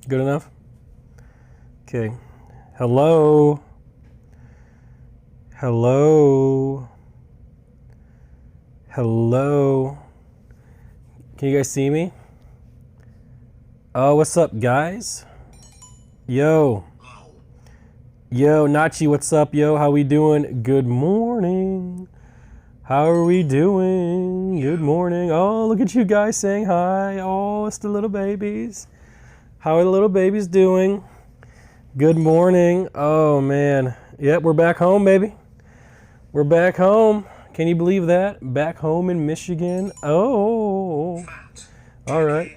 Good enough? Okay. Hello? Hello? Hello? Can you guys see me? Oh, what's up, guys? Yo. Yo, Nachi, what's up, yo? How we doing? Good morning. How are we doing? Good morning. Oh, look at you guys saying hi. Oh, it's the little babies. How are the little babies doing? Good morning. Oh, man. Yep, we're back home, baby. We're back home. Can you believe that? Back home in Michigan. Oh. All right.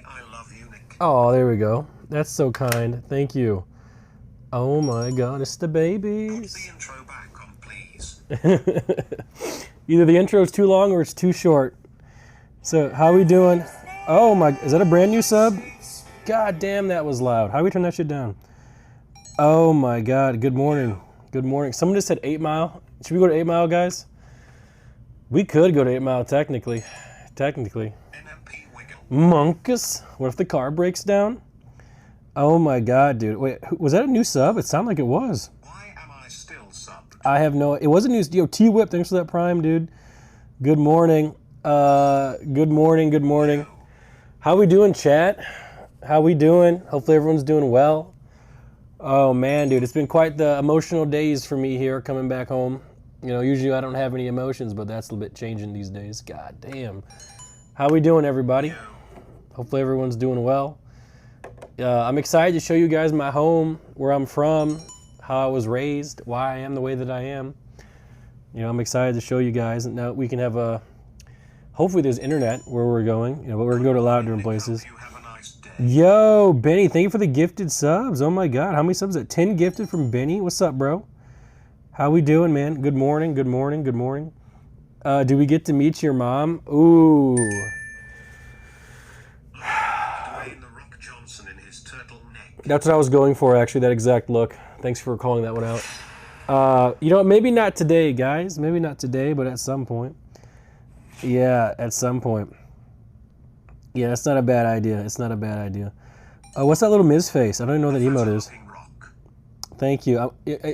Oh, there we go. That's so kind. Thank you. Oh my God, it's the babies. Put the intro back on, please. Either the intro is too long or it's too short. So, how we doing? Oh my, is that a brand new sub? God damn, that was loud. How do we turn that shit down? Oh my God, good morning. Good morning. Someone just said 8 Mile. Should we go to 8 Mile, guys? We could go to 8 Mile, technically. Technically. Monkus. What if the car breaks down? Oh my God, dude. Wait, was that a new sub? It sounded like it was. Why am I still subbed? I have no, it was a new, yo, T-Whip, thanks for that prime, dude. Good morning. Good morning, good morning. How we doing, chat? How we doing? Hopefully everyone's doing well. Oh man, dude, it's been quite the emotional days for me here coming back home. You know, usually I don't have any emotions, but that's a bit changing these days. God damn. How we doing, everybody? Hopefully everyone's doing well. I'm excited to show you guys my home, where I'm from, how I was raised, why I am the way that I am. You know, I'm excited to show you guys. Now we can have a, hopefully there's internet where we're going, you know, but we're gonna go to a lot of different places. Yo, Benny, thank you for the gifted subs. Oh my God, how many subs is that? 10 gifted from Benny. What's up, bro? How we doing, man? Good morning, good morning, good morning. Do we get to meet your mom? Ooh. That's what I was going for, actually, that exact look. Thanks for calling that one out. You know, maybe not today, guys. Maybe not today, but at some point. Yeah, at some point. Yeah, that's not a bad idea. It's not a bad idea. What's that little Miz face? I don't even know what that emote is. Thank you.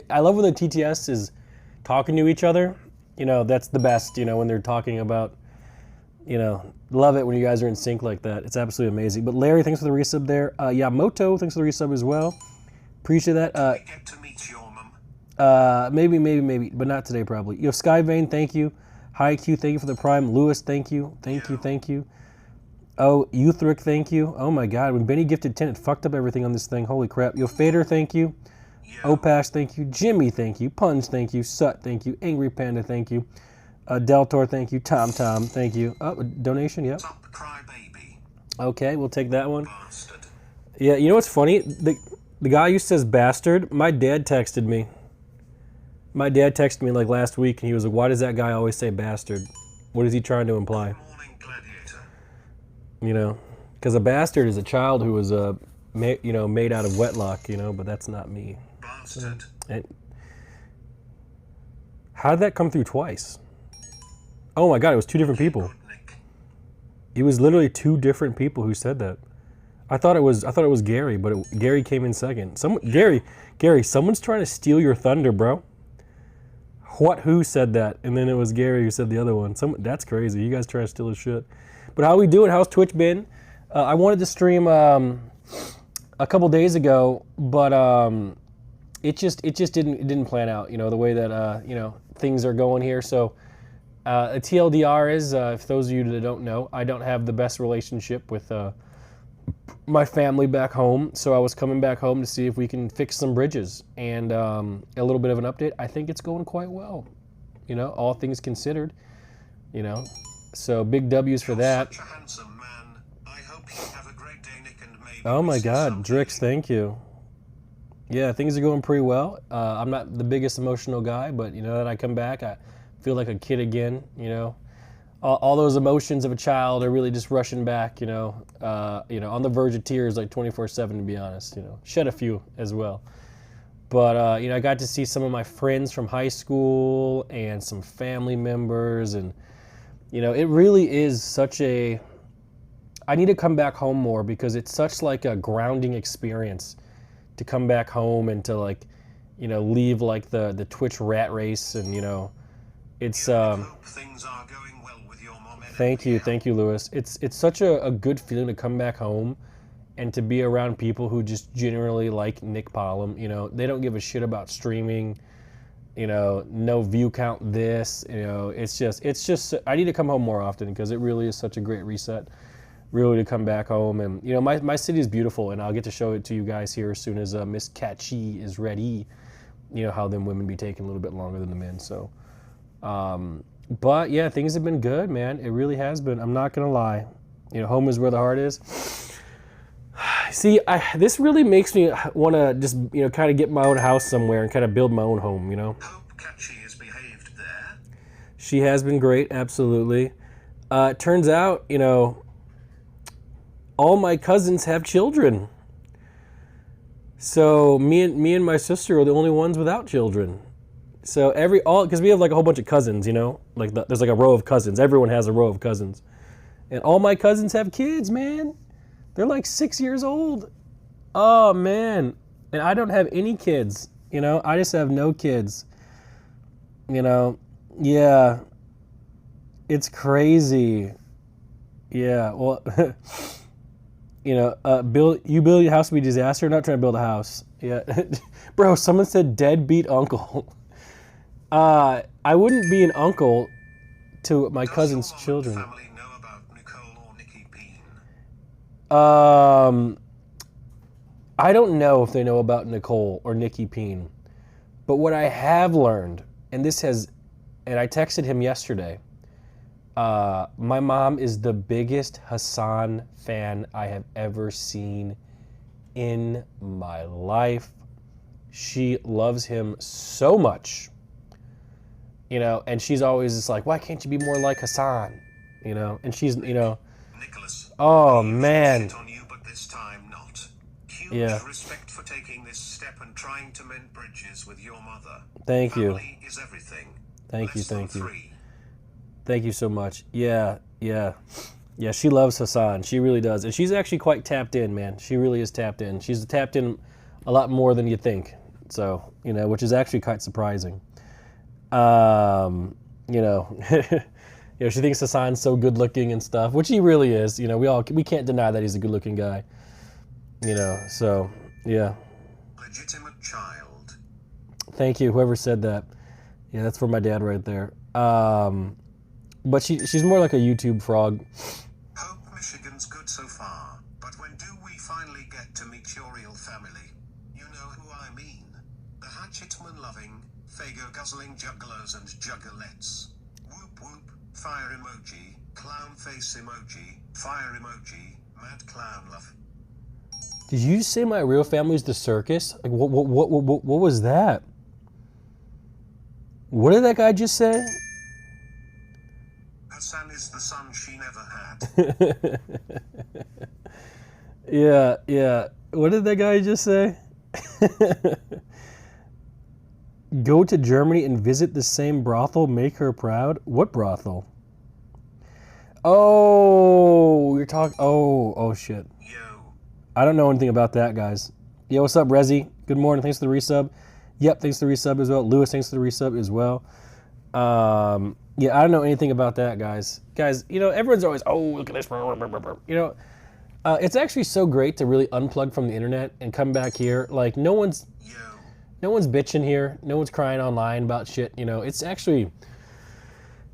I love when the TTS is talking to each other. You know, that's the best, you know, when they're talking about, you know, love it when you guys are in sync like that. It's absolutely amazing. But Larry, thanks for the resub there. Yeah, Moto, thanks for the resub as well. Appreciate that. Get to meet your mum. Maybe, but not today probably. Yo, Skyvane, thank you. Hi Q, thank you for the prime. Lewis, thank you. Thank you. Oh, Euthric, thank you. Oh my God, when Benny gifted 10, it fucked up everything on this thing. Holy crap. Yo, Fader, thank you. Opash, thank you. Jimmy, thank you. Punch, thank you. Sut, thank you. Angry Panda, thank you. Deltor, thank you. Tom, thank you. Oh, donation, yep. Okay, we'll take that one. Bastard. Yeah, you know what's funny? The guy who says bastard, my dad texted me. My dad texted me like last week, and he was like, why does that guy always say bastard? What is he trying to imply? Good morning, Gladiator. You know, because a bastard is a child who was, you know, made out of wedlock, you know, but that's not me. Bastard. How did that come through twice? Oh my God, it was 2 different people. It was literally 2 different people who said that. I thought it was Gary, but Gary came in second. Gary, someone's trying to steal your thunder, bro. Who said that? And then it was Gary who said the other one. That's crazy. You guys trying to steal his shit. But how we doing? How's Twitch been? I wanted to stream a couple days ago, but it just didn't plan out. You know, the way that you know, things are going here. So a TLDR is, if those of you that don't know, I don't have the best relationship with my family back home. So I was coming back home to see if we can fix some bridges. And a little bit of an update. I think it's going quite well. You know, all things considered. You know, so big W's for that. Such a handsome man. I hope you have a great day, Nick, and maybe Oh my God, Drix, thank you. Yeah, things are going pretty well. I'm not the biggest emotional guy, but you know that I come back, I feel like a kid again. You know, all those emotions of a child are really just rushing back. You know, on the verge of tears, like 24/7. To be honest, you know, shed a few as well. But you know, I got to see some of my friends from high school and some family members, and you know, it really is such a I need to come back home more because it's such like a grounding experience to come back home and to like, leave like the Twitch rat race and it's Hope things are going well with your mom and thank you, Lewis. It's such a good feeling to come back home and to be around people who just generally like Nick Pollum. They don't give a shit about streaming. No view count this. It's just I need to come home more often because it really is such a great reset. Really to come back home and my city is beautiful and I'll get to show it to you guys here as soon as Miss Catchy is ready. How them women be taking a little bit longer than the men. So, but yeah, things have been good, man. It really has been. I'm not gonna lie. Home is where the heart is. See, this really makes me want to just, kind of get my own house somewhere and kind of build my own home, Hope Catchy has behaved there. She has been great, absolutely. It turns out, all my cousins have children. So me and my sister are the only ones without children. So because we have like a whole bunch of cousins, there's like a row of cousins. Everyone has a row of cousins. And all my cousins have kids, man. They're like 6 years old. Oh, man. And I don't have any kids. I just have no kids. Yeah. It's crazy. Yeah, well, build your house to be a disaster. I'm not trying to build a house. Yeah. Bro, someone said deadbeat uncle. I wouldn't be an uncle to my cousin's children. Family know about Nicole or Nikki Peen? I don't know if they know about Nicole or Nikki Peen, but what I have learned, and I texted him yesterday, my mom is the biggest Hassan fan I have ever seen in my life. She loves him so much, and she's always just like, why can't you be more like Hassan? And she's, Nicholas. Oh, man. On you, but this time not. Huge Yeah. respect for taking this step and trying to mend bridges with your mother. Thank you. Family is everything. Thank you, Less than thank you. 3. Thank you so much. Yeah. She loves Hassan. She really does. And she's actually quite tapped in, man. She really is tapped in. She's tapped in a lot more than you think. So, which is actually quite surprising. She thinks Hassan's so good looking and stuff, which he really is. We can't deny that he's a good looking guy. So, yeah. Legitimate child. Thank you, whoever said that. Yeah, that's for my dad right there. But she's more like a YouTube frog. Hope Michigan's good so far, but when do we finally get to meet your real family? You know who I mean. The hatchetman-loving, Fago-guzzling juggalos and juggalettes. Whoop whoop, fire emoji, clown face emoji, fire emoji, mad clown love. Did you say my real family's the circus? Like, what was that? What did that guy just say? Hassan is the son she never had. Yeah. What did that guy just say? Go to Germany and visit the same brothel, make her proud? What brothel? Oh, you're talking... Oh, shit. Yo. I don't know anything about that, guys. Yo, what's up, Rezi? Good morning. Thanks for the resub. Yep, thanks for the resub as well. Lewis, thanks for the resub as well. Yeah, I don't know anything about that, guys. Guys, everyone's always, oh, look at this. It's actually so great to really unplug from the internet and come back here. Like, no one's bitching here. No one's crying online about shit. It's actually...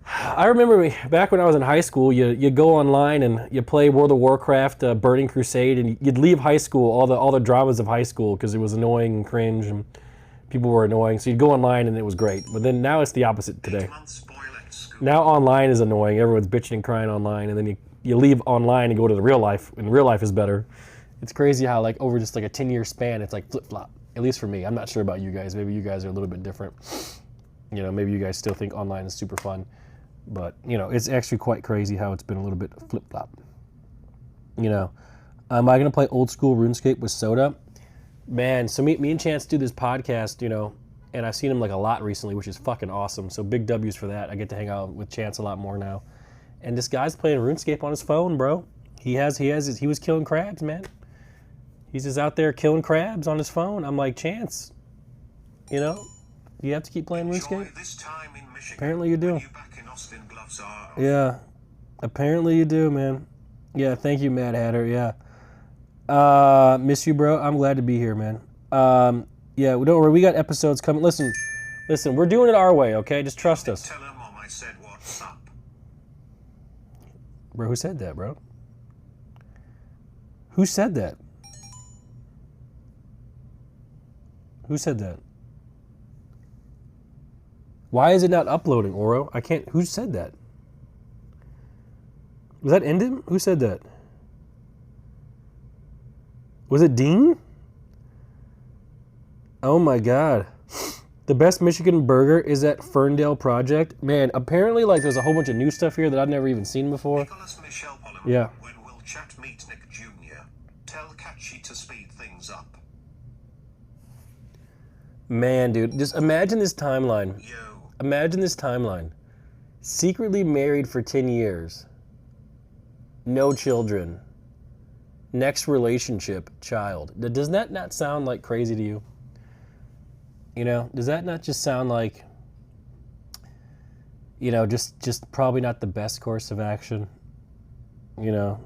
I remember back when I was in high school, you go online and you play World of Warcraft, Burning Crusade, and you'd leave high school, all the dramas of high school, because it was annoying and cringe, and people were annoying. So you'd go online and it was great. But then now it's the opposite today. Now online is annoying. Everyone's bitching and crying online, and then you leave online and go to the real life, and real life is better. It's crazy how like over just like a 10-year span, it's like flip-flop. At least for me. I'm not sure about you guys. Maybe you guys are a little bit different. Maybe you guys still think online is super fun. But, it's actually quite crazy how it's been a little bit flip-flop. Am I going to play old school RuneScape with Soda? Man, so me and Chance do this podcast, and I've seen him like a lot recently, which is fucking awesome. So big W's for that. I get to hang out with Chance a lot more now. And this guy's playing RuneScape on his phone, bro. He was killing crabs, man. He's just out there killing crabs on his phone. I'm like, Chance, you know, you have to keep playing RuneScape? This time in Michigan. Apparently you do. When you back in Austin, gloves are off. Yeah, apparently you do, man. Yeah, thank you, Mad Hatter. Yeah. Miss you, bro. I'm glad to be here, man. Yeah, don't worry. We got episodes coming. Listen, we're doing it our way, okay? Just trust us. Tell her Mom I said what's up. Bro, who said that, bro? Who said that? Who said that? Why is it not uploading, Oro? I can't. Who said that? Was that Endem? Who said that? Was it Dean? Oh my God. The best Michigan burger is at Ferndale Project. Man, apparently like there's a whole bunch of new stuff here that I've never even seen before. Nicholas Michelle Polymer, Yeah. when will chat meet Nick Jr.? Tell Catchy to speed things up. Man, dude, just imagine this timeline. Yo. Imagine this timeline. Secretly married for 10 years. No children. Next relationship, child. Does that not sound like crazy to you? You know, does that not just sound like, you know, just probably not the best course of action? You know?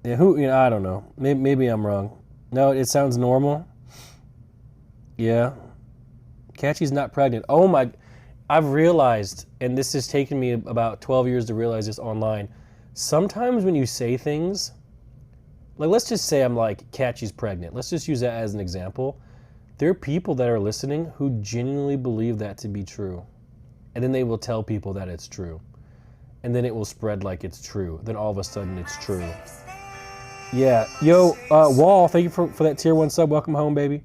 Yeah, I don't know. Maybe I'm wrong. No, it sounds normal. Yeah. Catchy's not pregnant. Oh my, I've realized, and this has taken me about 12 years to realize this online. Sometimes when you say things, like let's just say I'm like, Catchy's pregnant. Let's just use that as an example. There are people that are listening who genuinely believe that to be true. And then they will tell people that it's true. And then it will spread like it's true. Then all of a sudden it's true. Yeah. Yo, Wall, thank you for that tier 1 sub. Welcome home, baby.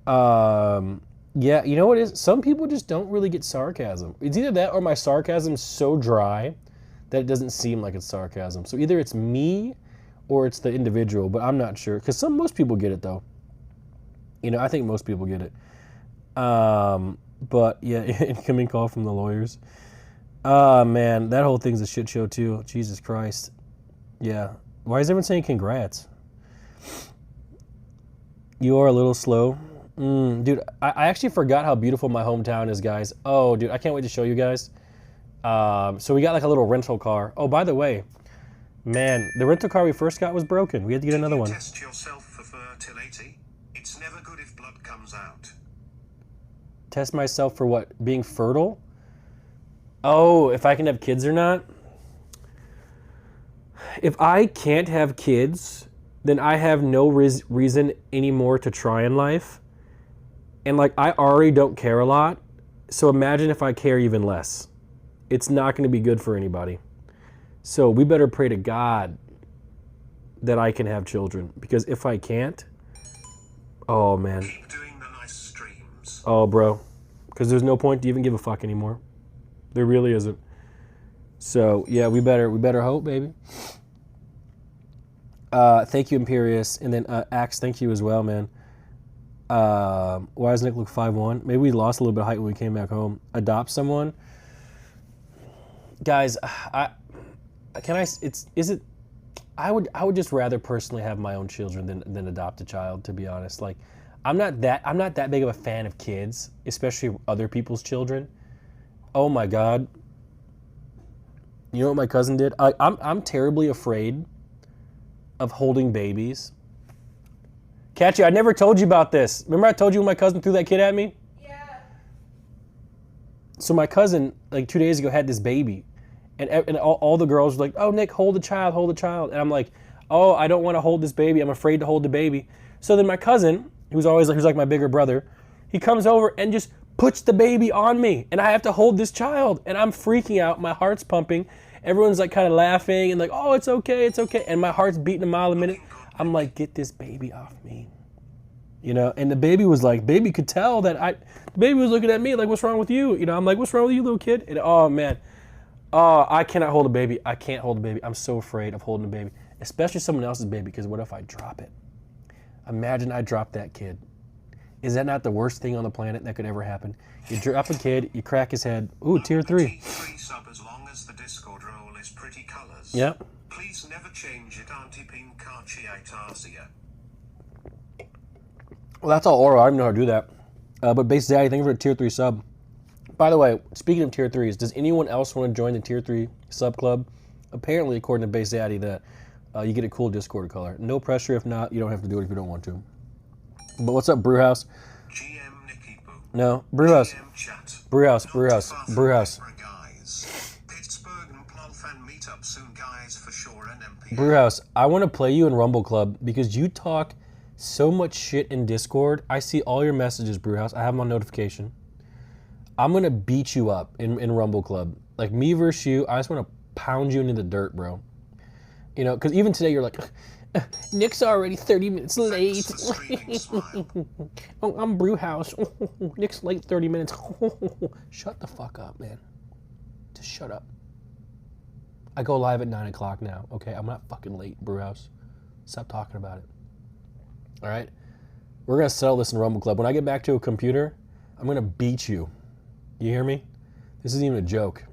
Yeah, you know what it is? Some people just don't really get sarcasm. It's either that or my sarcasm's so dry that it doesn't seem like it's sarcasm. So either it's me or it's the individual, but I'm not sure. Because most people get it, though. You know, I think most people get it. But, yeah, incoming call from the lawyers. Man, that whole thing's a shit show, too. Jesus Christ. Yeah. Why is everyone saying congrats? You are a little slow. Dude, I actually forgot how beautiful my hometown is, guys. Oh, dude, I can't wait to show you guys. So we got like a little rental car. Oh, by the way, man, the rental car we first got was broken. We had to get another one. Test yourself for fertility. It's never good if blood comes out. Test myself for what? Being fertile? Oh, if I can have kids or not? If I can't have kids, then I have no reason anymore to try in life. And like, I already don't care a lot. So imagine if I care even less. It's not going to be good for anybody. So we better pray to God that I can have children. Because if I can't, oh man. Keep doing the nice streams. Oh, bro. Because there's no point to even give a fuck anymore. There really isn't. So yeah, we better hope, baby. Thank you, Imperius. And then Axe, thank you as well, man. Why does Nick look 5'1"? Maybe we lost a little bit of height when we came back home. Adopt someone. Guys, I would just rather personally have my own children than adopt a child, to be honest. Like, I'm not that big of a fan of kids, especially other people's children. Oh my God. You know what my cousin did? I'm terribly afraid of holding babies. Catchy, I never told you about this. Remember I told you when my cousin threw that kid at me? Yeah. So my cousin, like 2 days ago, had this baby. And all the girls were like, oh, Nick, hold the child, hold the child. And I'm like, oh, I don't want to hold this baby. I'm afraid to hold the baby. So then my cousin, who's like my bigger brother, he comes over and just puts the baby on me. And I have to hold this child. And I'm freaking out. My heart's pumping. Everyone's like kind of laughing and like, oh, it's okay, it's okay. And my heart's beating a mile a minute. I'm like, get this baby off me. You know, and the baby was like, baby could tell that the baby was looking at me like, what's wrong with you? You know, I'm like, what's wrong with you, little kid? And oh, man. Oh, I cannot hold a baby. I can't hold a baby. I'm so afraid of holding a baby, especially someone else's baby, because what if I drop it? Imagine I drop that kid. Is that not the worst thing on the planet that could ever happen? You drop a kid, you crack his head. Ooh, tier 3. Free sub as long as the Discord role is pretty colors. Yep. Please Please never change it, Auntie Pinkachiatasia. Well, that's all oral. I don't even know how to do that. But Base Daddy, thank you for a tier 3 sub. By the way, speaking of tier 3s, does anyone else want to join the tier 3 sub club? Apparently, according to Base Daddy, that you get a cool Discord color. No pressure. If not, you don't have to do it if you don't want to. But what's up, Brewhouse? GM Nicky Boo. No, Brewhouse. GM Chat. Brewhouse, Not Brewhouse, too far from Brewhouse. Edinburgh, guys. Pittsburgh and Plum fan meet up soon, guys, for sure. And MP. Brewhouse, I want to play you in Rumble Club because you talk so much shit in Discord. I see all your messages, Brewhouse. I have them on notification. I'm going to beat you up in Rumble Club. Like, me versus you, I just want to pound you into the dirt, bro. You know, because even today you're like, Nick's already 30 minutes late. Thanks for streaming, Smile. Oh, I'm Brewhouse. Nick's late 30 minutes. Shut the fuck up, man. Just shut up. I go live at 9 o'clock now, okay? I'm not fucking late, Brewhouse. Stop talking about it. All right? We're going to settle this in Rumble Club. When I get back to a computer, I'm going to beat you. You hear me? This isn't even a joke.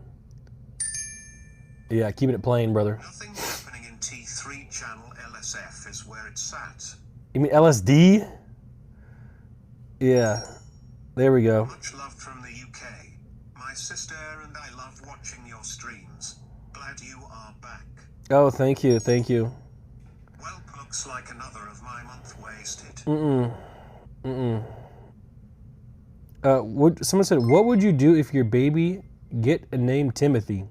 Yeah, keeping it plain, brother. Nothing's happening in T3 channel. LSF is where it's at. You mean LSD? Yeah. There we go. Much love from the UK. My sister and I love watching your streams. Glad you are back. Oh, thank you. Thank you. Well, looks like another of my month wasted. Someone said, what would you do if your baby get a name Timothy?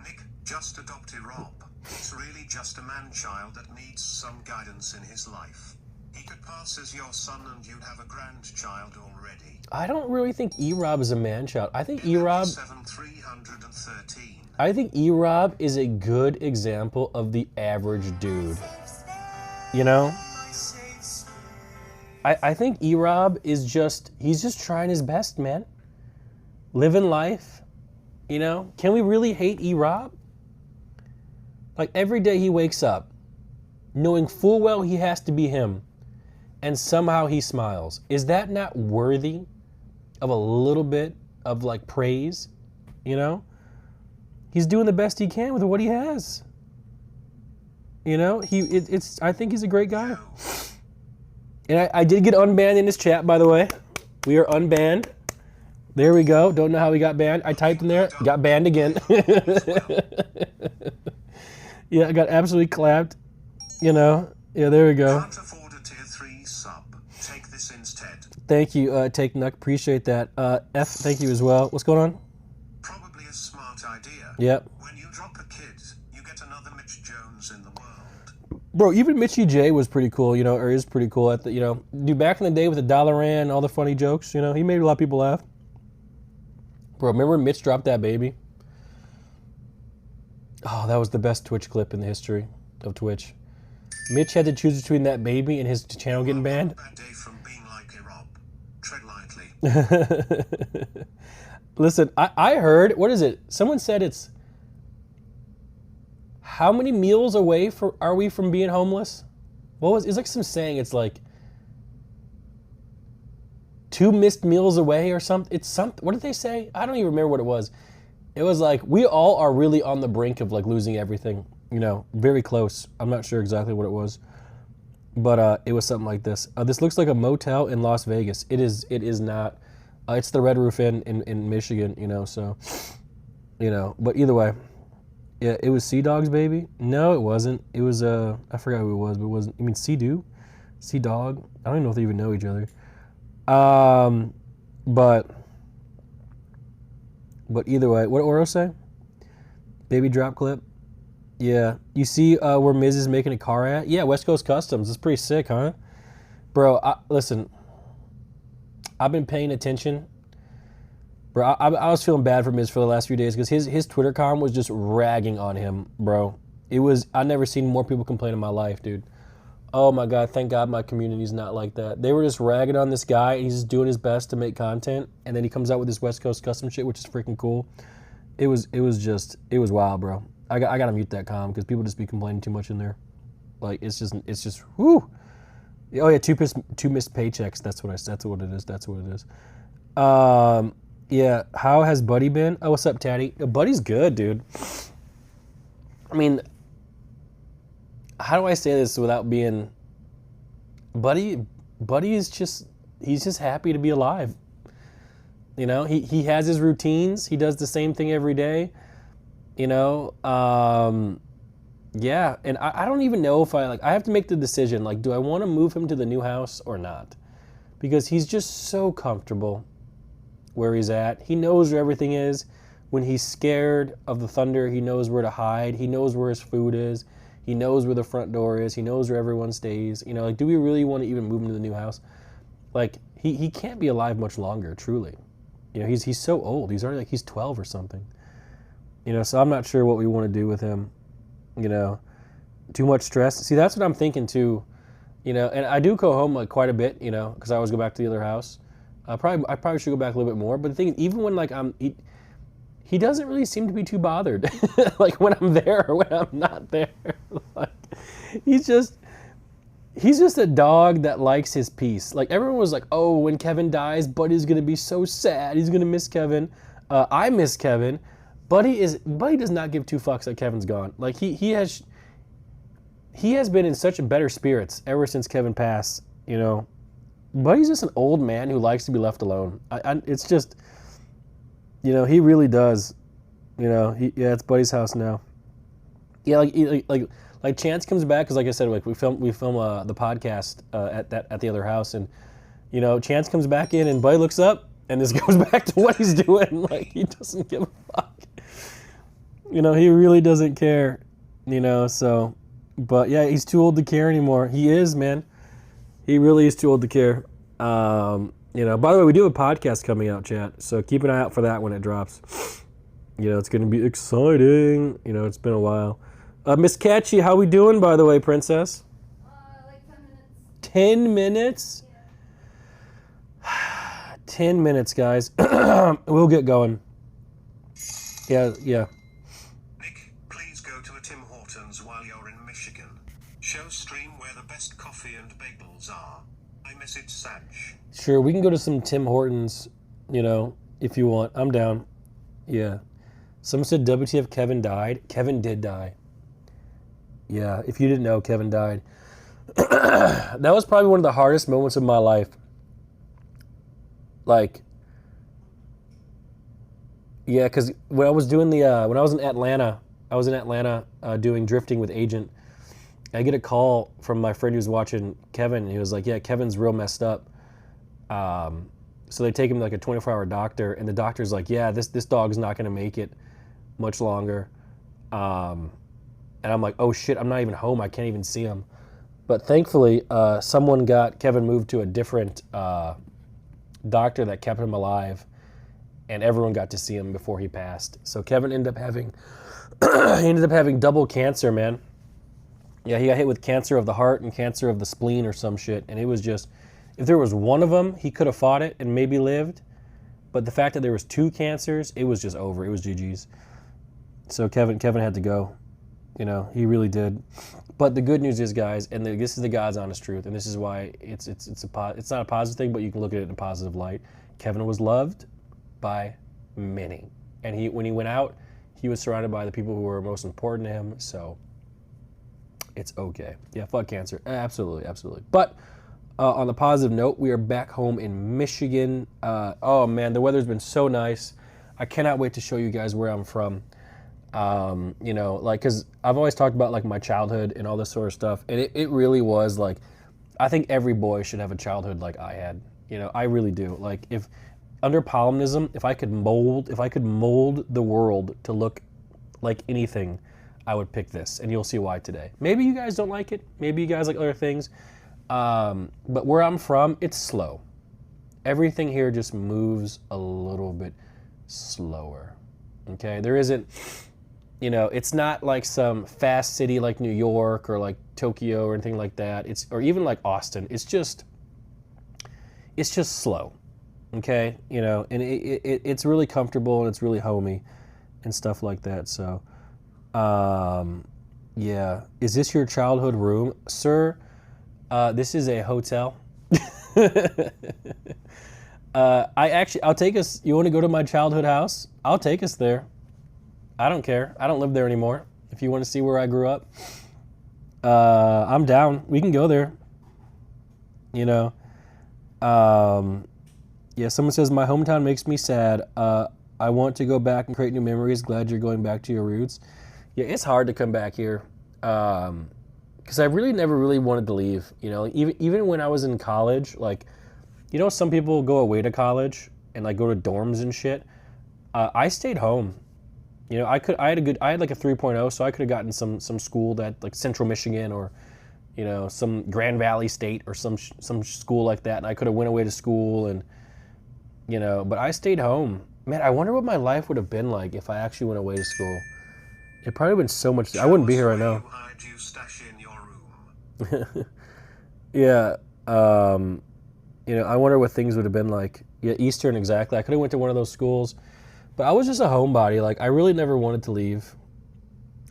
Nick, just adopted Rob. He's really just a man-child that needs some guidance in his life. He could pass as your son and you'd have a grandchild already. I don't really think E-Rob is a man-child. I think E-Rob... 7313. I think E-Rob is a good example of the average dude. You know? I think E-Rob is just, he's just trying his best, man. Living life, you know? Can we really hate E-Rob? Like, every day he wakes up, knowing full well he has to be him, and somehow he smiles. Is that not worthy of a little bit of, like, praise? You know? He's doing the best he can with what he has. You know? I think he's a great guy. And I did get unbanned in this chat, by the way. We are unbanned. There we go. Don't know how we got banned. I typed in there, got banned again. Yeah, I got absolutely clapped. You know? Yeah, there we go. Can't afford a tier 3 sub. Take this instead. Thank you, Take Nuck. Appreciate that. F, thank you as well. What's going on? Probably a smart idea. Yep. When you drop a kid, you get another Mitch Jones in the world. Bro, even Mitchie J was pretty cool, you know, or is pretty cool at the, you know, dude, back in the day with the Dollaran and all the funny jokes, you know, he made a lot of people laugh. Bro, remember when Mitch dropped that baby? Oh, that was the best Twitch clip in the history of Twitch. Mitch had to choose between that baby and his channel getting banned. Bad day from being like a Rob. Tread lightly. Listen, I heard, what is it? Someone said it's, how many meals away are we from being homeless? It's like some saying, it's like 2 missed meals away or something. It's something, what did they say? I don't even remember what it was. It was like, we all are really on the brink of like losing everything, you know, very close. I'm not sure exactly what it was, but it was something like this. This looks like a motel in Las Vegas. It is not. It's the Red Roof Inn in Michigan, you know, so, you know, but either way. Yeah, it was Sea Dog's baby. No, it wasn't. It was I forgot who it was, but it wasn't. You mean Sea Doo? Sea Dog? I don't even know if they even know each other. But either way, what did Oro say? Baby drop clip. Yeah, you see where Miz is making a car at? Yeah, West Coast Customs. It's pretty sick, huh? Bro, listen. I've been paying attention. Bro, I was feeling bad for Miz for the last few days because his Twitter com was just ragging on him, bro. I've never seen more people complain in my life, dude. Oh my God, thank God my community's not like that. They were just ragging on this guy, and he's just doing his best to make content, and then he comes out with this West Coast Custom shit, which is freaking cool. It was wild, bro. I gotta mute that com because people just be complaining too much in there. Like, it's just, whoo. Oh yeah, two missed paychecks. That's what it is. Yeah, how has Buddy been? Oh, what's up, Taddy? Buddy's good, dude. I mean, how do I say this without being, Buddy is just, he's just happy to be alive. You know, he has his routines. He does the same thing every day. You know, yeah. And I don't even know if I have to make the decision, like, do I want to move him to the new house or not? Because he's just so comfortable where he's at. He knows where everything is. When he's scared of the thunder, he knows where to hide. He knows where his food is. He knows where the front door is. He knows where everyone stays. You know, like, do we really want to even move him to the new house? Like, he can't be alive much longer, truly. You know, he's so old. He's already, like, he's 12 or something. You know, so I'm not sure what we want to do with him. You know, too much stress. See, that's what I'm thinking too. You know, and I do go home like quite a bit, you know, because I always go back to the other house. I probably should go back a little bit more. But the thing is, even when like he doesn't really seem to be too bothered, like when I'm there or when I'm not there. Like, he's just a dog that likes his peace. Like, everyone was like, oh, when Kevin dies, Buddy's gonna be so sad. He's gonna miss Kevin. I miss Kevin. Buddy does not give two fucks that Kevin's gone. Like, he has been in such better spirits ever since Kevin passed. You know, Buddy's just an old man who likes to be left alone. It's just, you know, he really does. You know, it's Buddy's house now. Yeah, like Chance comes back, because like I said, like we film the podcast at the other house, and you know, Chance comes back in and Buddy looks up and just goes back to what he's doing. Like, he doesn't give a fuck. You know, he really doesn't care. You know, so, but yeah, he's too old to care anymore. He is, man. He really is too old to care. You know, by the way, we do have a podcast coming out, chat, so keep an eye out for that when it drops. You know, it's going to be exciting. You know, it's been a while. Miss Catchy, how we doing, by the way, princess? Like 10 minutes. 10 minutes? Yeah. 10 minutes, guys. We'll get going. Yeah. Nick, please go to a Tim Hortons while you're in Michigan. Show stream where the best coffee and bagels are. I miss it, Satch. Sure, we can go to some Tim Hortons, you know, if you want. I'm down. Yeah. Someone said WTF Kevin died. Kevin did die. Yeah, if you didn't know, Kevin died. That was probably one of the hardest moments of my life. Like, yeah, because when I was doing when I was in Atlanta, doing drifting with Agent. I get a call from my friend who's watching Kevin, and he was like, yeah, Kevin's real messed up. So they take him to like a 24-hour doctor, and the doctor's like, yeah, this dog's not going to make it much longer. And I'm like, oh shit, I'm not even home. I can't even see him. But thankfully, someone got Kevin moved to a different doctor that kept him alive, and everyone got to see him before he passed. So Kevin ended up having double cancer, man. Yeah, he got hit with cancer of the heart and cancer of the spleen or some shit, and it was just, if there was one of them, he could have fought it and maybe lived. But the fact that there was two cancers, it was just over. It was GG's. So Kevin had to go. You know, he really did. But the good news is, guys, and this is the God's honest truth, and this is why it's not a positive thing, but you can look at it in a positive light. Kevin was loved by many, and when he went out, he was surrounded by the people who were most important to him. So it's okay. Yeah, fuck cancer. Absolutely. But on the positive note, we are back home in Michigan. Oh man, the weather's been so nice. I cannot wait to show you guys where I'm from. You know, like, because I've always talked about like my childhood and all this sort of stuff, and it really was like, I think every boy should have a childhood like I had. You know, I really do. Like, if under Palinism, if I could mold the world to look like anything, I would pick this, and you'll see why today. Maybe you guys don't like it. Maybe you guys like other things. But where I'm from, it's slow. Everything here just moves a little bit slower. Okay, there isn't. You know, it's not like some fast city like New York or like Tokyo or anything like that. Or even like Austin. It's just slow. Okay, you know, and it's really comfortable and it's really homey and stuff like that. So, yeah. Is this your childhood room, sir? This is a hotel. I'll take us. You want to go to my childhood house? I'll take us there. I don't care. I don't live there anymore. If you want to see where I grew up, I'm down. We can go there. You know. Yeah, someone says my hometown makes me sad. I want to go back and create new memories. Glad you're going back to your roots. Yeah, it's hard to come back here because I really never really wanted to leave. You know, even when I was in college, like, you know, some people go away to college and like go to dorms and shit. I stayed home. You know, I had like a 3.0, so I could have gotten some school that like Central Michigan or, you know, some Grand Valley State or some school like that, and I could have went away to school and, you know, but I stayed home. Man, I wonder what my life would have been like if I actually went away to school. It probably would have been so much. I wouldn't be here right now. You stash in your room. Yeah. You know, I wonder what things would have been like. Yeah, Eastern, exactly. I could have went to one of those schools, but I was just a homebody. Like, I really never wanted to leave,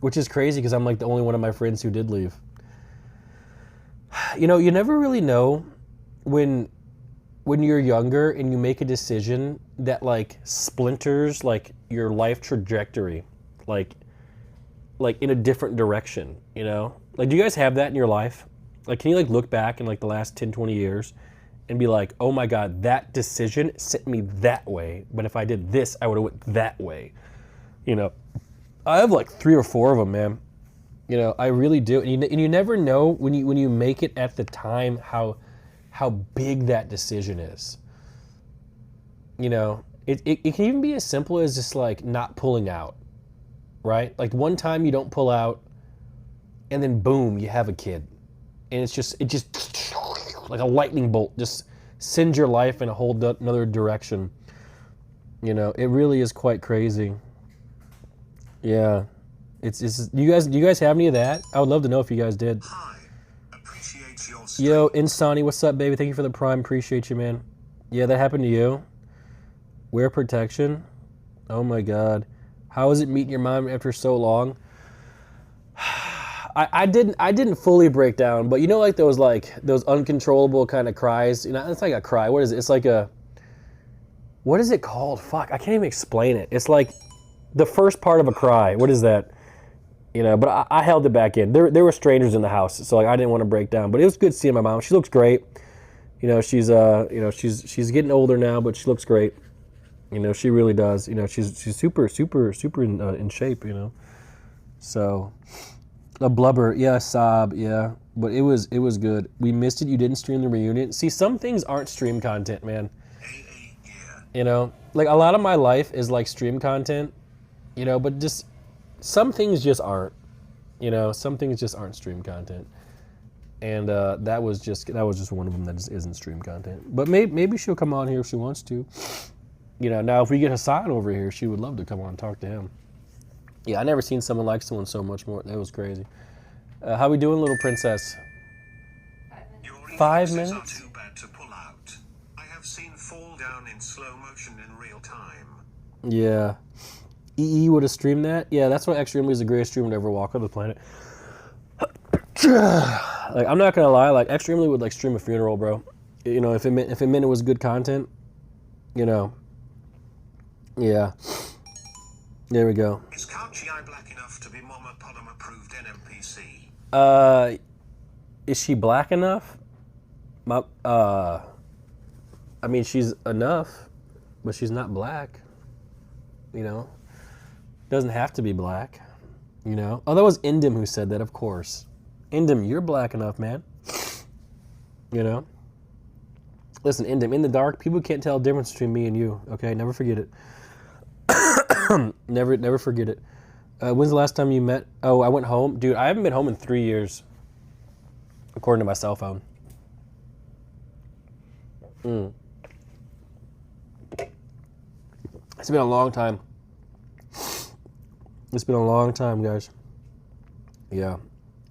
which is crazy because I'm like the only one of my friends who did leave. You know, you never really know when you're younger and you make a decision that like splinters like your life trajectory, like in a different direction, you know? Like, do you guys have that in your life? Like, can you like look back in like the last 10, 20 years and be like, oh my God, that decision sent me that way, but if I did this, I would have went that way. You know, I have like 3 or 4 of them, man. You know, I really do. And you never know when you make it at the time how big that decision is. You know, it can even be as simple as just like not pulling out, right? Like one time you don't pull out and then boom, you have a kid. And it just like a lightning bolt just sends your life in a whole another direction. You know, it really is quite crazy. Yeah. It's do you guys have any of that? I would love to know if you guys did. Hi. Appreciate your Yo, Insani, what's up, baby? Thank you for the prime. Appreciate you, man. Yeah, that happened to you. Wear protection. Oh my God. How is it meeting your mom after so long? I didn't fully break down, but you know, like those uncontrollable kind of cries. You know, it's like a cry. What is it? It's like what is it called? Fuck, I can't even explain it. It's like the first part of a cry. What is that? You know, but I held it back in. There were strangers in the house, so like I didn't want to break down. But it was good seeing my mom. She looks great. You know, she's she's getting older now, but she looks great. You know, she really does. You know, she's super in shape. You know, so a blubber, yeah, sob, yeah. But it was good. We missed it. You didn't stream the reunion. See, some things aren't stream content, man. You know, like a lot of my life is like stream content. You know, but just some things just aren't. You know, some things just aren't stream content. And that was just one of them that just isn't stream content. But maybe she'll come on here if she wants to. You know, now if we get Hassan over here, she would love to come on and talk to him. Yeah, I never seen someone like someone so much more. That was crazy. How we doing, little princess? 5 minutes? Are too bad to pull out. I have seen fall down in slow motion in real time. Yeah. EE would have streamed that? Yeah, that's why Extremely is the greatest streamer to ever walk on the planet. Like, I'm not gonna lie, like Extremely would like stream a funeral, bro. You know, if it meant it was good content, you know. Yeah. There we go. Is Couchy Eye black enough to be Mama Podum approved NMPC? Is she black enough? I mean, she's enough, but she's not black. You know, doesn't have to be black. You know, oh, that was Indem who said that, of course. Indem, you're black enough, man. You know. Listen, Indem, in the dark, people can't tell the difference between me and you. Okay, never forget it. Never forget it. When's the last time you met? Oh, I went home. Dude, I haven't been home in 3 years. According to my cell phone. It's been a long time. It's been a long time, guys. Yeah.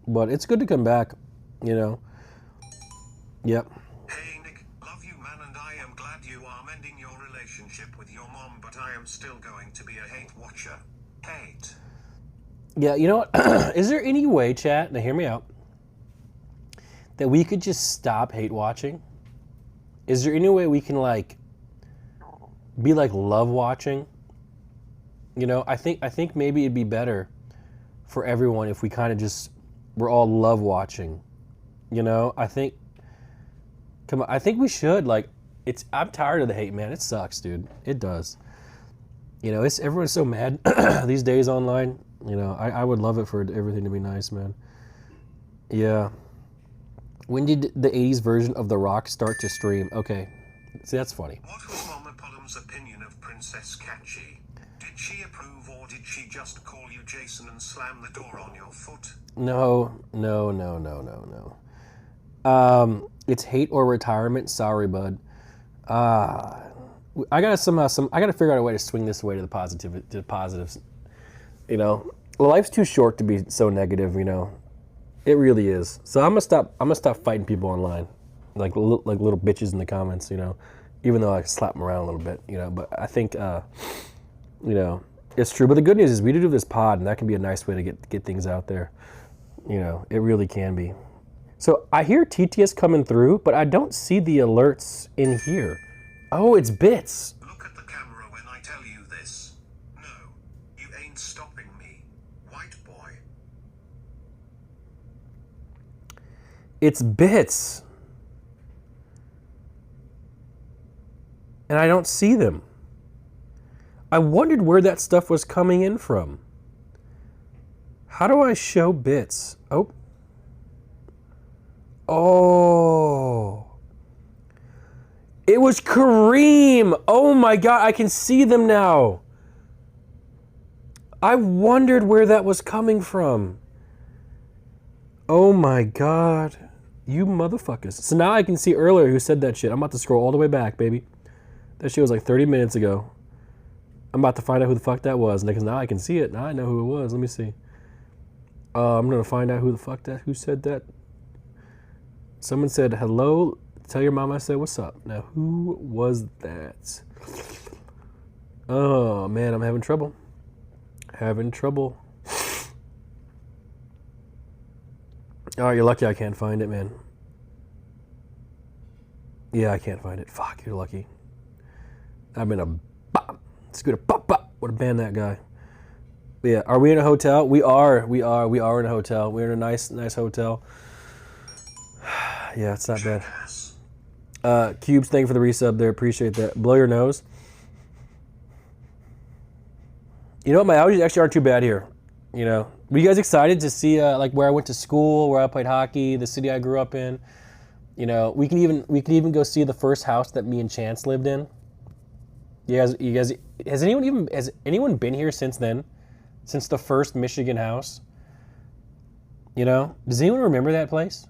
But it's good to come back, you know. Yep. Hey Nick, love you man, and I am glad you are mending your relationship with your mom, but I am still going to be a hate watcher. Hate. Yeah, you know what? Is there any way, chat, now hear me out, that we could just stop hate watching? Is there any way we can like be like love watching? You know, I think maybe it'd be better for everyone if we kind of just we're all love watching. You know, I think we should, like, I'm tired of the hate, man. It sucks, dude. It does. You know, everyone's so mad these days online. You know, I would love it for everything to be nice, man. Yeah. When did the 80s version of The Rock start to stream? Okay. See, that's funny. What was Mama Pullum's opinion of Princess Catchy? Did she approve or did she just call you Jason and slam the door on your foot? No. It's hate or retirement. Sorry, bud. I gotta figure out a way to swing this way to the positives. You know, life's too short to be so negative. You know, it really is. So I'm gonna stop fighting people online, like little bitches in the comments. You know, even though I slap them around a little bit. You know, but I think you know, it's true. But the good news is we do this pod, and that can be a nice way to get things out there. You know, it really can be. So I hear TTS coming through, but I don't see the alerts in here. Oh, it's bits. Look at the camera when I tell you this. No, you ain't stopping me, white boy. It's bits. And I don't see them. I wondered where that stuff was coming in from. How do I show bits? Oh. It was Kareem. Oh my God, I can see them now. I wondered where that was coming from. Oh my God. You motherfuckers. So now I can see earlier who said that shit. I'm about to scroll all the way back, baby. That shit was like 30 minutes ago. I'm about to find out who the fuck that was. Because now I can see it. Now I know who it was. Let me see. I'm going to find out who said that. Someone said, hello, tell your mom I said what's up. Now, who was that? Oh, man, I'm having trouble. Oh, you're lucky I can't find it, man. Yeah, I can't find it. Fuck, you're lucky. I've been a bop. Scooter bop bop. Would have banned that guy. But yeah, are we in a hotel? We are in a hotel. We're in a nice hotel. Yeah, it's not bad. Cubes, thank you for the resub there. Appreciate that. Blow your nose. You know what? My allergies actually aren't too bad here. You know, were you guys excited to see like where I went to school, where I played hockey, the city I grew up in? You know, we could even go see the first house that me and Chance lived in. You guys, has anyone been here since then? Since the first Michigan house? You know, does anyone remember that place?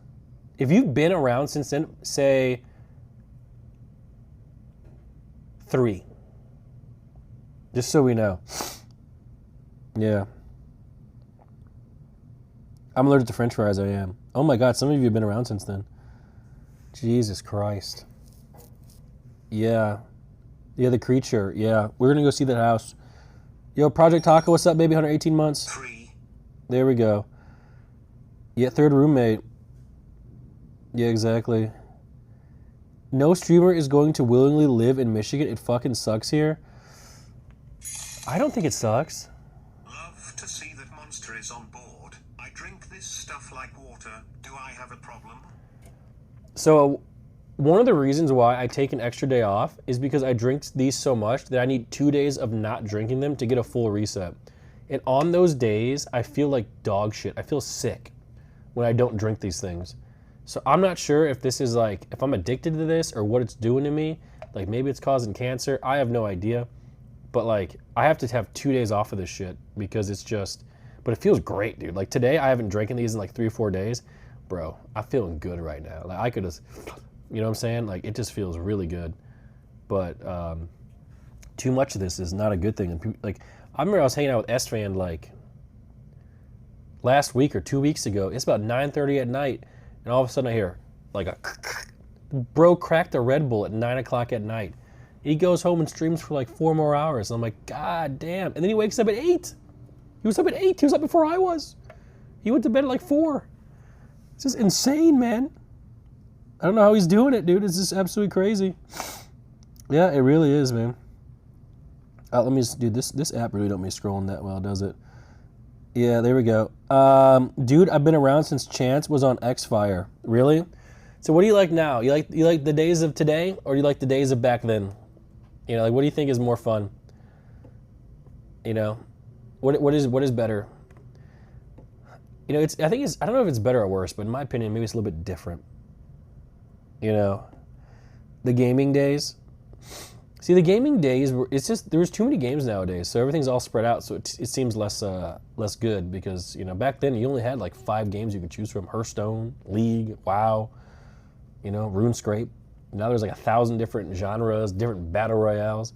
If you've been around since then, say 3. Just so we know. Yeah. I'm allergic to French fries, I am. Oh my God, some of you have been around since then. Jesus Christ. Yeah. Yeah, the creature. Yeah. We're going to go see that house. Yo, Project Taco, what's up, baby? 118 months. 3. There we go. Yeah, third roommate. Yeah, exactly. No streamer is going to willingly live in Michigan. It fucking sucks here. I don't think it sucks. Love to see that Monster is on board. I drink this stuff like water. Do I have a problem? So, one of the reasons why I take an extra day off is because I drink these so much that I need 2 days of not drinking them to get a full reset. And on those days, I feel like dog shit. I feel sick when I don't drink these things. So I'm not sure if this is like, if I'm addicted to this or what it's doing to me. Like maybe it's causing cancer. I have no idea. But like, I have to have 2 days off of this shit because it's just, but it feels great, dude. Like today, I haven't drinking these in like 3 or 4 days. Bro, I'm feeling good right now. Like I could just, you know what I'm saying? Like it just feels really good. But too much of this is not a good thing. And people, like, I remember I was hanging out with S-Fan like last week or 2 weeks ago. It's about 9:30 at night. And all of a sudden I hear like a bro cracked a Red Bull at 9 o'clock at night. He goes home and streams for like 4 more hours. And I'm like, God damn. And then he wakes up at 8. He was up at 8. He was up before I was. He went to bed at like 4. It's just insane, man. I don't know how he's doing it, dude. It's just absolutely crazy. Yeah, it really is, man. Let me just do this. This app really don't make me scrolling that well, does it? Yeah, there we go. Dude, I've been around since Chance was on X-Fire. Really? So what do you like now? You like the days of today, or you like the days of back then? You know, like what do you think is more fun? You know, what is better? You know, I don't know if it's better or worse, but in my opinion, maybe it's a little bit different. You know, the gaming days. See, the gaming days it's just there was too many games nowadays, so everything's all spread out. So it seems less good because back then you only had like 5 games you could choose from: Hearthstone, League, WoW, RuneScape. Now there's like 1,000 different genres, different battle royales.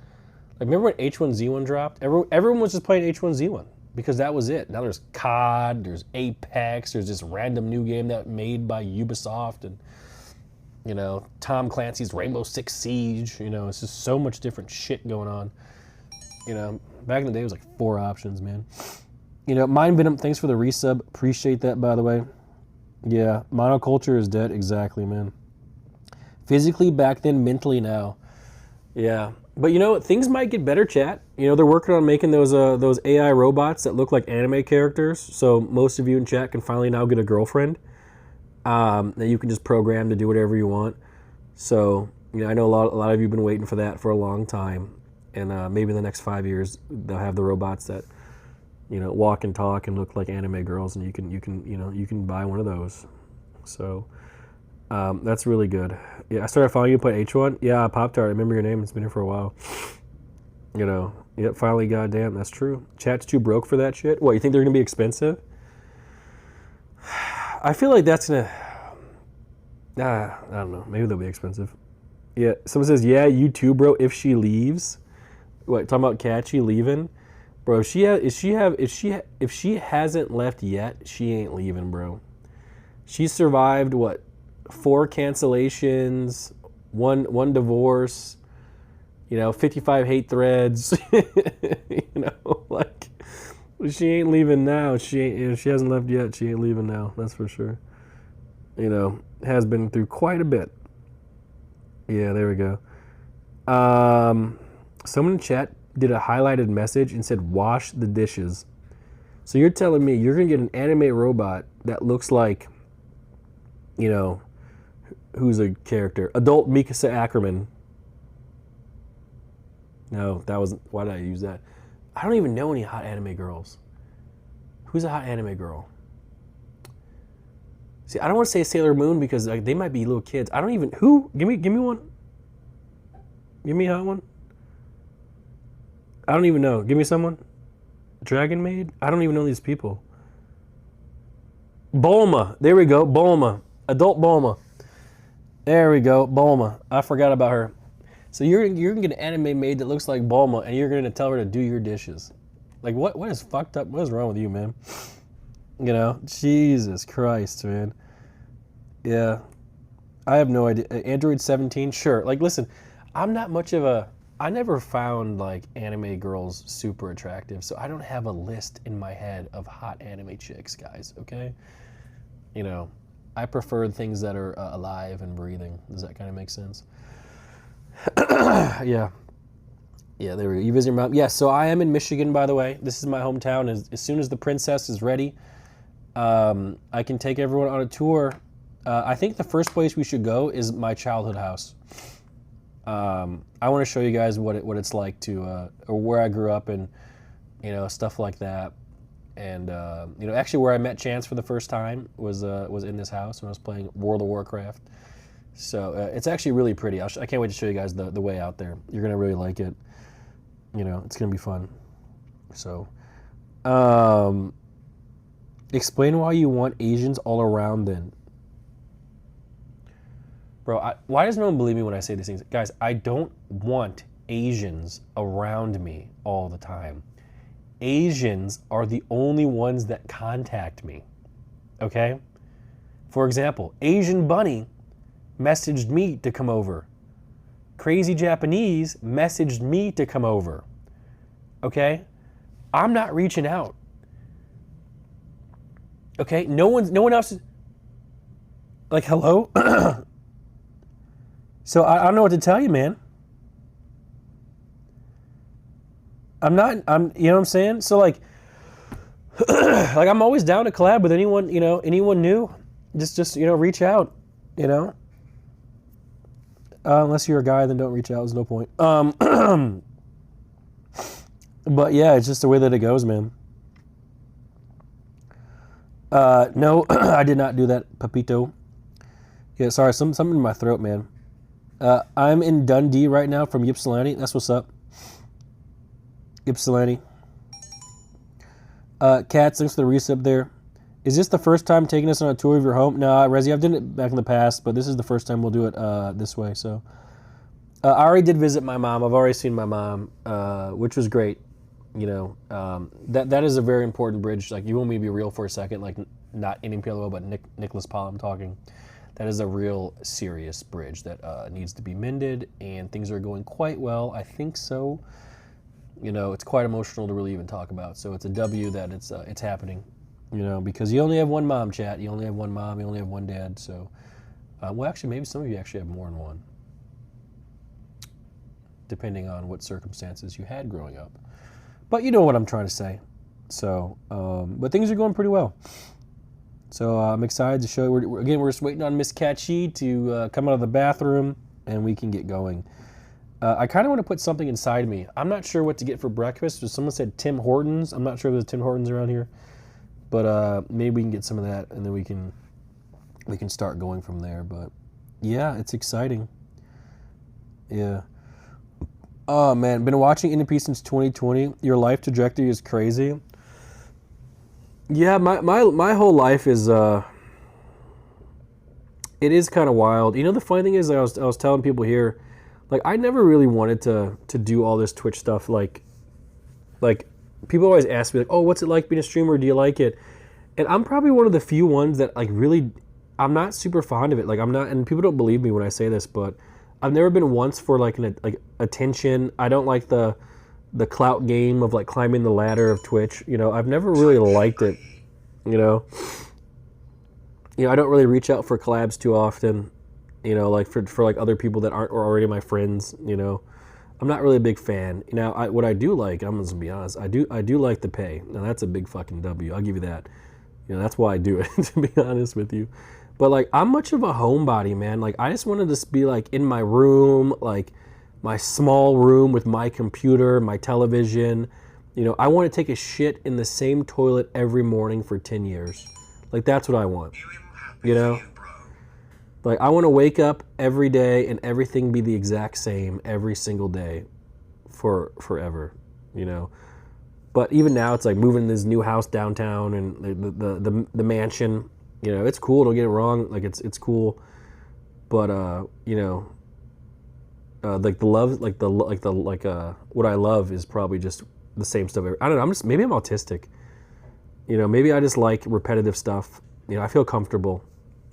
Like remember when H1Z1 dropped? Everyone was just playing H1Z1 because that was it. Now there's COD, there's Apex, there's this random new game that made by Ubisoft and. Tom Clancy's Rainbow Six Siege. It's just so much different shit going on. Back in the day, it was like 4 options, man. Mind Venom, thanks for the resub. Appreciate that, by the way. Yeah, monoculture is dead. Exactly, man. Physically back then, mentally now. Yeah. But things might get better, chat. They're working on making those AI robots that look like anime characters. So most of you in chat can finally now get a girlfriend. That you can just program to do whatever you want. So, I know a lot of you have been waiting for that for a long time, and maybe in the next 5 years they'll have the robots that, walk and talk and look like anime girls, and you can buy one of those. So, that's really good. Yeah, I started following you play H1. Yeah, Pop-Tart, I remember your name. It's been here for a while. Yep, finally, goddamn, that's true. Chat's too broke for that shit. What, you think they're gonna be expensive? I feel like that's gonna. I don't know. Maybe they'll be expensive. Yeah. Someone says, "Yeah, you too, bro. If she leaves, what? Talking about Catchy leaving, bro. If she hasn't left yet, she ain't leaving, bro. She survived what? 4 cancellations, one divorce. 55 hate threads. Like. She ain't leaving now. She ain't. She hasn't left yet. She ain't leaving now. That's for sure. Has been through quite a bit. Yeah, there we go. Someone in chat did a highlighted message and said, "Wash the dishes." So you're telling me you're gonna get an anime robot that looks like, who's a character? Adult Mikasa Ackerman. No, that wasn't. Why did I use that? I don't even know any hot anime girls. Who's a hot anime girl? See, I don't want to say Sailor Moon because they might be little kids. I don't even who. Give me one. Give me a hot one. I don't even know. Give me someone. Dragon Maid. I don't even know these people. Bulma. There we go. Bulma. Adult Bulma. There we go. Bulma. I forgot about her. So you're gonna get an anime maid that looks like Bulma, and you're gonna tell her to do your dishes. Like what is fucked up? What is wrong with you, man? Jesus Christ, man. Yeah, I have no idea. Android 17, sure. Like, listen, I'm not much of a. I never found like anime girls super attractive, so I don't have a list in my head of hot anime chicks, guys. Okay, I prefer things that are alive and breathing. Does that kind of make sense? Yeah, there we go. You visit your mom? Yeah, so I am in Michigan, by the way. This is my hometown. As soon as the princess is ready, I can take everyone on a tour. I think the first place we should go is my childhood house. I want to show you guys what it's like to, or where I grew up and, stuff like that. And, actually where I met Chance for the first time was in this house when I was playing World of Warcraft. So it's actually really pretty. I can't wait to show you guys the way out there. You're going to really like it. It's going to be fun. So, explain why you want Asians all around then. Bro, why does no one believe me when I say these things? Guys, I don't want Asians around me all the time. Asians are the only ones that contact me. Okay? For example, Asian Bunny messaged me to come over. Crazy Japanese messaged me to come over. Okay? I'm not reaching out. Okay? No one else is like, hello? So I don't know what to tell you, man. You know what I'm saying? So like, like I'm always down to collab with anyone, anyone new. Just reach out, Unless you're a guy, then don't reach out. There's no point. But yeah, it's just the way that it goes, man. No, I did not do that, Papito. Yeah, sorry, something in my throat, man. I'm in Dundee right now from Ypsilanti. That's what's up. Ypsilanti. Cats, thanks for the resub there. Is this the first time taking us on a tour of your home? No, Rezi, I've done it back in the past, but this is the first time we'll do it this way. So, I already did visit my mom. I've already seen my mom, which was great. That is a very important bridge. Like, you want me to be real for a second, like not Indian PLO, but Nicholas Paul, I'm talking. That is a real serious bridge that needs to be mended, and things are going quite well. I think so. It's quite emotional to really even talk about. So it's a W that it's happening. Because you only have one mom, chat. You only have one mom. You only have one dad. So, well, actually, maybe some of you actually have more than one, depending on what circumstances you had growing up. But you know what I'm trying to say. So, but things are going pretty well. So I'm excited to show you. We're just waiting on Miss Catchy to come out of the bathroom, and we can get going. I kind of want to put something inside me. I'm not sure what to get for breakfast. Someone said Tim Hortons. I'm not sure if there's Tim Hortons around here. But maybe we can get some of that, and then we can start going from there. But yeah, it's exciting. Yeah. Oh man, been watching Indie Peace since 2020. Your life trajectory is crazy. Yeah, my whole life is it is kind of wild. The funny thing is, I was telling people here, like I never really wanted to do all this Twitch stuff. Like people always ask me, like, oh, what's it like being a streamer? Do you like it? And I'm probably one of the few ones that, like, really, I'm not super fond of it. Like, I'm not, and people don't believe me when I say this, but I've never been once for, like, attention. I don't like the clout game of, like, climbing the ladder of Twitch. I've never really liked it, I don't really reach out for collabs too often, like, for like, other people that aren't already my friends, I'm not really a big fan. What I do like, I'm just gonna be honest, I do like the pay. Now that's a big fucking W. I'll give you that. That's why I do it, to be honest with you. But like, I'm much of a homebody, man. Like, I just wanted to be like in my room, like my small room with my computer, my television. I want to take a shit in the same toilet every morning for 10 years. Like, that's what I want. Like, I want to wake up every day and everything be the exact same every single day for forever, But even now, it's like moving this new house downtown and the mansion, it's cool. Don't get it wrong. Like, it's cool. But, like the love, what I love is probably just the same stuff. I don't know. Maybe I'm autistic. Maybe I just like repetitive stuff. I feel comfortable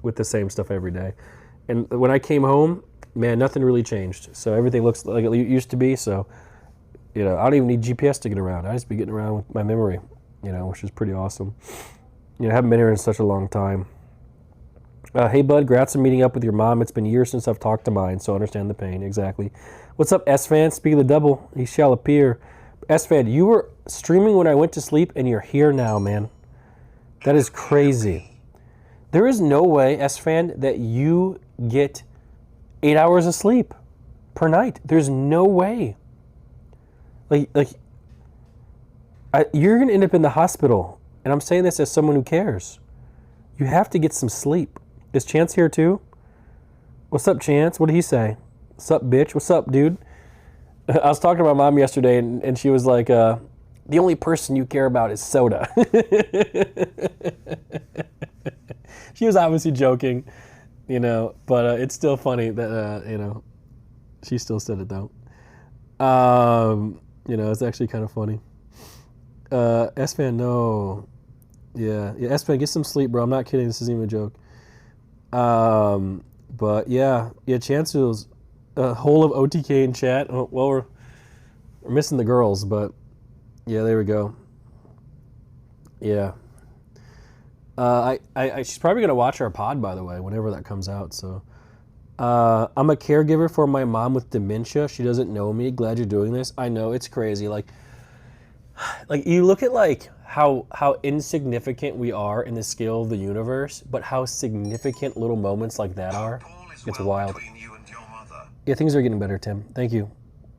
with the same stuff every day. And when I came home, man, nothing really changed. So everything looks like it used to be. So, I don't even need GPS to get around. I just be getting around with my memory, which is pretty awesome. I haven't been here in such a long time. Hey, bud, congrats on meeting up with your mom. It's been years since I've talked to mine, so I understand the pain. Exactly. What's up, S-Fan? Speak of the double, he shall appear. S-Fan, you were streaming when I went to sleep, and you're here now, man. That is crazy. There is no way, S-Fan, that you get 8 hours of sleep per night. There's no way. You're going to end up in the hospital. And I'm saying this as someone who cares. You have to get some sleep. Is Chance here too? What's up, Chance? What did he say? What's up, bitch? What's up, dude? I was talking to my mom yesterday, and she was like, the only person you care about is soda. She was obviously joking, but it's still funny that, she still said it though. It's actually kind of funny. S-Fan, no. Yeah, S-Fan, get some sleep, bro. I'm not kidding. This isn't even a joke. But yeah, Chances, whole of OTK in chat. Oh, well, we're missing the girls, but yeah, there we go. Yeah. She's probably gonna watch our pod, by the way, whenever that comes out. So, I'm a caregiver for my mom with dementia. She doesn't know me. Glad you're doing this. I know, it's crazy. Like you look at like how insignificant we are in the scale of the universe, but how significant little moments like that are. All is It's well wild. between you and your mother. Yeah, things are getting better, Tim. Thank you.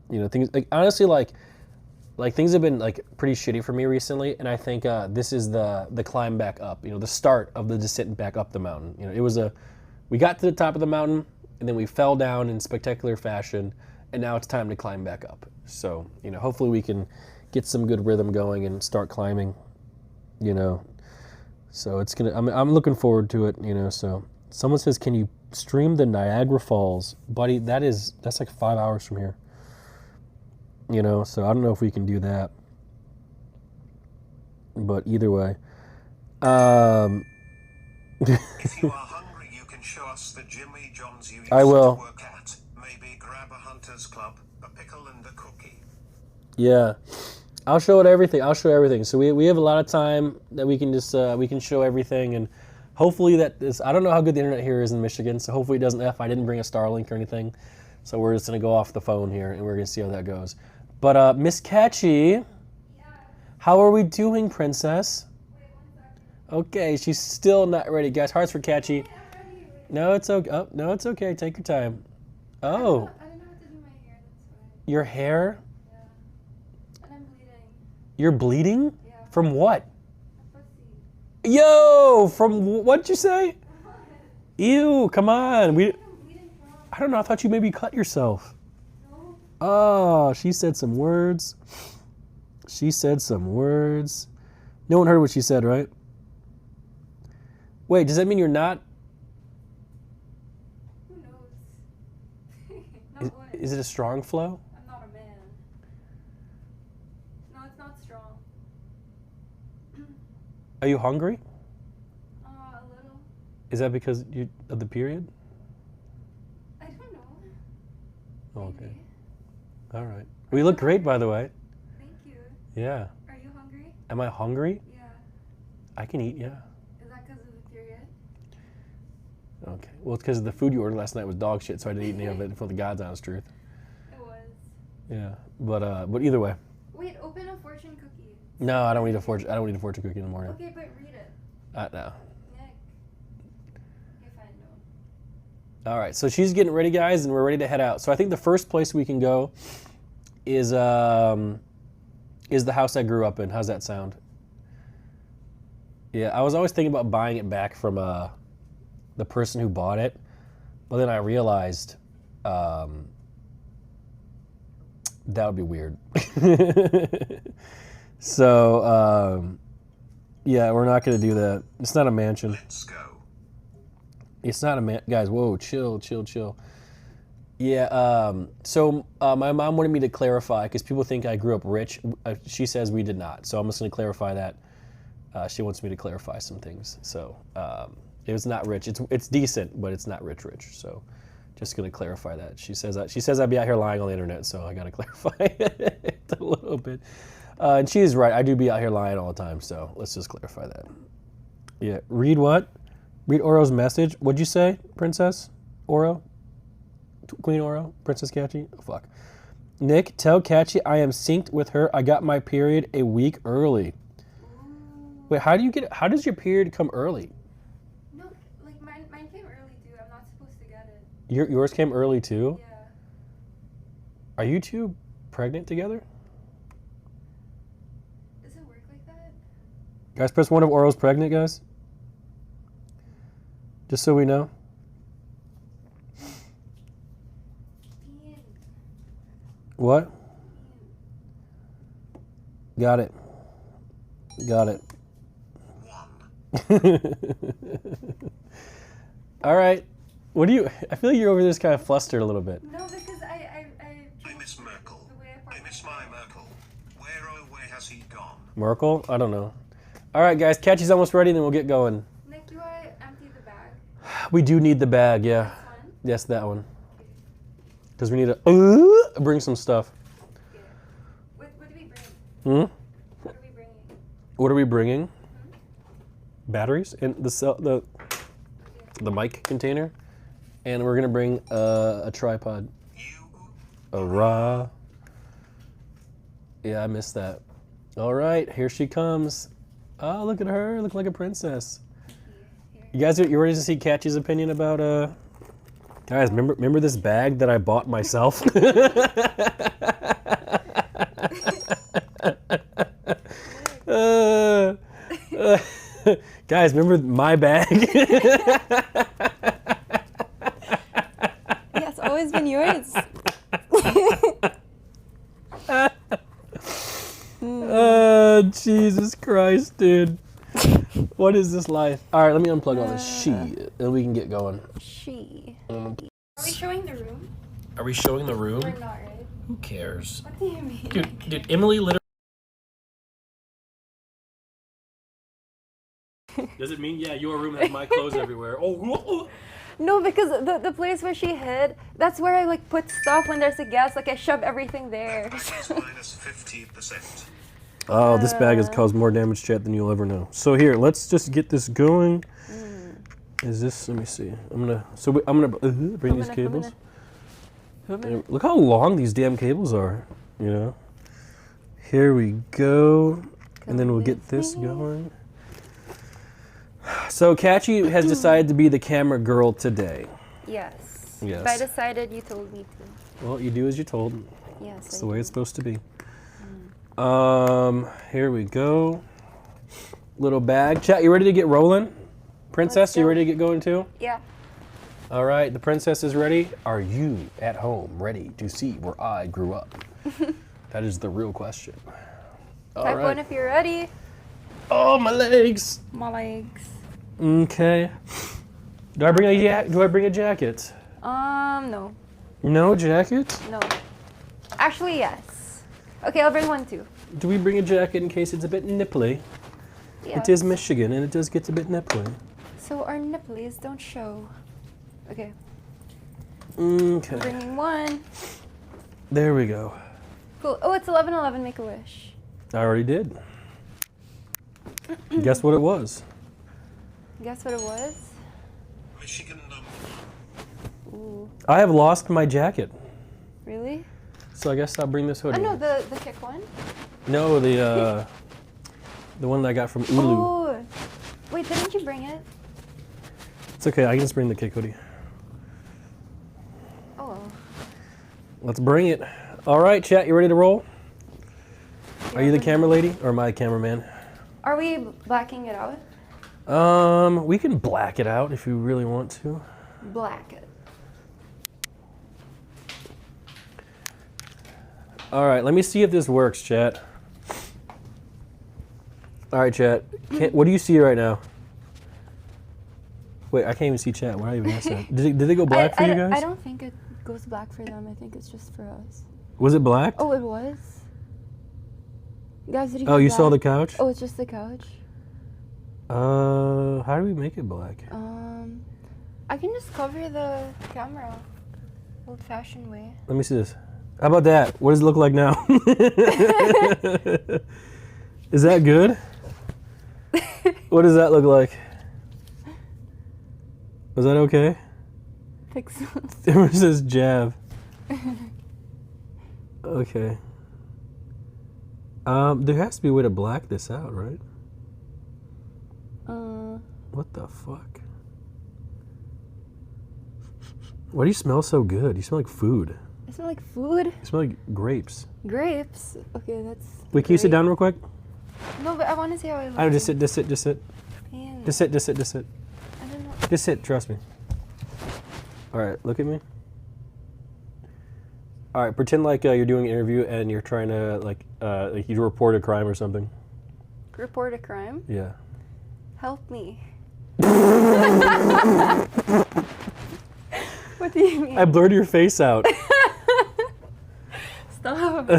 You know, things like honestly, like things have been like pretty shitty for me recently, and I think this is the climb back up. You know, the start of the descent back up the mountain. You know, it was we got to the top of the mountain, and then we fell down in spectacular fashion, and now it's time to climb back up. So, you know, hopefully we can get some good rhythm going and start climbing. You know, so it's gonna. I'm looking forward to it. You know, so someone says, "Can you stream the Niagara Falls, buddy?" That's like 5 hours from here. You know, so I don't know if we can do that. But either way, If you are hungry, you can show us the Jimmy John's you used I will. to work at. Maybe grab a hunter's club, a pickle, and a cookie. yeah, I'll show it everything. I'll show everything. So we have a lot of time that we can just we can show everything, and hopefully that is. I don't know how good the internet here is in Michigan, so hopefully it doesn't F. I didn't bring a Starlink or anything, so we're just gonna go off the phone here, and we're gonna see how that goes. But Miss Catchy, how are we doing, Princess? Okay, she's still not ready, guys. Hearts for Catchy. No, it's okay. Oh, no, it's okay. Take your time. Oh, I don't know how to do my hair, that's why. your hair? Yeah. And I'm bleeding. You're bleeding? Yeah. From what? A pussy. Yo, from what'd you say? What? Ew, come on. I'm bleeding from. I don't know. I thought you maybe cut yourself. No. Oh, she said some words. She said some words. No one heard what she said, right? Wait, does that mean you're not? Who knows? Not Is, what? is it a strong flow? I'm not a man. No, it's not strong. Are you hungry? A little. Is that because you of the period? I don't know. Oh, okay. Maybe. All right. Well, you look great, by the way. Thank you. Yeah. Are you hungry? Am I hungry? Yeah. I can eat, yeah. Is that because of the period? Okay. Well, it's because the food you ordered last night was dog shit, so I didn't eat any of it for the God's honest truth. It was. Yeah. But either way. Wait, open a fortune cookie. No, I don't need a fortune. I don't need a fortune cookie in the morning. Okay, but read it. No. Nick. Okay, fine, no. All right. So she's getting ready, guys, and we're ready to head out. So I think the first place we can go is the house I grew up in. How's that sound? Yeah, I was always thinking about buying it back from the person who bought it, but then I realized that would be weird. So yeah, we're not going to do that. It's not a mansion. Let's go. It's not a man. Guys, whoa, chill. Yeah. So my mom wanted me to clarify because people think I grew up rich. She says we did not. So I'm just going to clarify that. She wants me to clarify some things. So it was not rich. It's decent, but it's not rich. So just going to clarify that. She says I'd be out here lying on the internet. So I got to clarify it a little bit. And she is right. I do be out here lying all the time. So let's just clarify that. Yeah. Read what? Read Oro's message. What'd you say, Princess Oro? Queen Oro? Princess Catchy? Oh, fuck. Nick, tell Catchy I am synced with her. I got my period a week early. Wait, how does your period come early? No, like mine came early too. I'm not supposed to get it. Yours came early too? Yeah. Are you two pregnant together? Does it work like that? Guys, press 1 if Oro's pregnant, guys. Just so we know. Bean. What? Got it. One. All right. What do you? I feel like you're over there just kind of flustered a little bit. No, because I I miss Merkel. The way I I park miss my my car. Merkel. Where oh where has he gone? Merkel? I don't know. All right, guys. Catchy's almost ready, then we'll get going. Nick, do I empty the bag? We do need the bag, yeah. This one? Yes, that one. Because we need to bring some stuff. Okay. What do we bring? Hmm? What are we bringing? What are we bringing? Batteries and the mic container, and we're gonna bring a tripod. You A raw. Yeah, I missed that. All right, here she comes. Oh, look at her. Look like a princess. Here. You guys, you ready to see Catchy's opinion about Guys, remember this bag that I bought myself? Guys, remember my bag? Yeah, it's always been yours. Jesus Christ, dude. What is this life? All right, let me unplug all this shit, and we can get going. She. Are we showing the room? Are we showing the room? Or not, right? Who cares? What do you mean? Dude, Emily literally. Does it mean, yeah, your room has my clothes everywhere? Oh, No, because the place where she hid, that's where I like put stuff when there's a guest. Like I shove everything there. That is minus 50%. oh, this bag has caused more damage, chat, than you'll ever know. So here, let's just get this going. Is this? Let me see. I'm gonna bring these cables. And look how long these damn cables are. You know. Here we go, and then we'll get this going. So Catchy has decided to be the camera girl today. Yes. Yes. If I decided, you told me to. Well, you do as you're told. Yes. That's the way it's supposed to be. Here we go. Little bag. Chat, you ready to get rolling? Princess, you go. ready to get going too? Yeah. All right, the princess is ready. Are you at home ready to see where I grew up? That is the real question. All Type 1 if you're ready. Oh, my legs. My legs. Okay. Do I bring a jacket? No. No jacket? No. Actually, yes. Okay, I'll bring one too. Do we bring a jacket in case it's a bit nipply? Yeah. It is Michigan, and it does get a bit nipply. So our nipples don't show. Okay. Okay. Bringing one. There we go. Cool. Oh, it's 11:11. Make a wish. I already did. Guess what it was? Guess what it was? Michigan number 1. Ooh. I have lost my jacket, Really? so I guess I'll bring this Oh hoodie. no, the kick one. No, the one that I got from Ulu. Oh. Wait, didn't you bring it? It's okay. I can just bring the kick hoodie. Oh well. Let's bring it. All right, chat. You ready to roll? Are you the camera lady or am I the cameraman? Are we blacking it out? We can black it out if you really want to. Black it. All right, let me see if this works, chat. All right, chat. What do you see right now? Wait, I can't even see chat. Why do I even ask that? Did they go black for you guys? I don't think it goes black for them. I think it's just for us. Was it black? Oh, it was? Guys, did you Oh, get you saw the black? couch? Oh, it's just the couch? How do we make it black? I can just cover the camera. Old-fashioned way. Let me see this. How about that? What does it look like now? Is that good? What does that look like? Was that okay? Pixels. It says jab. Okay. There has to be a way to black this out, right? What the fuck? Why do you smell so good? You smell like food. I smell like food. You smell like grapes. Grapes. Okay, that's. Wait, can you sit great. down real quick? No, but I want to see how I look. I don't, just sit. Man, Just sit. I don't know. Just sit, trust me. All right, look at me. All right, pretend like you're doing an interview and you're trying to like you report a crime or something. Report a crime. Yeah. Help me. What do you mean? I blurred your face out. Stop.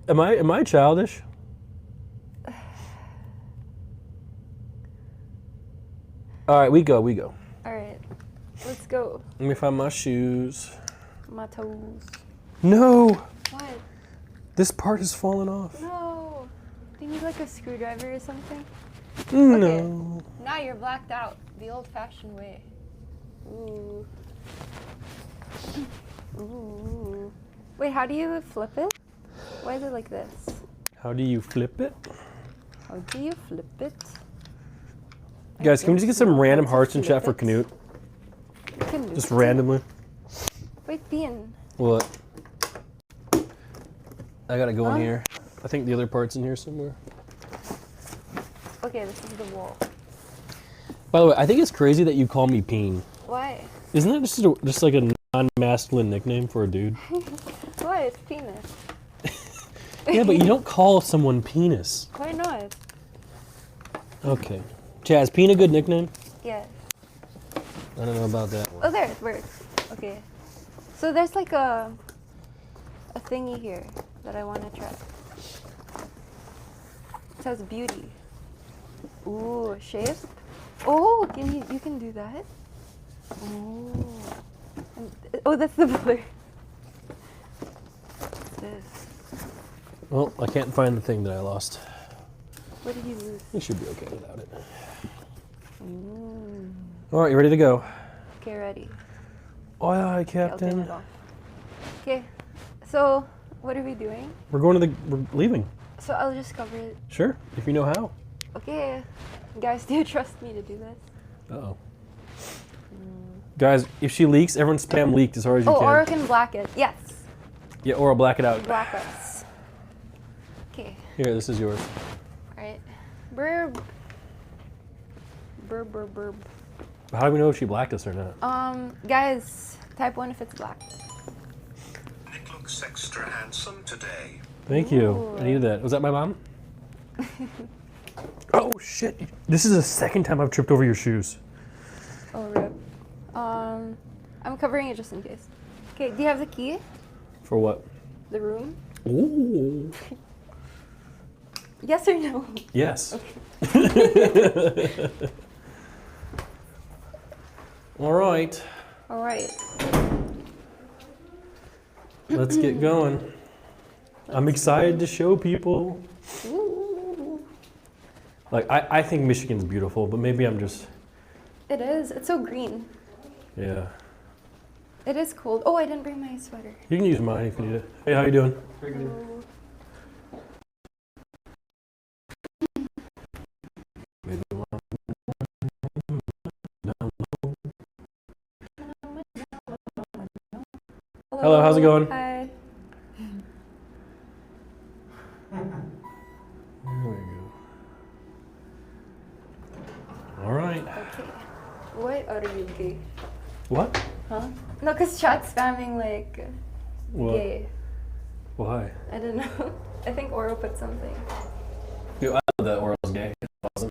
Am I childish? All right, we go. All right, let's go. Let me find my shoes. My toes. No, What? this part has fallen off. No. Do you need like a screwdriver or something? No. Now you're blacked out the old-fashioned way. Ooh. Ooh. Wait, how do you flip it? Why is it like this? How do you flip it? How do you flip it? Guys, can we just get some random How to hearts in flip chat for it. Canute? Canute. Just randomly. Wait, Bean. What? I gotta go Huh? in here. I think the other part's in here somewhere. Okay, this is the wall. By the way, I think it's crazy that you call me Peen. Why? Isn't that just like a non-masculine nickname for a dude? Why? It's penis. Yeah, but you don't call someone penis. Why not? Okay. Chaz, Peen a good nickname? Yeah. I don't know about that one. Oh, there, it works. Okay. So there's like a thingy here that I want to try. It says beauty. Ooh, shape. Oh, you can do that? Oh. Oh, that's the blur. What's this? Well, I can't find the thing that I lost. What did you lose? We should be okay without it. Ooh. All right, you ready to go? Okay, ready. Aye, aye, Okay, I'll turn Captain. it off. Okay, so what are we doing? We're leaving. So I'll just cover it. Sure, if you know how. Okay, guys, do you trust me to do this? Uh-oh. Guys, if she leaks, everyone spam leaked as hard as you Oh, can. or I can black it. Yes, Yeah, or I'll black it out. black us. Okay, Here, this is yours. alright. Burb. Burb, burb, burb. How do we know if she blacked us or not? Guys, type 1 if it's black. Nick looks extra handsome today. Thank you. Ooh. I needed that. Was that my mom? Oh, shit. This is the second time I've tripped over your shoes. Oh, rip. I'm covering it just in case. Okay, do you have the key? For what? The room? Ooh. Yes or no? Yes. All right. Alright. Let's get going. I'm excited to show people. Like, I think Michigan's beautiful, but maybe I'm just, It is. It's so green. yeah. It is cold. Oh, I didn't bring my sweater. You can use mine if you need it. Hey, how you doing? Oh. Hello, how's it going? Hi. There we go. All right. Okay. What are you gay? What? Huh? No, because chat's spamming like What? gay. Why? I don't know. I think Oro put something. Dude, I love that Orioles gay. It's awesome.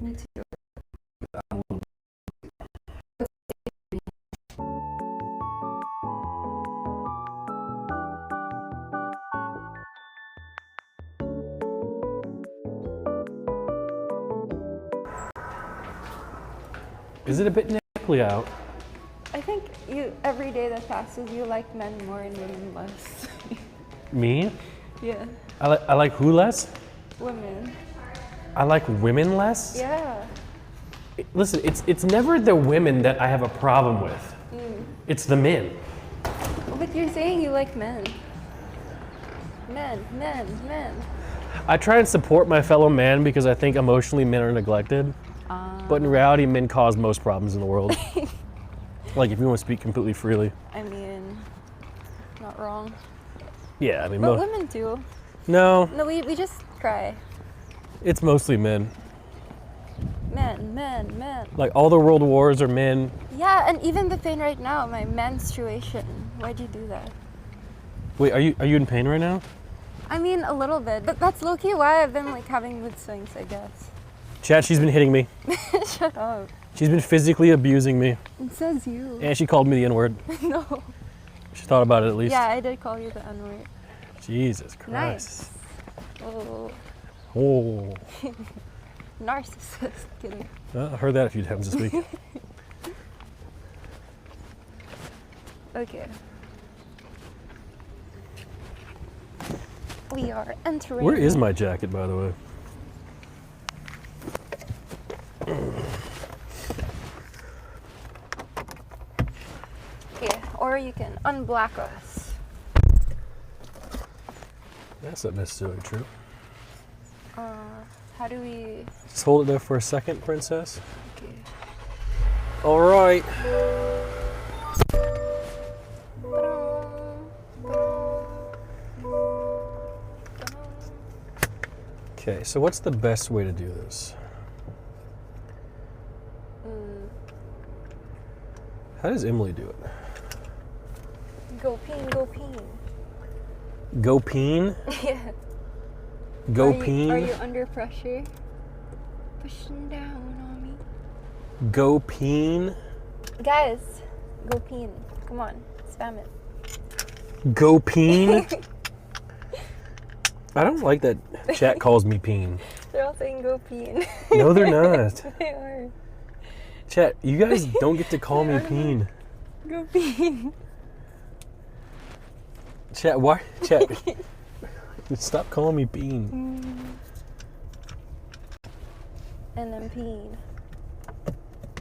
Me too. Is it a bit nickly out? I think you every day that passes, you like men more and women less. Me? Yeah, I like who less? women. I like women less? Yeah. Listen, it's never the women that I have a problem with. It's the men. But you're saying you like men. Men. I try and support my fellow man because I think emotionally men are neglected. But in reality, men cause most problems in the world. Like, if you want to speak completely freely. I mean, not wrong. Yeah, I mean, But women do. no, No, we just cry. it's mostly men. Men. Like, all the world wars are men. Yeah, and even the pain right now, my menstruation. Why'd you do that? Wait, are you in pain right now? I mean, a little bit, but that's low-key why I've been like having mood swings, I guess. Chad, she's been hitting me. Shut up. She's been physically abusing me. It says you. And she called me the N-word. No. She thought about it at least. Yeah, I did call you the N-word. Jesus Christ. Nice. Oh, Oh. narcissist. Kidding. I heard that a few times this week. Okay. We are entering. Where is my jacket, by the way? Okay, or you can unblack us. That's not necessarily true. How do we? Just hold it there for a second, princess. Okay. All right. Okay, so what's the best way to do this? How does Emily do it? Go peen, go peen. Go peen? Yeah. Go Are peen? you under pressure? Pushing down on me. Go peen? Guys, go peen. Come on, spam it. Go peen? I don't like that chat calls me peen. They're all saying go peen. No, they're not. They are. Chat, you guys don't get to call me peen. Go peen. Chat, why? Chat, stop calling me peen. And then peen.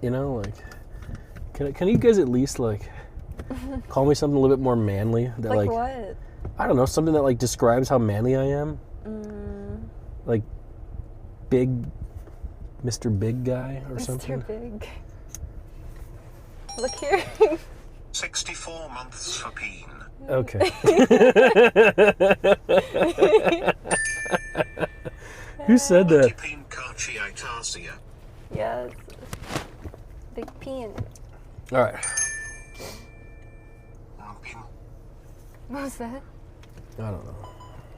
You know, like, can you guys at least, like, call me something a little bit more manly? That, Like what? I don't know, something that, like, describes how manly I am? Like, big, Mr. Big Guy or something? Mr. Big. Look here. 64 months for peen. Okay. Who said that? Peen Carchiatasia. Yes. Big peen. All right. Peen. What was that? I don't know.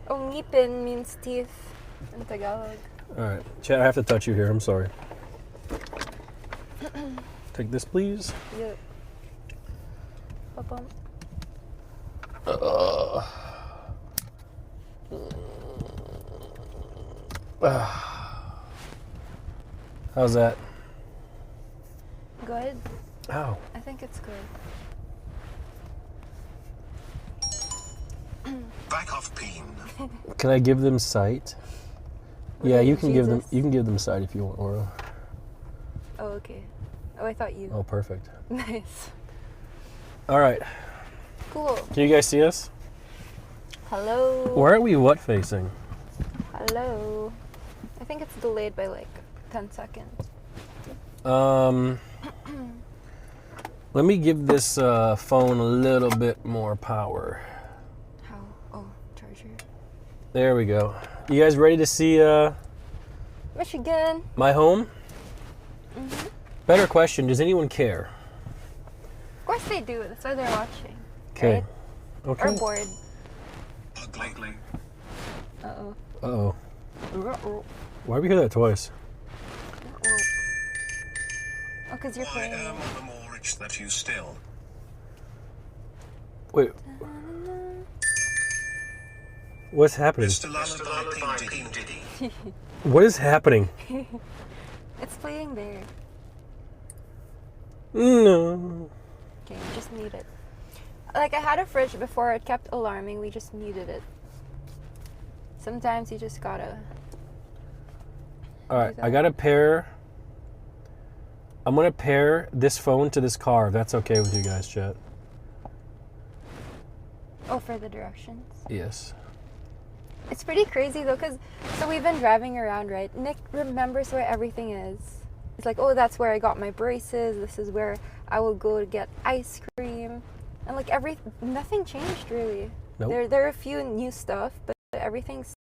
Oh, ngipin means teeth in Tagalog. All right. Chat, I have to touch you here. I'm sorry. Take this, please. Yep. Ba-bum. How's that? Good? Ow. I think it's good. Back off peen. Can I give them sight? Yeah, you can give them. Jesus. You can give them sight if you want, Oro. Oh, okay. Oh, I thought you. Oh, perfect. Nice. All right. Cool. Can you guys see us? Hello. Where are we? What facing? Hello. I think it's delayed by like 10 seconds. Let me give this phone a little bit more power. How? Oh, charger. There we go. You guys ready to see Michigan. my home? Better question, does anyone care? Of course they do. That's why they're watching. Okay. Right? Okay. Or bored. Ugly. Uh-oh. Uh-oh. Uh-oh. Why did we hear that twice? Oh, because you're Why playing. am on the moorage that you still? Wait, what's happening? Mr. Lullaby Peen Diddy. What is happening? It's playing there. No. Okay, you just mute it. Like I had a fridge before, it kept alarming, we just muted it. Sometimes you just gotta. All right, I gotta pair. I'm gonna pair this phone to this car, if that's okay with you guys, chat. Oh, for the directions. Yes. It's pretty crazy though, because so we've been driving around, right? Nick remembers where everything is. It's like, oh, that's where I got my braces. This is where I will go to get ice cream, and like nothing changed really. Nope. There are a few new stuff, but everything's.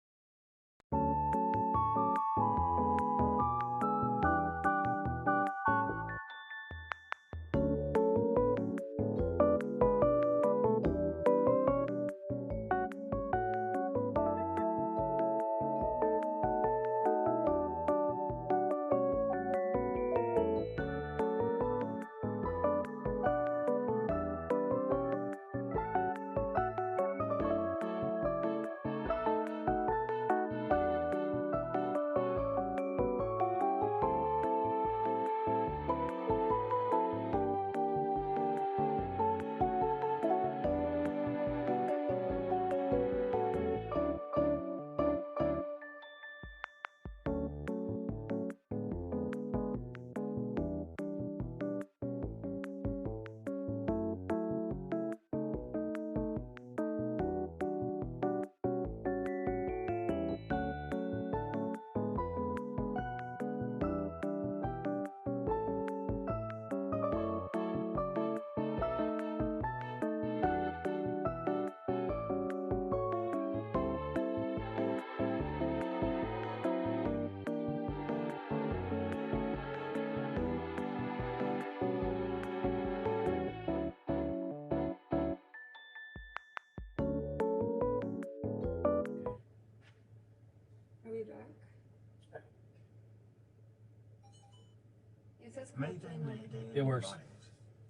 says CarPlay. It works.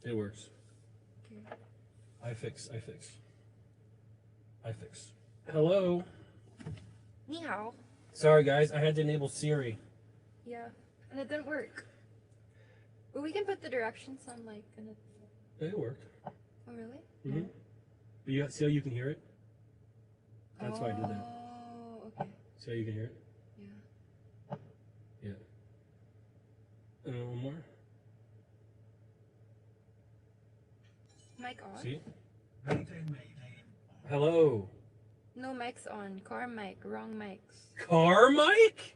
It works. Okay. I fix. Hello. Ni hao. Sorry, guys. I had to enable Siri. Yeah, and it didn't work. But we can put the directions on like in a... It worked. Oh really? Mm-hmm. But you see how you can hear it? That's why I did that. Oh, okay. See how you can hear it? Yeah. Yeah. One more. Mic on? See? Hello. No mics on. Car mic. Wrong mics. Car mic?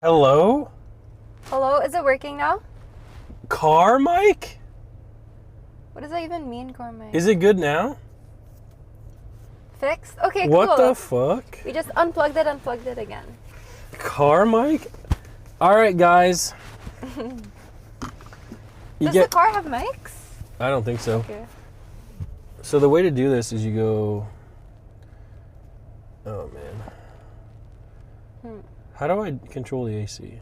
Hello? Hello, is it working now? Car mic? What does that even mean, Cormac? Is it good now? Fixed? Okay, What cool. the fuck? We just unplugged it again. Car mic? Alright, guys. Does the car have mics? I don't think so. Okay. So the way to do this is you go... Oh, man. How do I control the AC?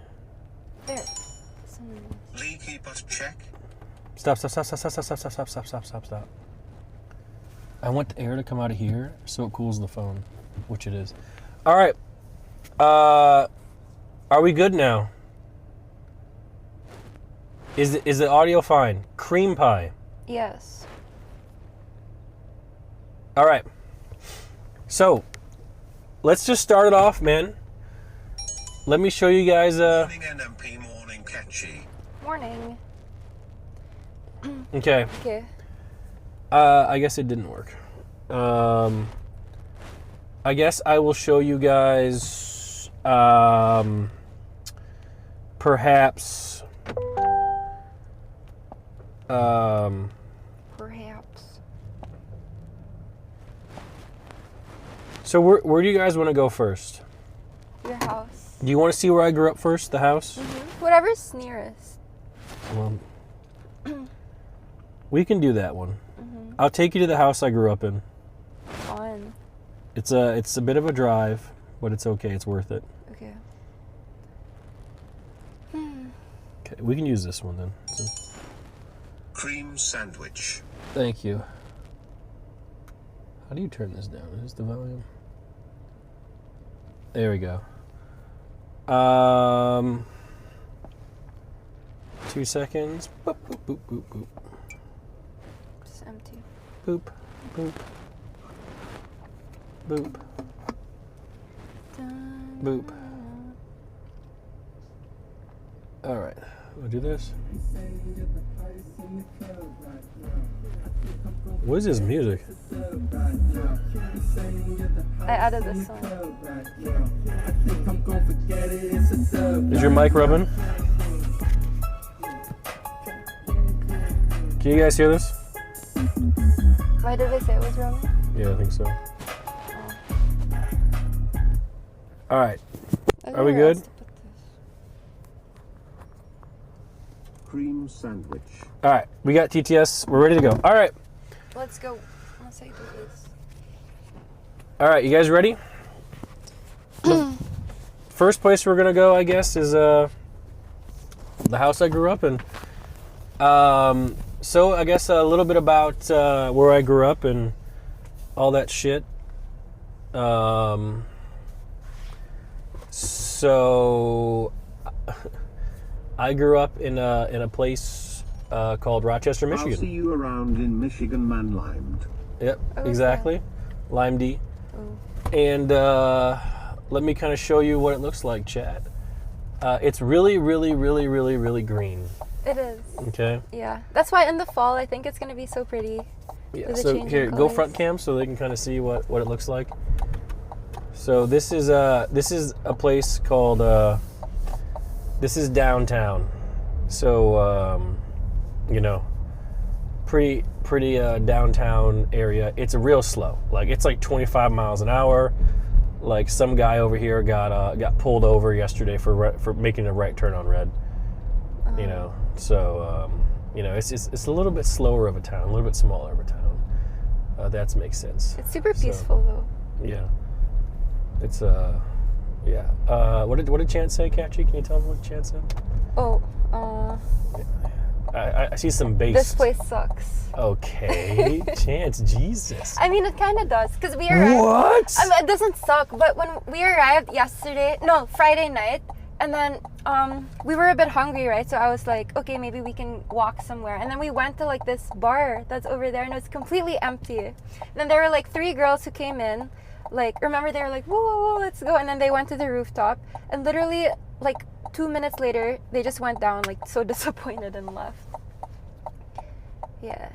There. Leaky butt check. Stop. I want the air to come out of here so it cools the phone, which it is. All right. Are we good now? Is the audio fine? Cream pie. Yes. All right. So, let's just start it off, man. Let me show you guys. Morning NMP, morning catchy. Morning. Okay. Okay. I guess it didn't work. I guess I will show you guys. Perhaps. Perhaps. So where do you guys want to go first? Your house. Do you want to see where I grew up first? The house? Whatever's nearest. Well, we can do that one. I'll take you to the house I grew up in. Fun. It's a bit of a drive, but it's okay. It's worth it. Okay. Okay, we can use this one then. So, Cream sandwich. thank you. How do you turn this down? Is this the volume? There we go. 2 seconds. Boop, boop, boop, boop, boop. Just empty. Boop, boop. Boop, boop. All right, we'll do this. What is this music? I added this one. Is your mic rubbing? Can you guys hear this? Why did they say it was wrong? Yeah, I think so. All right. Are we good? Cream sandwich. All right, we got TTS. We're ready to go. All right. Let's go. Let's say do this. All right, you guys ready? The first place we're gonna go, I guess, is the house I grew up in. So I guess a little bit about where I grew up and all that shit. So I grew up in a place called Rochester, Michigan. I'll see you around in Michigan, man limed. Yep, Oh, exactly. Lime D. Oh. And let me kind of show you what it looks like, chat. It's really, really, really, really, really green. It is. Okay. Yeah. That's why in the fall I think it's gonna be so pretty. Yeah. With the So changing here, go colors. front cam so they can kind of see what it looks like. So this is a place called this is downtown. So you know, pretty downtown area. It's real slow. Like it's like 25 miles an hour. Like some guy over here got pulled over yesterday for making a right turn on red. You know, so you know, it's a little bit slower of a town, a little bit smaller of a town. That makes sense. It's super So, peaceful though. Yeah. It's yeah. What did Chance say, Catchy? Can you tell me what Chance said? Oh, I see some bass. this place sucks. Okay, Chance, Jesus. I mean, it kind of does, because we arrived. What? I mean, it doesn't suck, but when we arrived Friday night, and then we were a bit hungry, right? So I was like, okay, maybe we can walk somewhere. And then we went to like this bar that's over there, and it was completely empty. And then there were like 3 girls who came in. Like, remember, they were like, whoa, whoa, whoa, let's go. And then they went to the rooftop, and literally like 2 minutes later, they just went down, like, so disappointed and left. Yeah.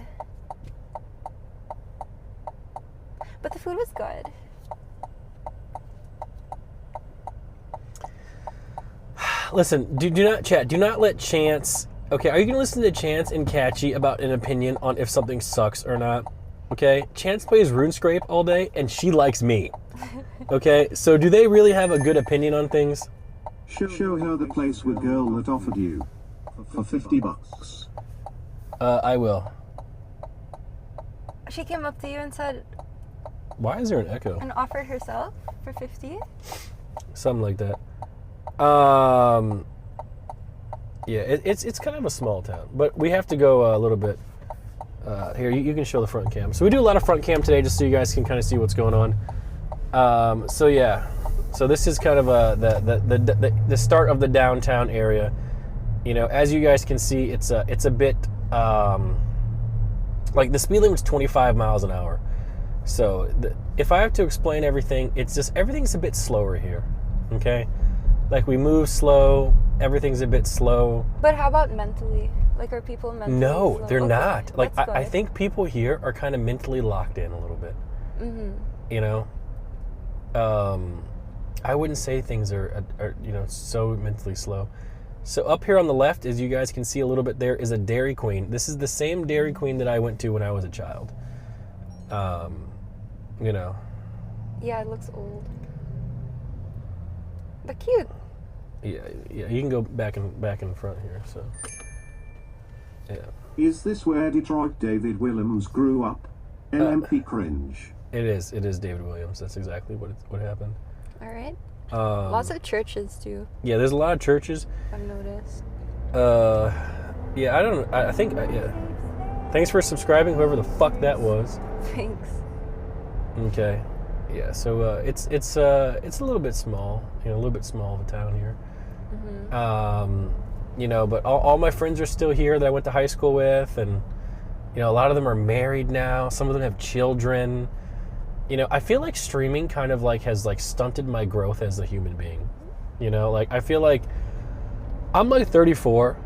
But the food was good. Listen, do not chat. Do not let Chance. Okay, are you gonna listen to Chance and Catchy about an opinion on if something sucks or not? Okay, Chance plays RuneScape all day, and she likes me. Okay, so do they really have a good opinion on things? Show her the place with girl that offered you for $50. I will. She came up to you and said, Why is there an echo? and offered herself for 50. Something like that. Yeah, it's kind of a small town, but we have to go a little bit. Here, you can show the front cam. So we do a lot of front cam today, just so you guys can kind of see what's going on. So yeah, so this is kind of the start of the downtown area. You know, as you guys can see, it's a bit like the speed limit's 25 miles an hour. So if I have to explain everything, it's just everything's a bit slower here. Okay, like we move slow. Everything's a bit slow. But how about mentally? Like, are people mentally No, slow? they're Okay, not. Like, that's I good. think people here are kind of mentally locked in a little bit. Mm-hmm. You know? I wouldn't say things are, you know, so mentally slow. So up here on the left, as you guys can see a little bit there, is a Dairy Queen. This is the same Dairy Queen that I went to when I was a child. You know? Yeah, it looks old. But cute. Yeah, you can go back in front here, so. Yeah. Is this where Detroit David Williams grew up? LMP cringe. It is David Williams. That's exactly what happened. All right. Lots of churches, too, Yeah, there's a lot of churches. I've noticed. Yeah, I think, yeah. Thanks for subscribing, whoever the fuck that was. Thanks. Okay. Yeah, so it's a little bit small, you know, a little bit small of a town here. You know, but all my friends are still here that I went to high school with, and you know, a lot of them are married now. Some of them have children. You know, I feel like streaming kind of like has like stunted my growth as a human being. You know, like I feel like I'm like 34,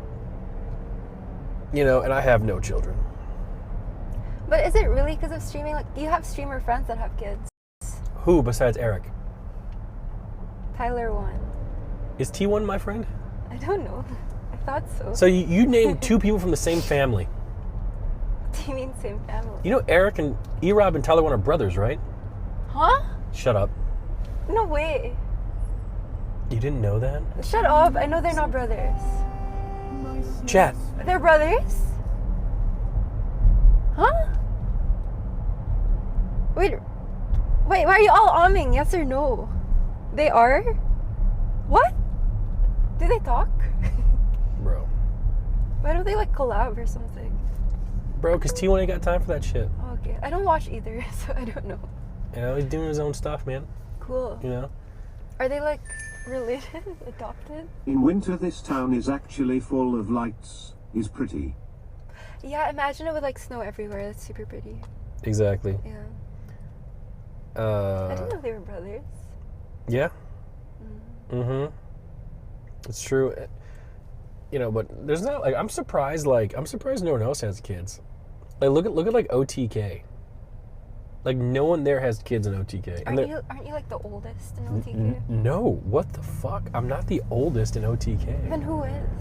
you know, and I have no children. But is it really because of streaming? Like, do you have streamer friends that have kids? Who besides Eric? Tyler won. Is T1 my friend? I don't know. I thought so. So you named 2 people from the same family. Do you mean same family? You know Eric and E-Rob and Tyler One are brothers, right? Huh? Shut up. No way. You didn't know that? Shut up. I know they're not brothers. Chat. They're brothers? Huh? Wait, why are you all umming? Yes or no? They are? What? Do they talk? Bro. Why don't they like collab or something? Bro, because T1 ain't got time for that shit. Oh, okay. I don't watch either, so I don't know. You know, he's doing his own stuff, man. Cool. You know? Are they like related? Adopted? In winter, this town is actually full of lights. Is pretty. Yeah, imagine it with like snow everywhere. That's super pretty. Exactly. Yeah. I didn't know they were brothers. Yeah. Mm-hmm. It's true. You know, but there's not like I'm surprised no one else has kids. Like look at like OTK. Like no one there has kids in OTK. Aren't you like the oldest in OTK? No, what the fuck? I'm not the oldest in OTK. Then who is?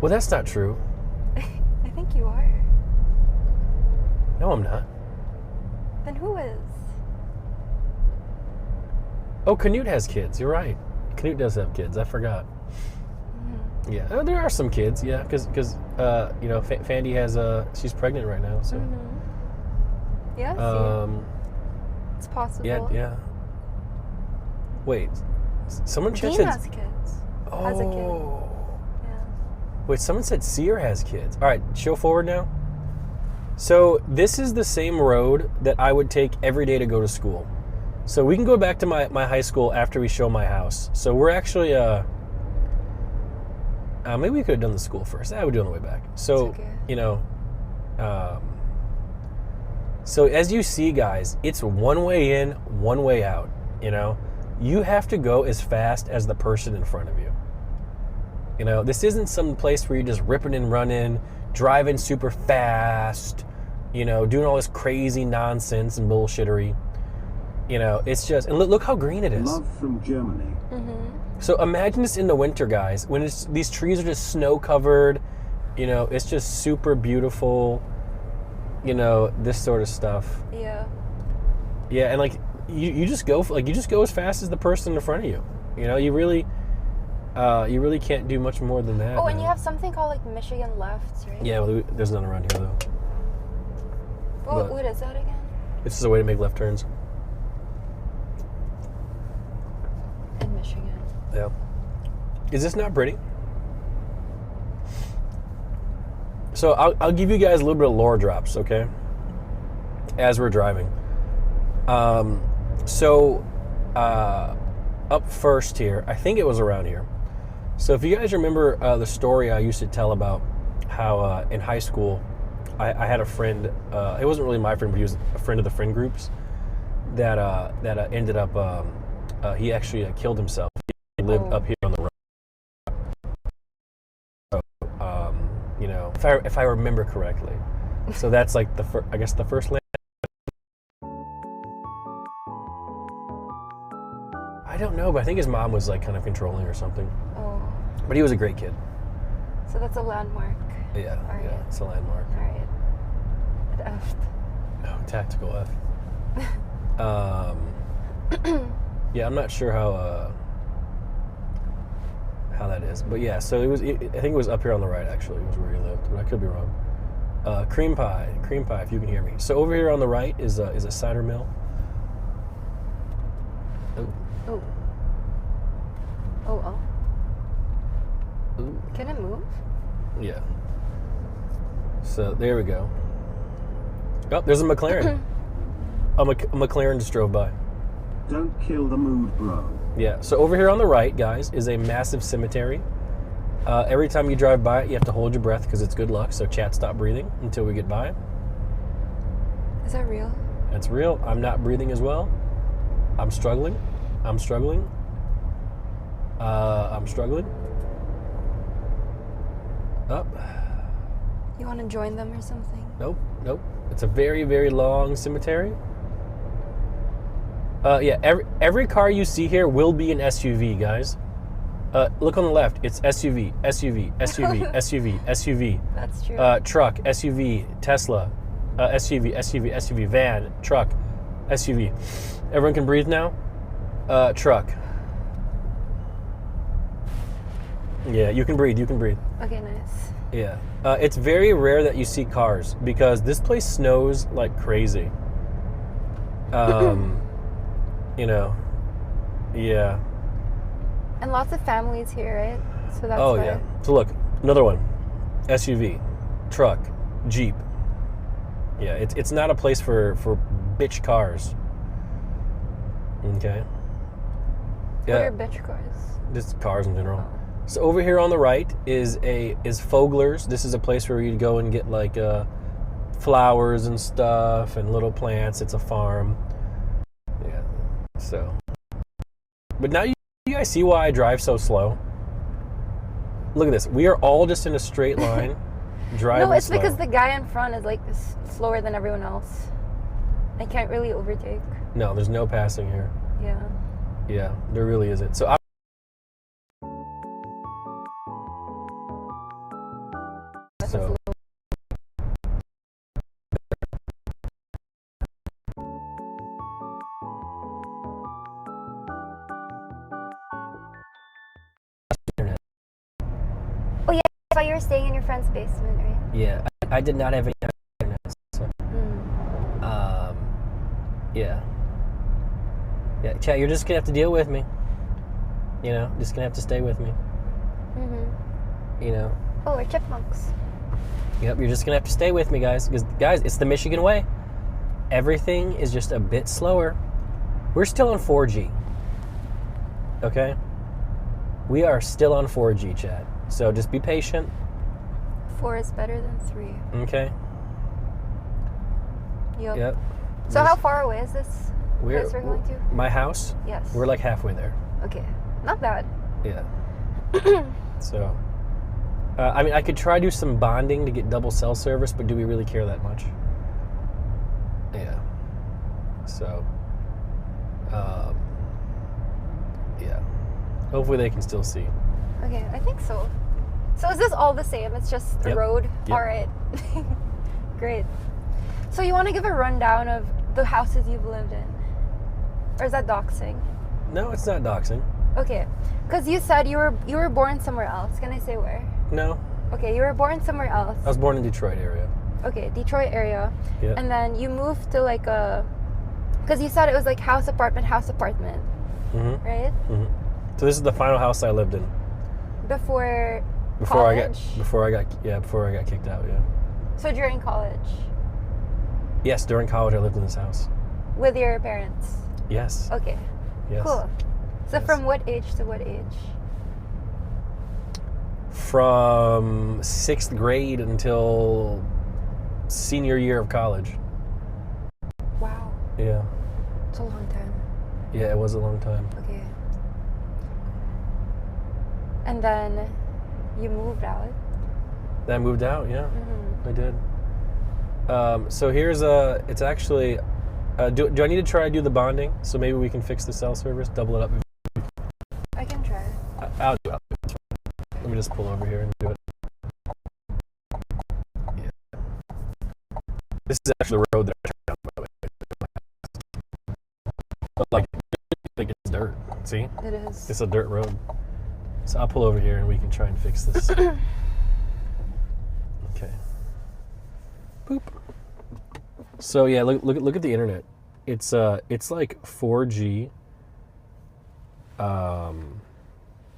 Well, that's not true. I think you are. No, I'm not. Then who is? Oh, Canute has kids. You're right. Canute does have kids. I forgot. Yeah, there are some kids. Yeah, because you know, Fandy has she's pregnant right now. So Yeah, see, it's possible. yeah. Wait, someone Dean said. has kids. Oh. Has a kid. Yeah. Wait, someone said Sear has kids. All right, show forward now. So this is the same road that I would take every day to go to school. So we can go back to my high school after we show my house. So we're actually maybe we could have done the school first. I would do it on the way back. So It's okay. you know, so as you see, guys, it's one way in, one way out. You know, you have to go as fast as the person in front of you. You know, this isn't some place where you're just ripping and running, driving super fast, you know, doing all this crazy nonsense and bullshittery. You know, it's just, and look how green it is. Love from Germany. So imagine this in the winter, guys, when these trees are just snow covered, you know, it's just super beautiful, you know, this sort of stuff. Yeah. Yeah, and like, you just go, you just go as fast as the person in front of you. You know, you really can't do much more than that. Oh, and man. you have something called like Michigan lefts, right? Yeah, well, there's none around here though. but- What is that again? It's just a way to make left turns. In Michigan. Yeah. Is this not pretty? So I'll give you guys a little bit of lore drops, okay? As we're driving. Up first here, I think it was around here. So if you guys remember the story I used to tell about how in high school I had a friend, it wasn't really my friend, but he was a friend of the friend groups that ended up, he actually killed himself. He lived up here on the road. So, you know, if I remember correctly. So that's like I guess the first land. I don't know, but I think his mom was like kind of controlling or something. Oh. But he was a great kid. So that's a landmark. Yeah, Alright. yeah, it's a landmark. Alright. It effed. Oh, tactical F. Yeah, I'm not sure how that is, but yeah. So I think it was up here on the right. Actually, was where he lived, but I could be wrong. Cream pie, if you can hear me. So over here on the right is a cider mill. Oh, Oh. Oh. ooh. Can it move? Yeah. So there we go. Oh, there's a McLaren. a McLaren just drove by. Don't kill the mood, bro. Yeah. So over here on the right, guys, is a massive cemetery. Every time you drive by it, you have to hold your breath because it's good luck. So chat, stop breathing until we get by. Is that real? That's real. I'm not breathing as well. I'm struggling. I'm struggling. Up. You want to join them or something? Nope. It's a very, very long cemetery. Yeah, every car you see here will be an SUV, guys. Look on the left. It's SUV, SUV, SUV, SUV, SUV. That's true. Truck, SUV, Tesla, SUV, SUV, SUV, van, truck, SUV. Everyone can breathe now? Truck. Yeah, you can breathe. Okay, nice. Yeah. It's very rare that you see cars because this place snows like crazy. You know, yeah. And lots of families here, right? So that's Oh, why. yeah. So look, another one. SUV, truck, Jeep. Yeah, it's not a place for bitch cars. Okay. What Yeah, are bitch cars? just cars in general. So over here on the right is Fogler's. This is a place where you'd go and get like flowers and stuff and little plants. It's a farm. Yeah. So, but now you guys see why I drive so slow? Look at this. We are all just in a straight line driving No, it's slow. because the guy in front is like slower than everyone else. I can't really overtake. No, there's no passing here. Yeah. Yeah, there really isn't. So So That's why you were staying in your friend's basement, right? Yeah, I did not have any internet. So, yeah. Yeah, chat, you're just gonna have to deal with me. You know, just gonna have to stay with me. You know. Oh, we're chipmunks. Yep, you're just gonna have to stay with me, guys. Because, guys, it's the Michigan way. Everything is just a bit slower. We're still on 4G. Okay? We are still on 4G, chat. So just be patient. 4 is better than 3. Okay? Yep. So how far away is this place we're going to? My house? Yes. We're like halfway there. Okay. Not bad. Yeah. So, I mean, I could try do some bonding to get double cell service, but do we really care that much? Yeah. So, yeah. Hopefully they can still see. Okay, I think so. So is this all the same? It's just a Yep. road? Yep. All right. Great. So you want to give a rundown of the houses you've lived in? Or is that doxing? No, it's not doxing. Okay. Because you said you were born somewhere else. Can I say where? No. Okay, you were born somewhere else. I was born in Detroit area. Okay, Detroit area. Yeah. And then you moved to like a... Because you said it was like house, apartment, Mm-hmm. right? Mm-hmm. So this is the final house I lived in. Before Before I college? got kicked out, yeah. So during college? Yes, during college I lived in this house. With your parents? Yes. Okay, Yes. cool. So Yes. from what age to what age? From 6th grade until senior year of college. Wow, Yeah. it's a long time. Yeah, it was a long time. Okay. And then you moved out? Then I moved out, yeah. Mm-hmm. I did. So here's it's actually, do I need to try to do the bonding? So maybe we can fix the cell service, double it up. I can try. I'll do it. Let me just pull over here and do it. Yeah. This is actually the road that I turned down, by the way. But like it's dirt. See? It is. It's a dirt road. So I'll pull over here and we can try and fix this. Okay. Boop. So yeah, look at the internet. It's like 4G.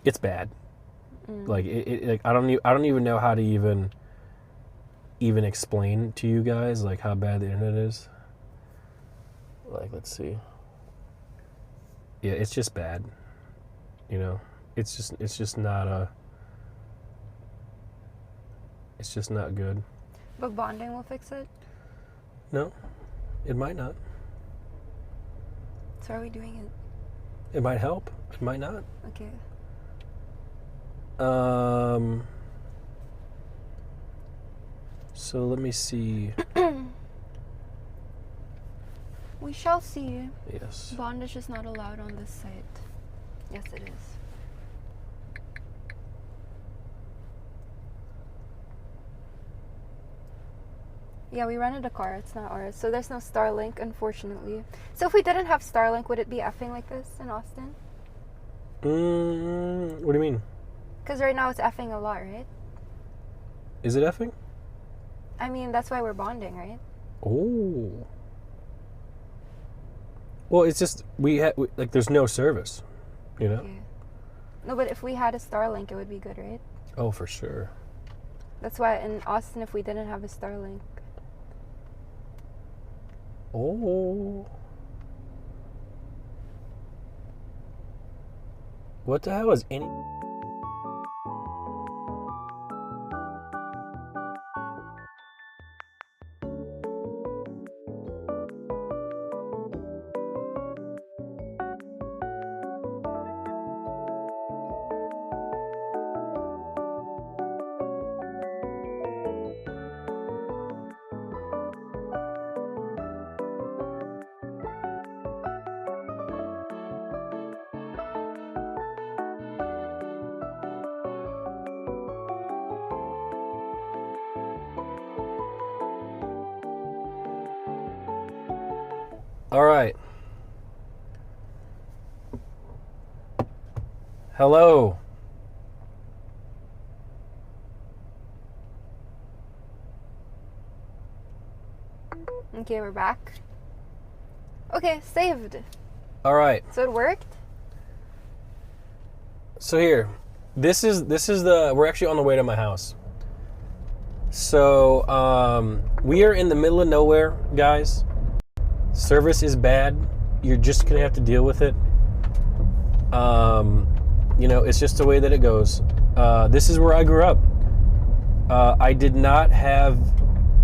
It's bad. Like like I don't even know how to even explain to you guys like how bad the internet is. Like, let's see. Yeah, it's just bad. You know, it's just not it's just not good. But bonding will fix it? No, it might not. So are we doing it? It might help. It might not. Okay. So let me see. We shall see. Yes. Bond is just not allowed on this site. Yes, it is. Yeah, we rented a car. It's not ours. So there's no Starlink, unfortunately. So if we didn't have Starlink, would it be effing like this in Austin? What do you mean? Because right now it's effing a lot, right? Is it effing? I mean, that's why we're bonding, right? Oh. Well, it's just like there's no service, you know. Okay. No, but if we had a Starlink, it would be good, right? Oh, for sure. That's why in Austin, if we didn't have a Starlink. Oh. What the hell is any? All right. Hello. Okay, we're back. Okay, saved. All right. So it worked? So here, this is we're actually on the way to my house. So we are in the middle of nowhere, guys. Service is bad. You're just gonna have to deal with it. You know, it's just the way that it goes. This is where I grew up. I did not have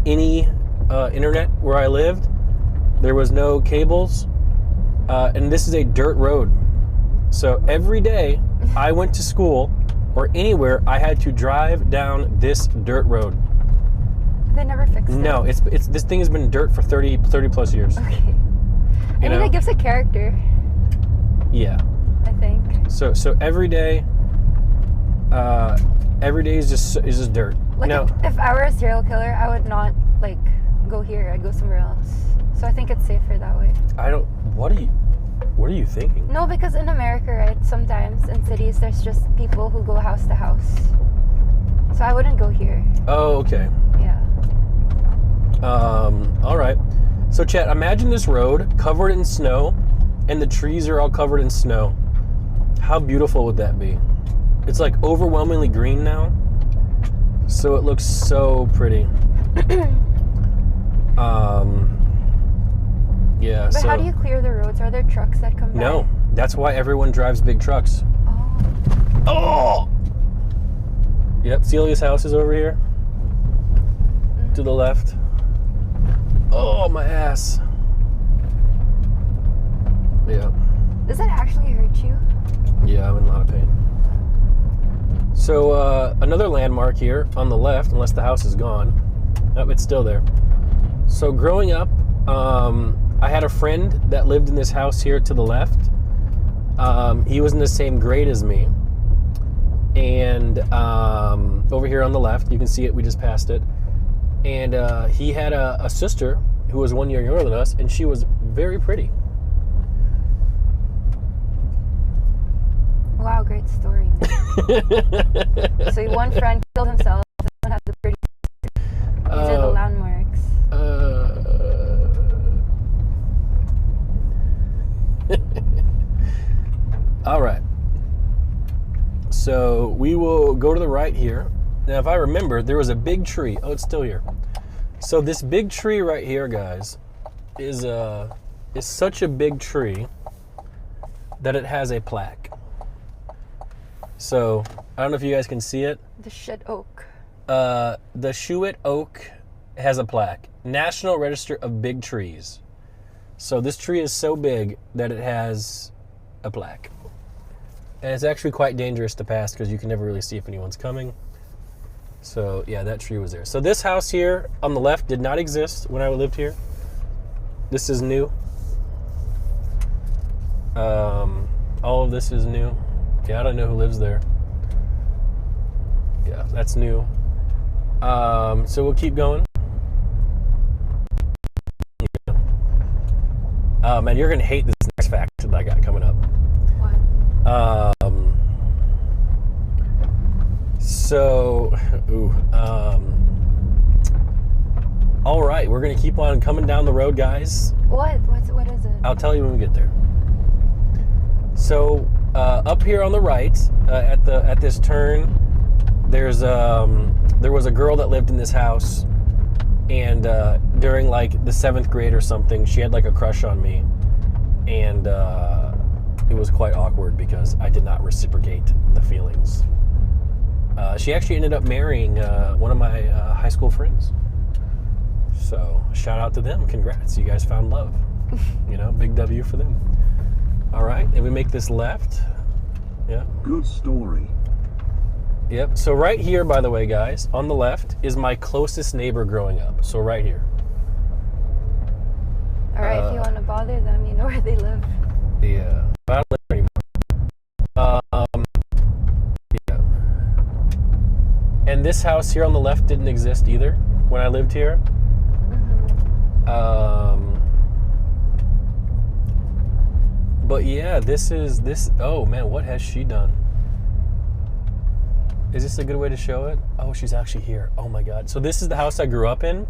any internet where I lived. There was no cables, and this is a dirt road. So every day I went to school or anywhere, I had to drive down this dirt road. They never fixed it. No, it's this thing has been dirt for 30 plus years. Okay. You I mean, know? it gives a character, Yeah. I think. So every day is just dirt. Like, Now, if I were a serial killer, I would not, like, go here. I'd go somewhere else. So I think it's safer that way. what are you thinking? No, because in America, right, sometimes in cities, there's just people who go house to house. So I wouldn't go here. Oh, okay. Yeah. All right. So, Chat, imagine this road covered in snow, and the trees are all covered in snow. How beautiful would that be? It's like overwhelmingly green now, so it looks so pretty. Yeah. But so how do you clear the roads? Are there trucks that come by? No, that's why everyone drives big trucks. Oh. Oh. Yep. Celia's house is over here. To the left. Oh, my ass. Yeah. Does that actually hurt you? Yeah, I'm in a lot of pain. So, another landmark here on the left, unless the house is gone. Nope, it's still there. So, growing up, I had a friend that lived in this house here to the left. He was in the same grade as me. And over here on the left, you can see it, we just passed it. And he had a sister who was 1 year younger than us, and she was very pretty. Wow, great story. So one friend killed himself, this one has the pretty. These are the landmarks. All right. So we will go to the right here. Now, if I remember, there was a big tree. Oh, it's still here. So this big tree right here, guys, is such a big tree that it has a plaque. So I don't know if you guys can see it. The shit oak. The Shuet Oak has a plaque. National Register of Big Trees. So this tree is so big that it has a plaque. And it's actually quite dangerous to pass because you can never really see if anyone's coming. So yeah, that tree was there. So this house here on the left did not exist when I lived here. This is new. All of this is new. Yeah, I don't know who lives there. Yeah, that's new. So we'll keep going. Yeah. Man, you're gonna hate this next fact that I got coming up. What? All right, we're gonna keep on coming down the road, guys. What is it? I'll tell you when we get there. So up here on the right, at this turn, there was a girl that lived in this house, and during like the 7th grade or something, she had like a crush on me, and it was quite awkward because I did not reciprocate the feelings. She actually ended up marrying one of my high school friends. So shout out to them. Congrats, you guys found love. You know, big W for them. All right, and we make this left. Yeah. Good story. Yep. So right here, by the way, guys, on the left is my closest neighbor growing up. So right here. All right, if you want to bother them, you know where they live. Yeah. I don't live there anymore. Yeah. And this house here on the left didn't exist either when I lived here. But yeah, this. Oh man, what has she done? Is this a good way to show it? Oh, she's actually here. Oh my God. So this is the house I grew up in.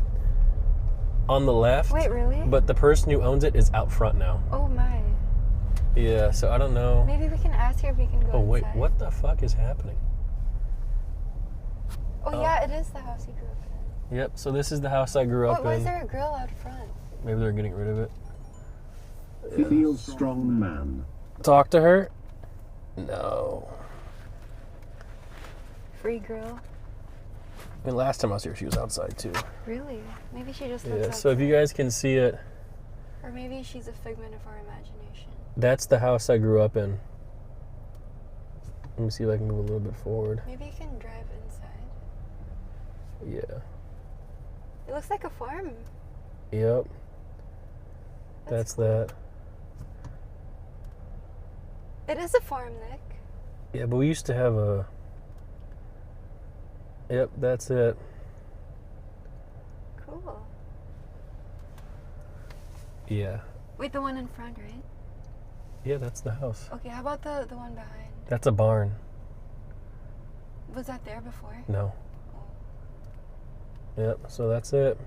on the left. Wait, really? But the person who owns it is out front now. Oh my. Yeah, so I don't know. Maybe we can ask her if we can go Oh wait, inside. what the fuck is happening? Oh yeah, it is the house you grew up in. Yep, so this is the house I grew up Why in. is there a grill out front? Maybe they're getting rid of it. He feels strong man. Talk to her? No. Free grill? I mean, last time I was here, she was outside too. Really? Maybe she just lives Yeah, so if you outside. guys can see it, Or maybe she's a figment of our imagination. that's the house I grew up in. Let me see if I can move a little bit forward. Maybe you can drive inside. Yeah. It looks like a farm. Yep. That's that. It is a farm, Nick. Yeah, but we used to have a... Yep, that's it. Cool. Yeah. Wait, the one in front, right? Yeah, that's the house. Okay, how about the one behind? That's a barn. Was that there before? No. Oh. Yep, so that's it.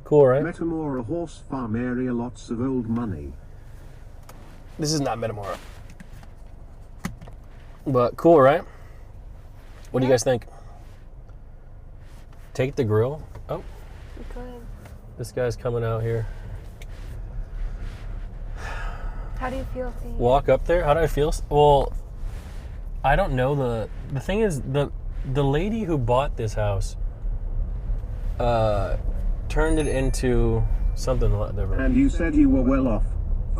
Cool, right? Metamora horse farm area, lots of old money. This is not Metamora. But cool, right? What do you Yeah. guys think? Take the grill. Oh, We could. this guy's coming out here. How do you feel, T? Walk up there. How do I feel? Well, I don't know. The thing is, the lady who bought this house turned it into something a lot different. And you said you were well off.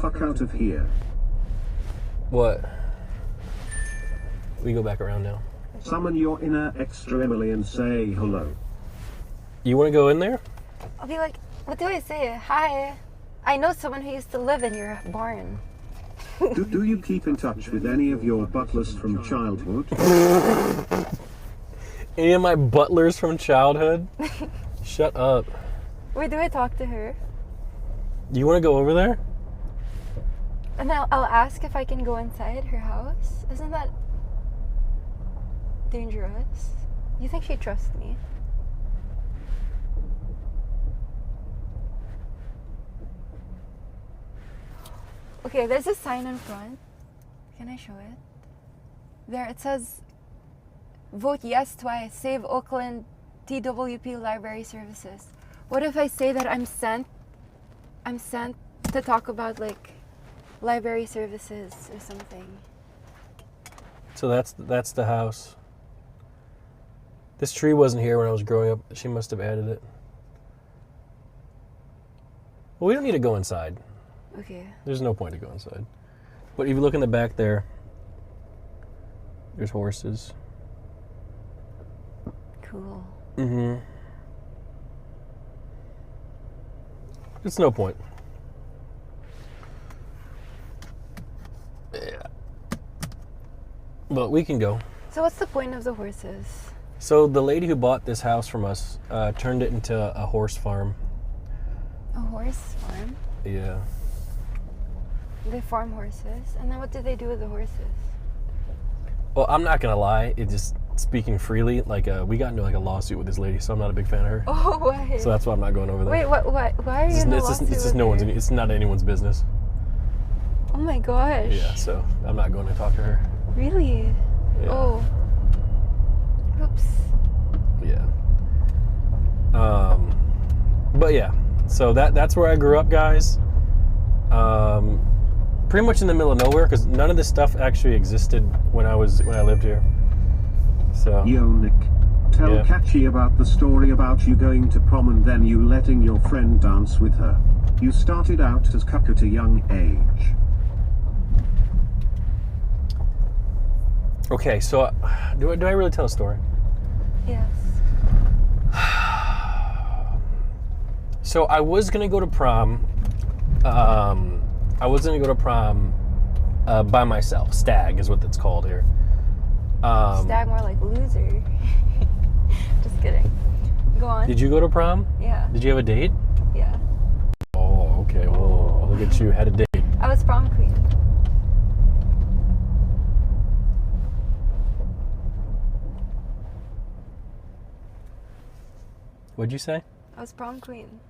Fuck out of here. What? We go back around now. Summon your inner extra Emily and say hello. You want to go in there? I'll be like, what do I say? Hi. I know someone who used to live in your barn. Do you keep in touch with any of your butlers from childhood? Any of my butlers from childhood? Shut up. Wait, do I talk to her? You want to go over there? And I'll ask if I can go inside her house. Isn't that dangerous? You think she'd trust me? Okay, there's a sign in front. Can I show it? There it says, vote yes twice, save Oakland TWP library services. What if I say that I'm sent to talk about like library services or something? So that's the house. This tree wasn't here when I was growing up. She must have added it. Well, we don't need to go inside. Okay. There's no point to go inside. But if you look in the back there, there's horses. Cool. Mm-hmm. It's no point. Yeah. But we can go. So what's the point of the horses? So the lady who bought this house from us turned it into a horse farm. A horse farm? Yeah. They farm horses. And then what do they do with the horses? Well, I'm not gonna lie. It just speaking freely. Like we got into like a lawsuit with this lady, so I'm not a big fan of her. Oh, why? So that's why I'm not going over there. Wait, what? Why are you in a It's lawsuit just with no one's. her? It's not anyone's business. Oh my gosh. Yeah. So I'm not going to talk to her. Really? Yeah. Oh. Oops. Yeah. But yeah. So that's where I grew up, guys. Pretty much in the middle of nowhere, because none of this stuff actually existed when I lived here. So Yo, Nick. Tell Yeah. Catchy about the story about you going to prom and then you letting your friend dance with her. You started out as cuck at a young age. okay. So do I really tell a story? Yes. So I was gonna go to prom. I was gonna go to prom by myself. Stag is what it's called here. Stag more like loser. Just kidding. Go on. Did you go to prom? Yeah. Did you have a date? Yeah. Oh, okay. Oh, look at you. Had a date. I was prom queen. What'd you say? I was prom queen.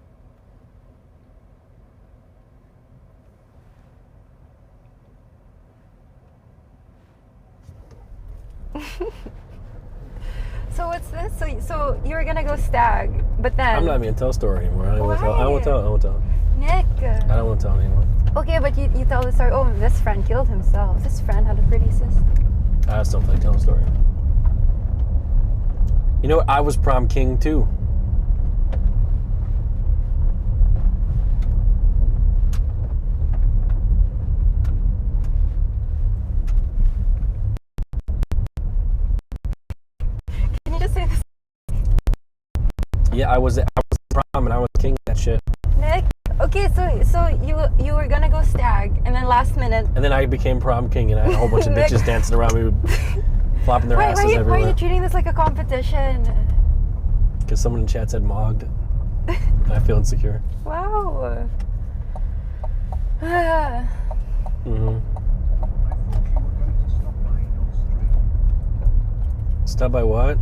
So what's this? So you were gonna go stag, but then I'm not even gonna tell a story anymore. I don't want to tell. I won't tell. I won't tell. Nick. I don't want to tell anymore. Okay, but you tell the story. Oh, this friend killed himself. This friend had a pretty sister. I just don't feel like telling a story. You know what? I was prom king too. Can you just say this? Yeah, I was prom and I was king of that shit. Nick. Okay, so you were gonna go stag, and then last minute. And then I became prom king, and I had a whole bunch of bitches dancing around me, flopping their asses Why are everywhere. you treating this like a competition? Because someone in chat said mogged. I feel insecure. Wow. Mm-hmm. Stop by what?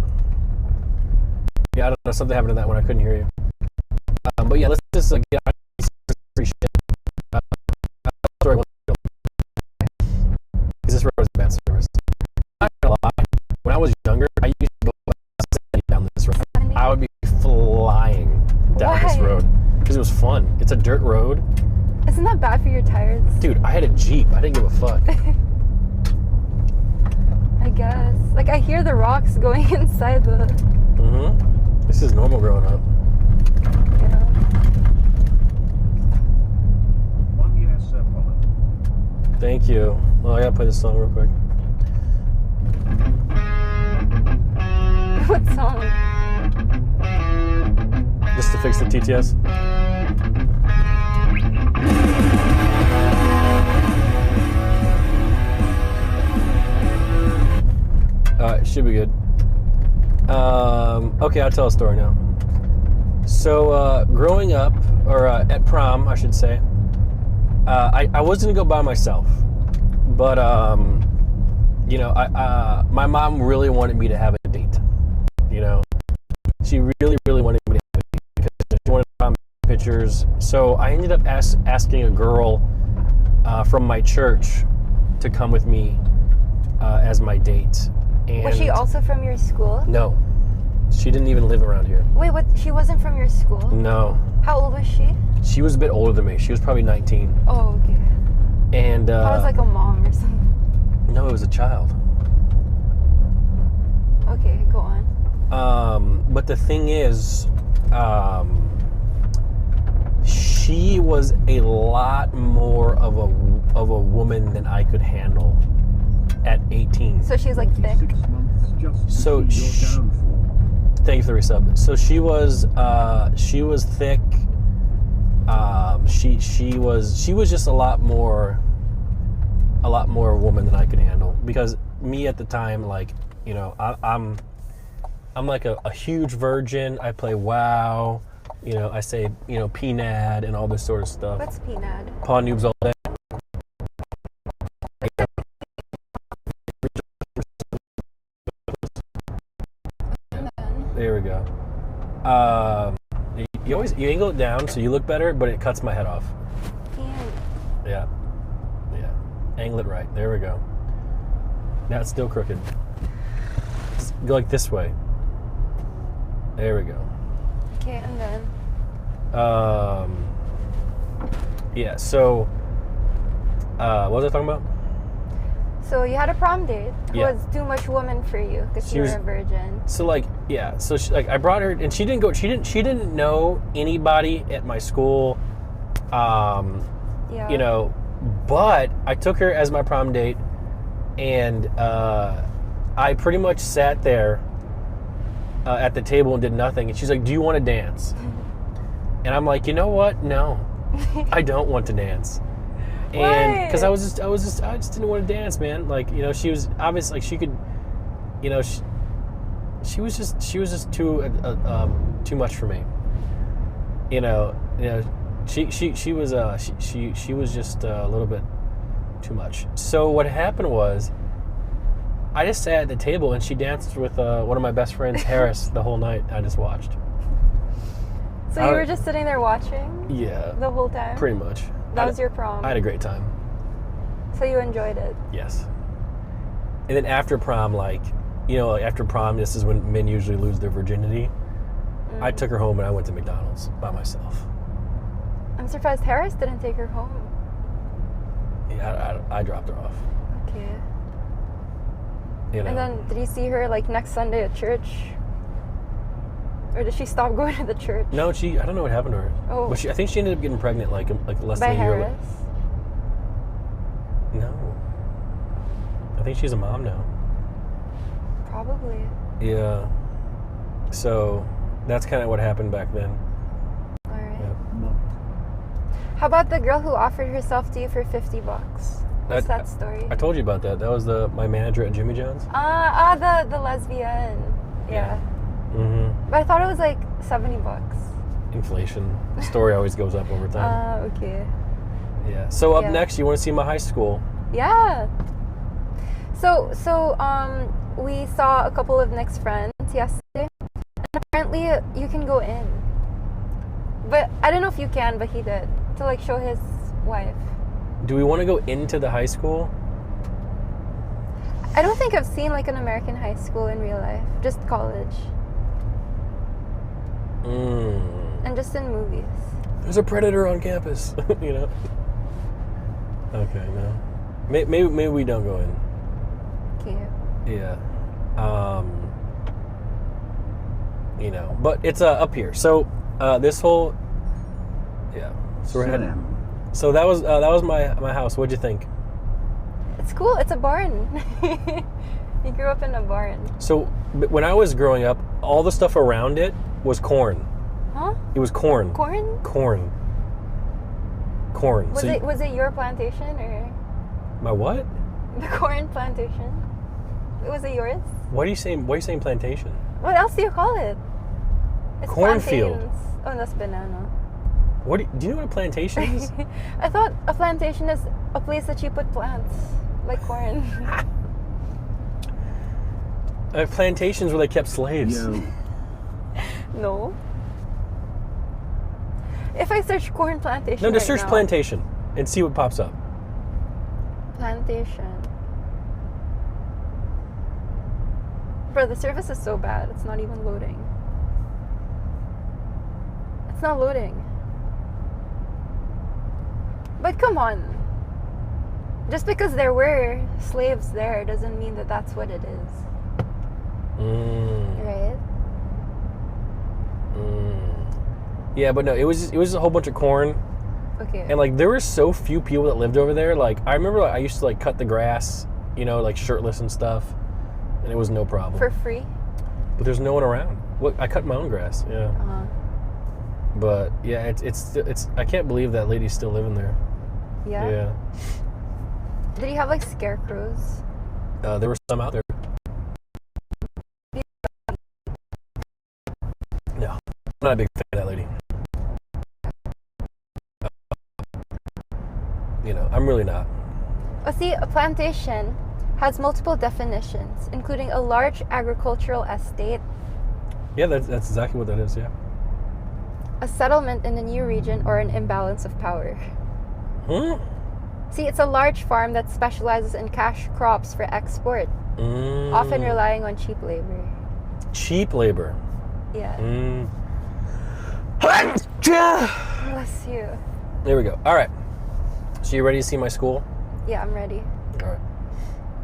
Yeah, I don't know. Something happened in that one. I couldn't hear you. But yeah, let's just get on free shit. Sorry, this road is bad service. I'm not gonna lie. When I was younger, I used to go down this road. I would be flying down this Why? road because it was fun. It's a dirt road. Isn't that bad for your tires? Dude, I had a Jeep. I didn't give a fuck. I guess. Like I hear the rocks going inside the. Mm-hmm. This is normal growing up. Yeah. 1 year, Sir Pollen. Thank you. Well, I gotta play this song real quick. What song? Just to fix the TTS. It should be good. Okay, I'll tell a story now. So, growing up, or at prom, I should say, I was gonna go by myself, but you know, my mom really wanted me to have a date. You know, she really, really wanted me to have a date because she wanted prom pictures. So I ended up asking a girl from my church to come with me as my date. And Was she also from your school? No, she didn't even live around here. Wait, what? She wasn't from your school? No, How old was she? she was a bit older than me. She was probably 19. Oh, okay. And I was like a mom or something. no, it was a child. Okay, go on. But the thing is, she was a lot more of a woman than I could handle at 18. So she's like thick. 6 months just to So see your downfall. Thank you for the resub. So she was thick. She was just a lot more woman than I could handle, because me at the time, like, you know, I'm like a huge virgin. I play WoW, you know, I say, you know, PNAD and all this sort of stuff. What's PNAD? Pawn noobs all day. There we go. You angle it down so you look better, but it cuts my head off. Yeah. Angle it right. There we go. Now it's still crooked. Go like this way. There we go. Okay, and then. Yeah. So, what was I talking about? So you had a prom date who Yeah. was too much woman for you because She you were was- a virgin. So like, yeah. So she, like, I brought her, and she didn't know anybody at my school. Yeah. You know, but I took her as my prom date, and I pretty much sat there at the table and did nothing. And she's like, "Do you want to dance?" And I'm like, "You know what? No, I don't want to dance." And because I just didn't want to dance, man. Like, you know, she was obviously, like, she could, you know, she was just too much for me. You know, she was just a little bit too much. So what happened was, I just sat at the table and she danced with one of my best friends, Harris, the whole night. I just watched. So you were just sitting there watching Yeah. the whole time? Pretty much. That was your prom? I had a great time. So you enjoyed it? Yes. And then after prom, like, you know, like after prom, this is when men usually lose their virginity. I took her home and I went to McDonald's by myself. I'm surprised Harris didn't take her home. Yeah, I dropped her off. Okay. You know. And then did you see her like next Sunday at church? Or did she stop going to the church? No, I don't know what happened to her. Oh. But I think she ended up getting pregnant like less By than a year Harris? later. No. I think she's a mom now. Probably. Yeah. So that's kind of what happened back then. Alright. Yeah. How about the girl who offered herself to you for $50? What's that story? I told you about that. That was my manager at Jimmy John's. The lesbian. Yeah. Mm-hmm. But I thought it was like $70. Inflation. The story always goes up over time. Okay. Yeah. So up Yeah. next, you want to see my high school? Yeah. So we saw a couple of Nick's friends yesterday, and apparently you can go in. But I don't know if you can, but he did, to like show his wife. Do we want to go into the high school? I don't think I've seen like an American high school in real life, just college, and just in movies. There's a predator on campus. You know. Okay, no. Maybe we don't go in. Okay. Yeah. You know, but it's up here. So this whole. Yeah. So we're heading. So that was my house. What'd you think? It's cool. It's a barn. You grew up in a barn. So when I was growing up, all the stuff around it was corn. Huh? It was corn. Corn? Corn. Corn. Was it your plantation or my what? the corn plantation? Was it yours? Why are you saying plantation? What else do you call it? It's Cornfield. plantains. Oh, that's banana. What do you know what a plantation is? I thought a plantation is a place that you put plants, like corn. Plantations where they kept slaves. No. If I search corn plantation, No, just right search now- plantation and see what pops up. Plantation. Bro, the service is so bad. It's not even loading. It's not loading. But come on. Just because there were slaves there doesn't mean that that's what it is. Right? Yeah, but no, it was just a whole bunch of corn. Okay. And like there were so few people that lived over there. Like I remember I used to like cut the grass, you know, like shirtless and stuff. And it was no problem. For free? But there's no one around. What I cut my own grass, yeah. Uh-huh. But yeah, it's I can't believe that lady's still living there. Yeah? Yeah. Did you have like scarecrows? There were some out there. No, I'm not a big fan of that lady. You know, I'm really not. Oh, see, a plantation has multiple definitions, including a large agricultural estate, Yeah, that's exactly what that is, yeah. a settlement in a new region, or an imbalance of power. See, it's a large farm that specializes in cash crops for export, often relying on cheap labor. Cheap labor. Yeah. Bless Bless you. There we go. All right. So you ready to see my school? Yeah, I'm ready. All right.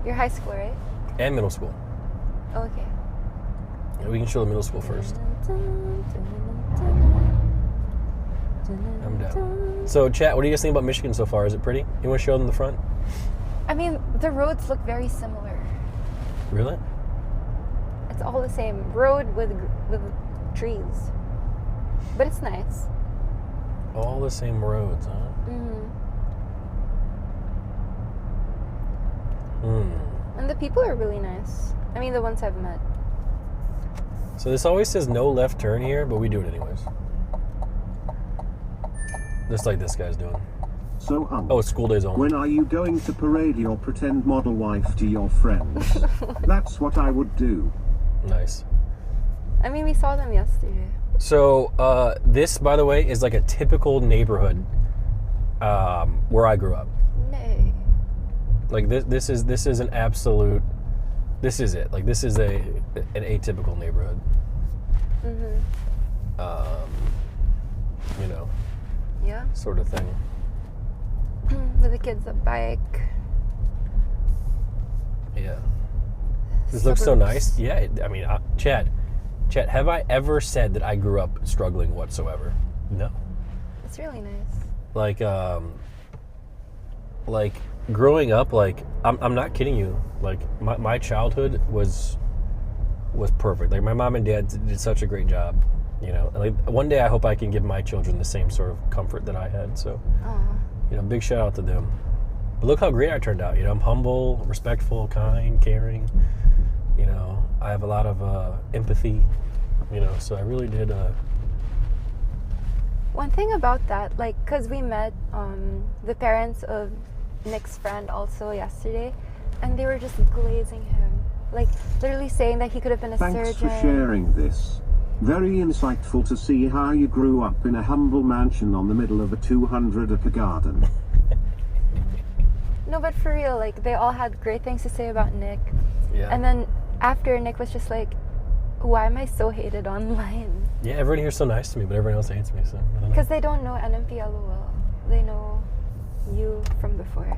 You're high school, right? And middle school. Oh, okay. We can show the middle school first. I'm down. So, chat, what do you guys think about Michigan so far? Is it pretty? You want to show them the front? I mean, the roads look very similar. Really? It's all the same road with trees, but it's nice. All the same roads, huh? And the people are really nice. I mean, the ones I've met. So this always says no left turn here, but we do it anyways. Just like this guy's doing. So, Oh, it's school days only. when are you going to parade your pretend model wife to your friends? That's what I would do. Nice. I mean, we saw them yesterday. So this, by the way, is like a typical neighborhood where I grew up. Nay. Like this is an absolute. This is it. Like this is an atypical neighborhood. Mhm. You know, Yeah. sort of thing. With the kids a bike. Yeah. This looks so Suburbs. nice. Yeah. I mean, Chad, have I ever said that I grew up struggling whatsoever? No. It's really nice. Like growing up, like I'm not kidding you. Like my childhood was perfect. Like my mom and dad did such a great job. You know, and like one day I hope I can give my children the same sort of comfort that I had. So, Oh. you know, big shout out to them. But look how great I turned out. You know, I'm humble, respectful, kind, caring. You know, I have a lot of empathy. You know, so I really did. One thing about that, like, because we met the parents of Nick's friend also yesterday, and they were just glazing him. Like, literally saying that he could have been a Thanks surgeon. for sharing this. Very insightful to see how you grew up in a humble mansion on the middle of a 200-acre garden. No, but for real, like, they all had great things to say about Nick. Yeah. And then after, Nick was just like, why am I so hated online? Yeah, everyone here's so nice to me, but everyone else hates me. So I don't know. Because they don't know NMP LOL. They know you from before.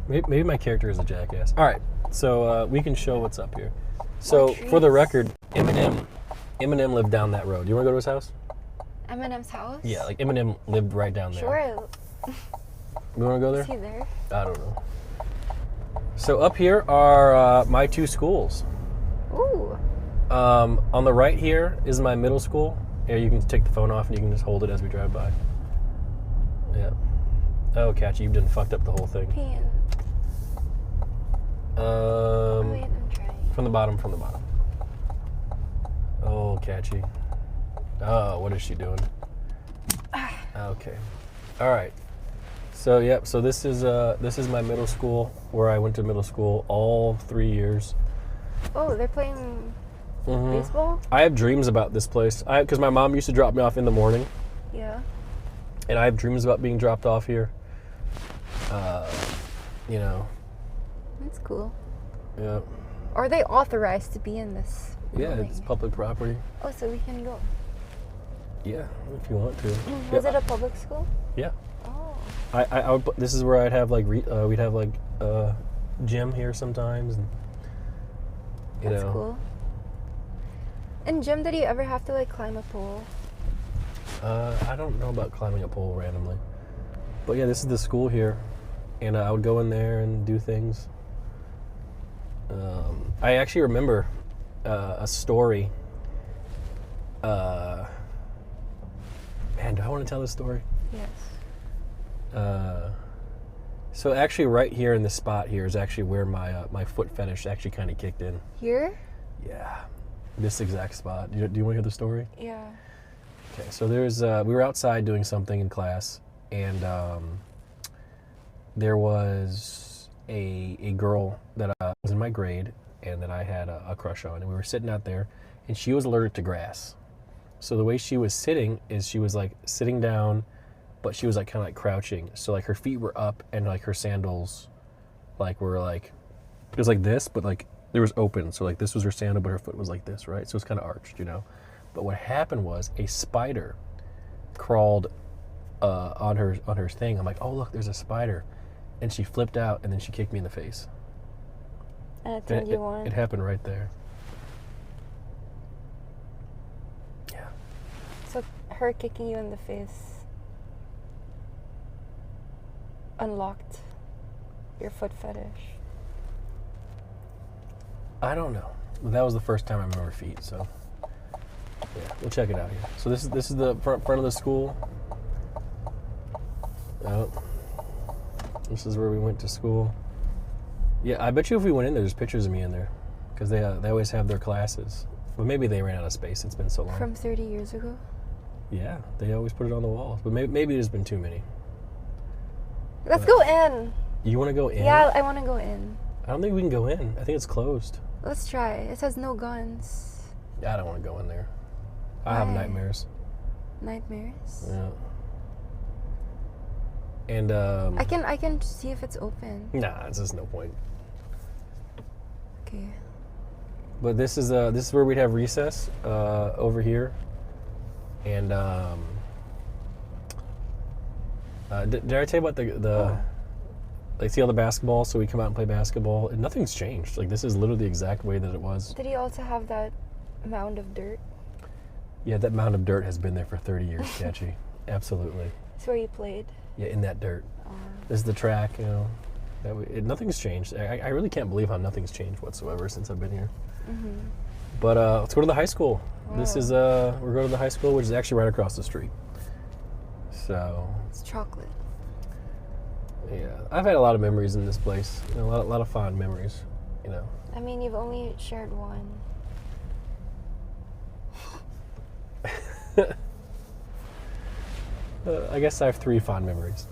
Maybe my character is a jackass. All right, so we can show what's up here. So More for the trees. record, Eminem lived down that road. You want to go to his house? Eminem's house? Yeah, like Eminem lived right down there. Sure. We want to go Is there? he there? I don't know. So up here are my two schools. Ooh. On the right here is my middle school. Here, you can take the phone off and you can just hold it as we drive by. Yeah. Oh, Catchy, you've done fucked up the whole thing. Pin. Wait, I'm trying. From the bottom. Oh, Catchy. Oh, what is she doing? Okay. All right. So, yep. So this is my middle school where I went to middle school all 3 years. Oh, they're playing Mhm. baseball? I have dreams about this place. Because my mom used to drop me off in the morning, Yeah. and I have dreams about being dropped off here. You know. That's cool. Yeah. Are they authorized to be in this Yeah, building? it's public property. Oh, so we can go. Yeah, if you want to. Was Yeah. it a public school? Yeah. Oh. I would, this is where I'd have like we'd have like gym here sometimes, and you That's know. cool. In gym, did you ever have to like climb a pole? I don't know about climbing a pole randomly, but yeah, this is the school here, and I would go in there and do things. I actually remember a story. Man, do I want to tell this story? Yes. So actually, right here in this spot here is actually where my foot fetish actually kind of kicked in. Here? Yeah, this exact spot. Do you want to hear the story? Yeah. Okay, so there's we were outside doing something in class, and there was a girl that was in my grade and that I had a crush on, and we were sitting out there, and she was allergic to grass. So the way she was sitting is she was like sitting down, but she was like kind of like crouching. So like her feet were up, and like her sandals, like were like, it was like this, but like there was open. So like this was her sandal, but her foot was like this, right? So it's kind of arched, you know. But what happened was a spider crawled on her thing. I'm like, oh look, there's a spider, and she flipped out, and then she kicked me in the face. And it And turned you on. it happened right there. Yeah. So her kicking you in the face unlocked your foot fetish. I don't know. But that was the first time I remember feet, so yeah, we'll check it out here. So this is the front of the school. Oh, this is where we went to school. Yeah, I bet you if we went in there, there's pictures of me in there, because they always have their classes. But maybe they ran out of space. It's been so long. From 30 years ago? Yeah, they always put it on the walls. But maybe there's been too many. Let's go in. You want to go in? Yeah, I want to go in. I don't think we can go in. I think it's closed. Let's try. It says no guns. I don't want to go in there. I have Why? nightmares. Nightmares? Yeah. And I can see if it's open. nah, it's just no point. Okay. But this is where we'd have recess over here, and did I tell you about the like see all the basketball? So we come out and play basketball, and nothing's changed. Like this is literally the exact way that it was. Did he also have that mound of dirt? Yeah, that mound of dirt has been there for 30 years, Catchy. Absolutely. That's where you played. Yeah, in that dirt. This is the track, you know. Nothing's changed. I really can't believe how nothing's changed whatsoever since I've been here. Mm-hmm. But let's go to the high school. Wow. This is we're going to the high school, which is actually right across the street. So It's chocolate. yeah, I've had a lot of memories in this place. You know, a lot of fond memories. You know. I mean, you've only shared one. I guess I have 3 fond memories.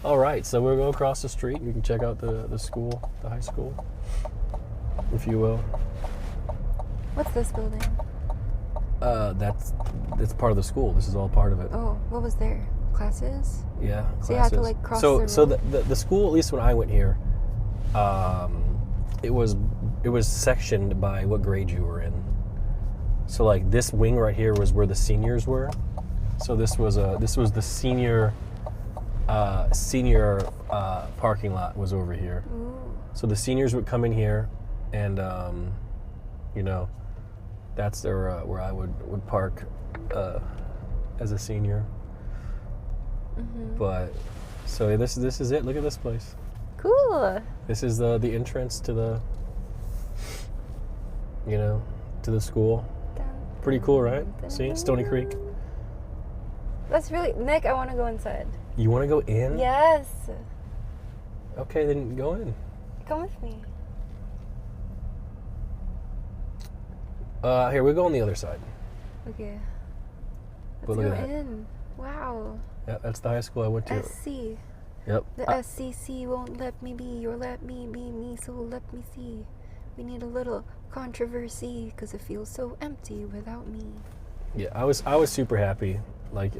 All right, so we'll go across the street. We can check out the school, the high school, if you will. What's this building? That's part of the school. This is all part of it. Oh, what was there? Classes? Yeah, So you have to, classes. like, cross so the so road? the school, at least when I went here, it was sectioned by what grade you were in. So like this wing right here was where the seniors were. So this was the senior parking lot was over here. Ooh. So the seniors would come in here, and you know, that's their where I would park as a senior. Mm-hmm. But so this is it. Look at this place. Cool. This is the entrance to the to the school. Pretty cool, right? See, Stony Creek. That's really Nick. I want to go inside. You want to go in? Yes. Okay, then go in. Come with me. Here we go on the other side. Okay. But Let's look go at that. in. Wow. Yeah, that's the high school I went to. SC. Yep. The SCC won't let me be, or let me be me, so let me see. We need a little controversy, because it feels so empty without me. Yeah, I was super happy. Like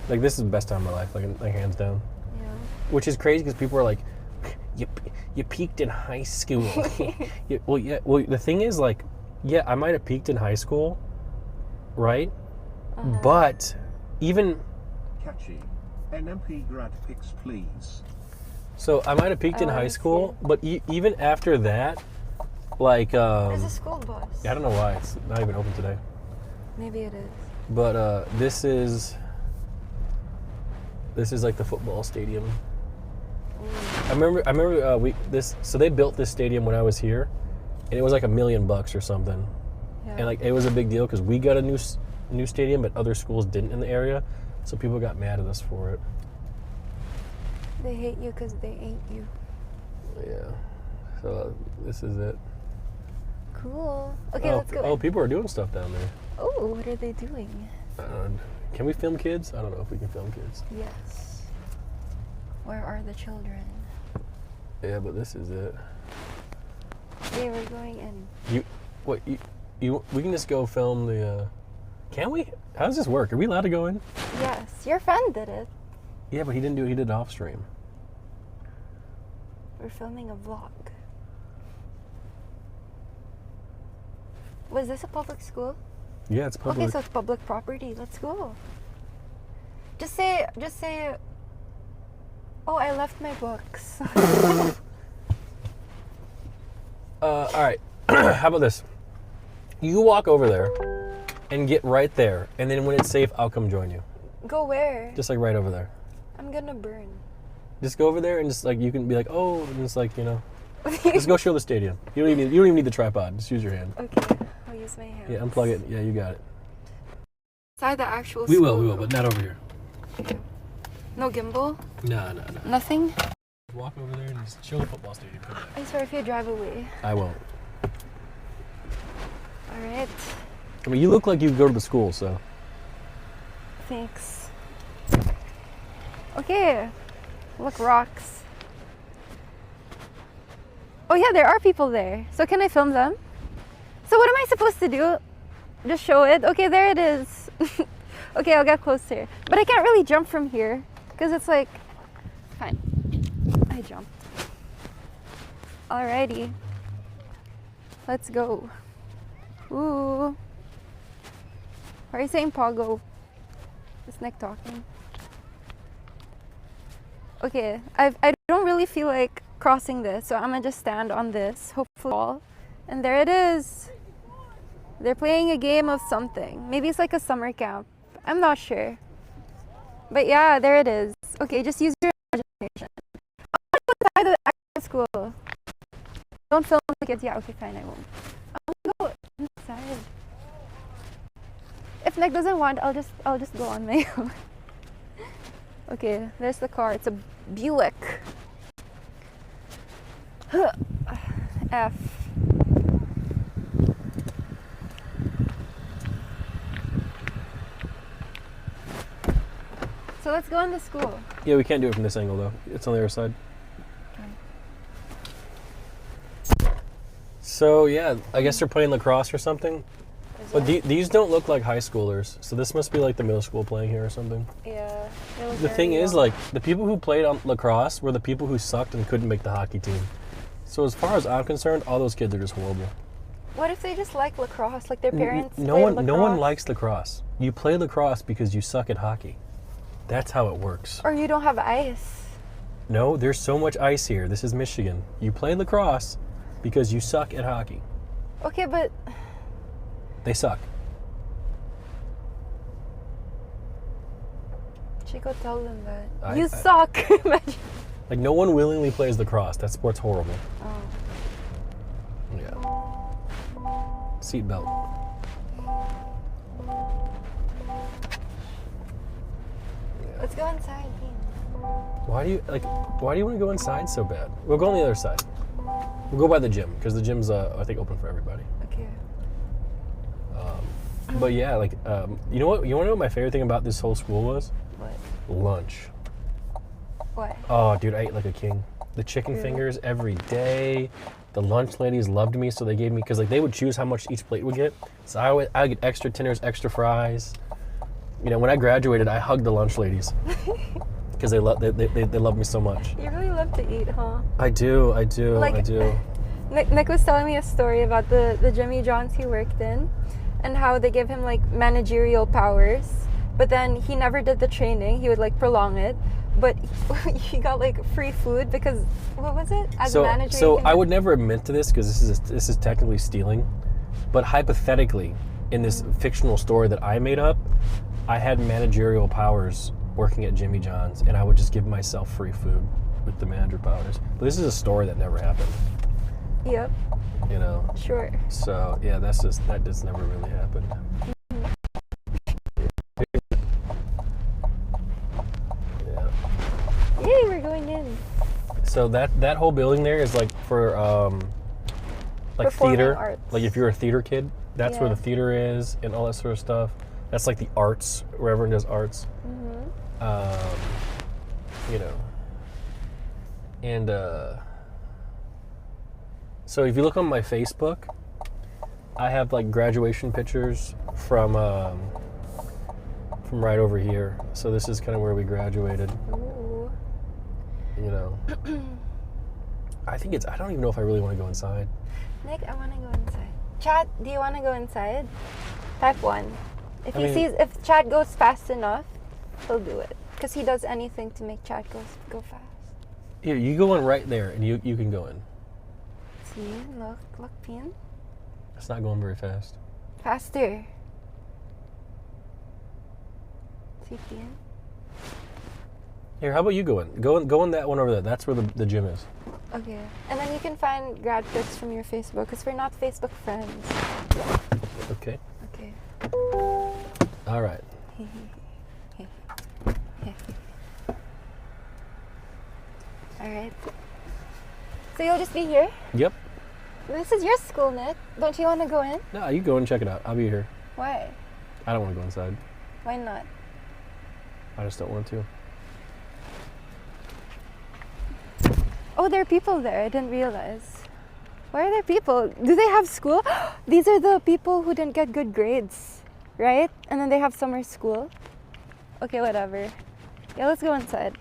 this is the best time of my life, like hands down. Yeah. Which is crazy because people are like, you peaked in high school. Well, the thing is, like, yeah, I might have peaked in high school, right? Uh-huh. But even Catchy. NMP grad pics, please. so, I might have peaked in Oh, I high see. school, but even after that, like, There's a school bus. I don't know why it's not even open today. Maybe it is. But this is like the football stadium. I remember so they built this stadium when I was here, and it was like $1 million or something. Yeah. And like it was a big deal because we got a new stadium, but other schools didn't in the area, so people got mad at us for it. They hate you because they ain't you. Yeah. So this is it. Cool. Okay, let's go. Oh, people are doing stuff down there. Oh, what are they doing? Can we film kids? I don't know if we can film kids. Yes. Where are the children? Yeah, but this is it. They were going in. We can just go film the. Can we? How does this work? Are we allowed to go in? Yes, your friend did it. Yeah, but he didn't do it. He did it off stream. We're filming a vlog. Was this a public school? Yeah, it's public. Okay, so it's public property. Let's go. Just say, oh, I left my books. All right. How about this? You walk over there and get right there, and then when it's safe, I'll come join you. Go where? Just like right over there. I'm gonna burn. Just go over there and just like you can be like, oh, and just like just go show the stadium. You don't even need the tripod. Just use your hand. Okay, I'll use my hands. Yeah, unplug it. Yeah, you got it. Inside the actual We school. will, but not over here. No gimbal? No. Nothing? Walk over there and just show the football stadium. Come back. I swear if you drive away. I won't. Alright, I mean, you look like you go to the school, so. thanks. Okay, look, rocks. Oh yeah, there are people there. So can I film them? So what am I supposed to do? Just show it? Okay, there it is. Okay, I'll get closer. But I can't really jump from here because it's like, fine. I jumped. Alrighty. Let's go. Ooh. Why are you saying Pogo? Is Nick talking? Okay, I don't really feel like crossing this, so I'm gonna just stand on this, hopefully. And there it is. They're playing a game of something. Maybe it's like a summer camp. I'm not sure. But yeah, there it is. Okay, just use your imagination. I want to go inside the actual school. Don't film the kids. Yeah, okay, fine, I won't. I want to go inside. If Nick doesn't want, I'll just go on my own. Okay, there's the car. It's a Buick. F. So let's go in the school. Yeah, we can't do it from this angle though. It's on the other side. Okay. So yeah, I guess they're playing lacrosse or something. But these don't look like high schoolers, so this must be like the middle school playing here or something. Yeah. They look The very thing is, young. like, the people who played on lacrosse were the people who sucked and couldn't make the hockey team. So as far as I'm concerned, all those kids are just horrible. What if they just like lacrosse? Like their parents No played one lacrosse? likes lacrosse. You play lacrosse because you suck at hockey. That's how it works. Or you don't have ice. No, there's so much ice here. This is Michigan. You play lacrosse because you suck at hockey. Okay, but They suck. Chico, tell them that. I- You I- suck. Imagine. Like, no one willingly plays lacrosse. That sport's horrible. Oh. Yeah. Seatbelt. Let's go inside, Dean. Why do you want to go inside so bad? We'll go on the other side. We'll go by the gym because the gym's I think open for everybody. Okay. But yeah, like you know what? You want to know what my favorite thing about this whole school was? What? Lunch. What? Oh, dude, I ate like a king. The chicken Really? fingers every day. The lunch ladies loved me, so they gave me because like they would choose how much each plate would get. So I would get extra tenders, extra fries. You know, when I graduated, I hugged the lunch ladies because they love me so much. You really love to eat, huh? I do. Like- I do. Nick was telling me a story about the Jimmy John's he worked in and how they give him like managerial powers, but then he never did the training. He would like prolong it, but he got like free food because what was it? As a manager. you So can- I would never admit to this because this is technically stealing, but hypothetically, in this fictional story that I made up, I had managerial powers working at Jimmy John's, and I would just give myself free food with the manager powers. But this is a story that never happened, Yep, you know. sure. So yeah, that just never really happened. Yeah. Yay, we're going in. So that whole building there is like for like Performing theater. arts. Like if you're a theater kid, that's where Yeah. the theater is and all that sort of stuff. That's like the arts, where everyone does arts. You know. And so if you look on my Facebook, I have like graduation pictures from right over here. So this is kind of where we graduated. Ooh. You know. I don't even know if I really want to go inside. Nick, I want to go inside. Chad, do you want to go inside? Type 1. If if Chad goes fast enough, he'll do it. Because he does anything to make Chad go fast. Here, you go in right there, and you can go in. See, look, Pin. It's not going very fast. Faster. See, Pin. Here, how about you go in? Go in that one over there. That's where the gym is. Okay. And then you can find grad pics from your Facebook, because we're not Facebook friends. Okay. Okay. All right. Alright. So you'll just be here? Yep. This is your school, Nick. Don't you want to go in? No, you go and check it out. I'll be here. Why? I don't want to go inside. Why not? I just don't want to. Oh, there are people there. I didn't realize. Why are there people? Do they have school? These are the people who didn't get good grades, right? And then they have summer school. Okay, whatever. Yeah, let's go inside.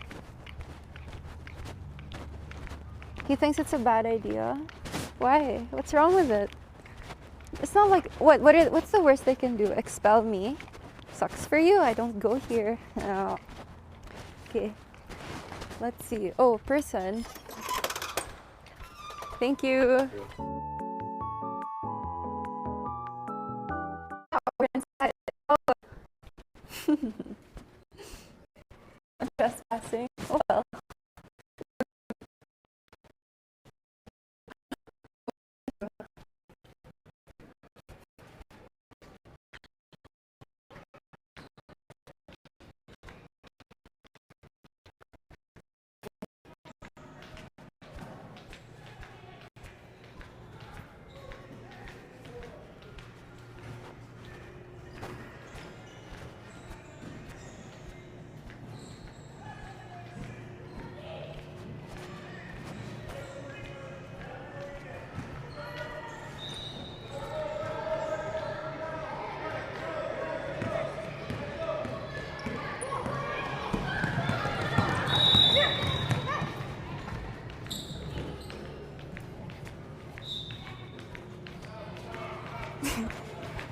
He thinks it's a bad idea. Why? What's wrong with it? It's not like what's the worst they can do? Expel me? Sucks for you. I don't go here. No. Okay. Let's see. Oh, person. Thank you. Oh, we're inside. Oh. I'm trespassing. Oh well.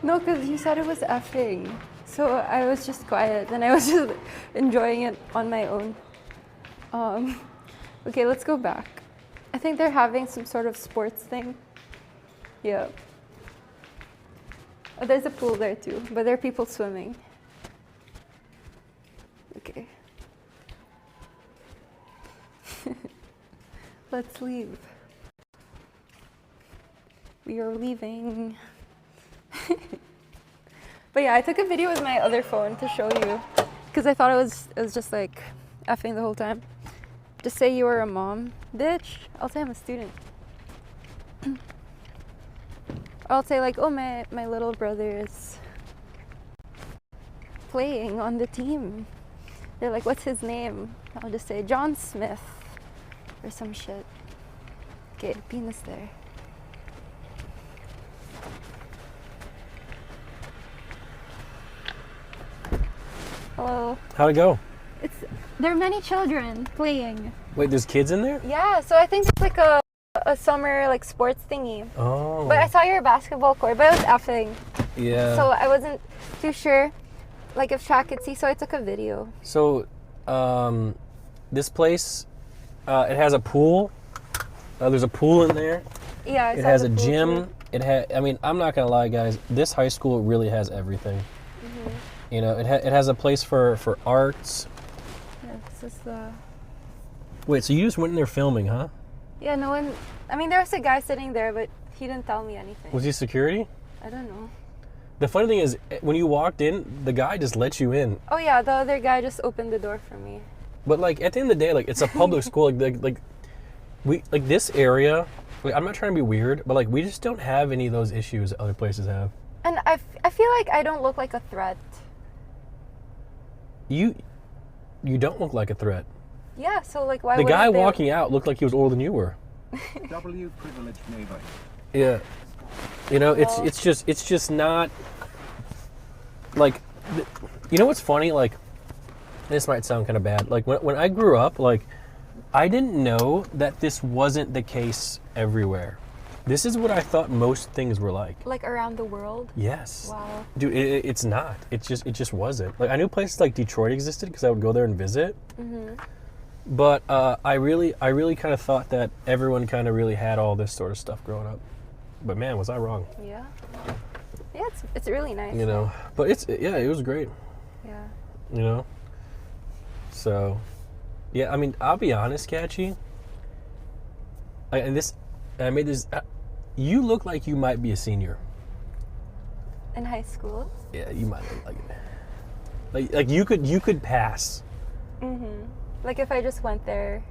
No, because you said it was effing. So I was just quiet and I was just enjoying it on my own. Okay, let's go back. I think they're having some sort of sports thing. Yeah. Oh, there's a pool there too, but there are people swimming. Okay. Let's leave. We are leaving. But yeah, I took a video with my other phone to show you because I thought it was just like effing the whole time. Just say you were a mom, bitch. I'll say I'm a student. I'll say like, oh, my little brother is playing on the team. They're like, what's his name? I'll just say John Smith or some shit. Okay, penis there. Hello. How'd it go? There are many children playing. Wait, there's kids in there? Yeah, so I think it's like a summer like sports thingy. Oh. But I saw your basketball court, but it was effing. Yeah. So I wasn't too sure like if Shaq could see, so I took a video. So, this place, it has a pool. There's a pool in there. Yeah, I It saw has the a pool gym. too. I mean, I'm not gonna lie, guys. This high school really has everything. Mm-hmm. You know, it has a place for arts. Yeah, this is the... Wait, so you just went in there filming, huh? Yeah, no one... I mean, there was a guy sitting there, but he didn't tell me anything. Was he security? I don't know. The funny thing is, when you walked in, the guy just let you in. Oh yeah, the other guy just opened the door for me. But like at the end of the day, like it's a public school. Like this area. Like, I'm not trying to be weird, but like we just don't have any of those issues that other places have. And I feel like I don't look like a threat. You don't look like a threat. Yeah, so like why The wouldn't guy they... walking out looked like he was older than you were. W privileged neighbor. Yeah. You know, it's just not like, you know what's funny? Like, this might sound kind of bad. Like when I grew up, like I didn't know that this wasn't the case everywhere. This is what I thought most things were like. Like around the world? Yes. Wow. Dude, it's not. It just wasn't. Like I knew places like Detroit existed because I would go there and visit. Mm-hmm. But I really kind of thought that everyone kind of really had all this sort of stuff growing up. But man, was I wrong? Yeah. Yeah, it's really nice. You know, but it was great. Yeah. You know. So, yeah, I mean, I'll be honest, Catchy. I made this. You look like you might be a senior. In high school? Yeah, you might look like it. Like you could pass. Mm-hmm. Like if I just went there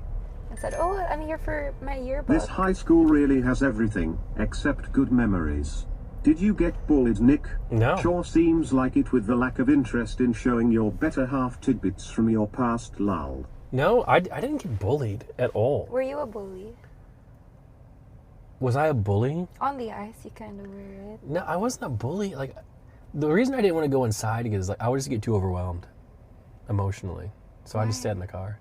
and said, "Oh, I'm here for my yearbook." This high school really has everything except good memories. Did you get bullied, Nick? No. Sure seems like it with the lack of interest in showing your better half tidbits from your past, lol. No, I didn't get bullied at all. Were you a bully? Was I a bully? On the ice, you kind of were, right? No, I wasn't a bully. Like, the reason I didn't want to go inside is like I would just get too overwhelmed emotionally, so I just stayed in the car.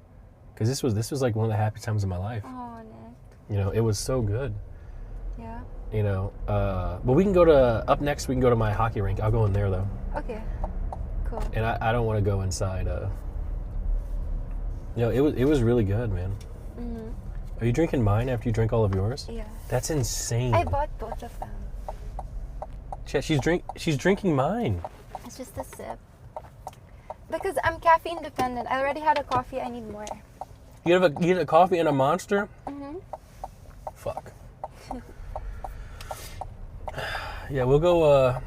Because this was like one of the happiest times of my life. Oh, Nick. You know, it was so good. Yeah. You know, but we can go to up next. We can go to my hockey rink. I'll go in there though. Okay. Cool. And I don't want to go inside. You know, it was really good, man. Mhm. Are you drinking mine after you drink all of yours? Yeah. That's insane. I bought both of them. Chet, she's drinking mine. It's just a sip. Because I'm caffeine dependent. I already had a coffee. I need more. You have a coffee and a Monster? Mhm. Fuck. Yeah, we'll go.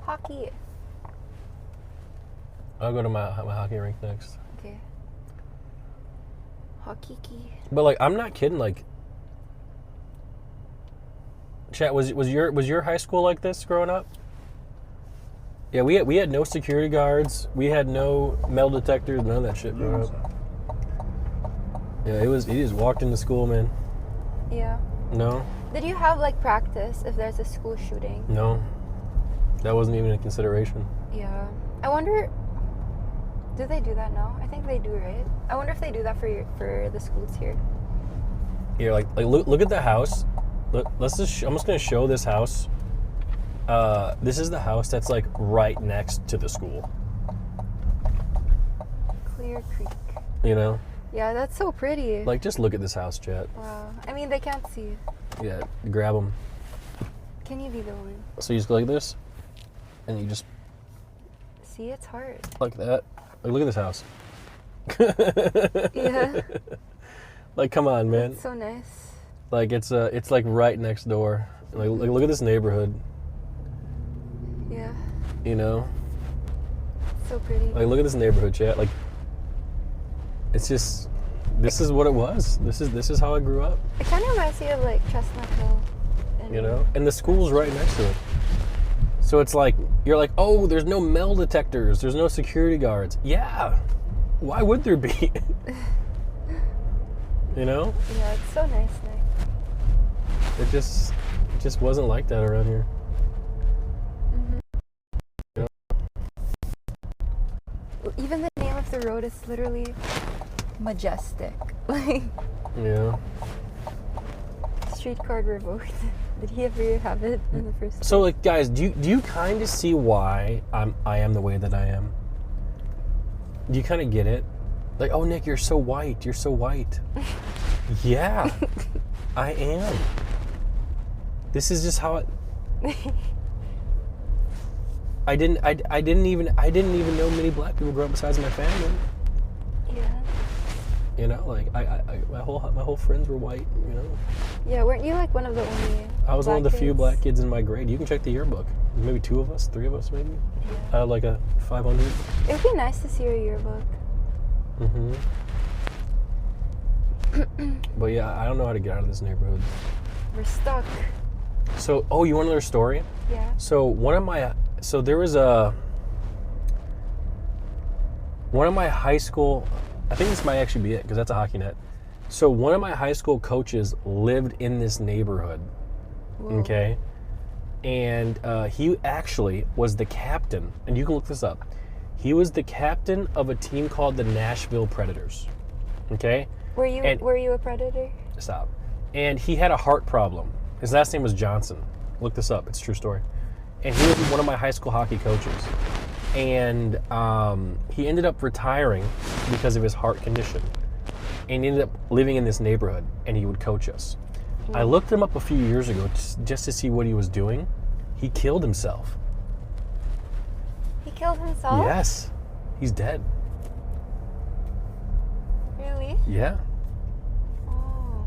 Hockey. I'll go to my hockey rink next. Okay. Hockey key. But like, I'm not kidding. Like, Chat, was your high school like this growing up? Yeah, we had no security guards. We had no metal detectors. None of that shit growing up. Yeah, you just walked into school, man. Yeah. No, Did you have like practice if there's a school shooting? no, that wasn't even a consideration. Yeah. I wonder. Do they do that now? I think they do, right? I wonder if they do that for the schools here. Yeah, like look at the house. Let's just. I'm just gonna show this house. This is the house that's like right next to the school. Clear Creek. You know, Yeah, that's so pretty. like just look at this house, Chat. Wow. I mean, they can't see. Yeah, grab them. Can you be the one? So you just go like this, and you just See, it's hard. like that. Like, look at this house. Yeah. Like, come on, man. It's so nice. Like it's like right next door. Like look at this neighborhood. Yeah. You know, So pretty. like look at this neighborhood, Chat. Like, it's just, this is what it was. This is how I grew up. It kind of reminds me of like Chestnut Hill. You know, and the school's right next to it. So it's like you're like, oh, there's no metal detectors. There's no security guards. Yeah. Why would there be? You know, Yeah, it's so nice, Nick. it just wasn't like that around here. Even the name of the road is literally majestic. Like, Yeah. street card revoked. Did he ever have it in the first So like, guys, do you kind of see why I am the way that I am? Do you kind of get it? Like, oh, Nick, you're so white. You're so white. Yeah, I am. This is just how it. I didn't even know many black people grew up besides my family. Yeah. You know, like my whole friends were white. You know, Yeah, weren't you like one of the only I was one of the black few kids? black kids in my grade. You can check the yearbook. Maybe 2 of us, 3 of us, maybe. Yeah. Out of like a 500. It would be nice to see your yearbook. Mm-hmm. But yeah, I don't know how to get out of this neighborhood. We're stuck. So, oh, you want another story? Yeah. So there was one of my high school, I think this might actually be it because that's a hockey net. So one of my high school coaches lived in this neighborhood. Whoa. Okay. And he actually was the captain, and you can look this up. He was the captain of a team called the Nashville Predators. Okay. Were you a predator? Stop. And he had a heart problem. His last name was Johnson. Look this up. It's a true story. And he was one of my high school hockey coaches. And he ended up retiring because of his heart condition. And he ended up living in this neighborhood, and he would coach us. I looked him up a few years ago just to see what he was doing. He killed himself. He killed himself? Yes. He's dead. Really? Yeah. Oh.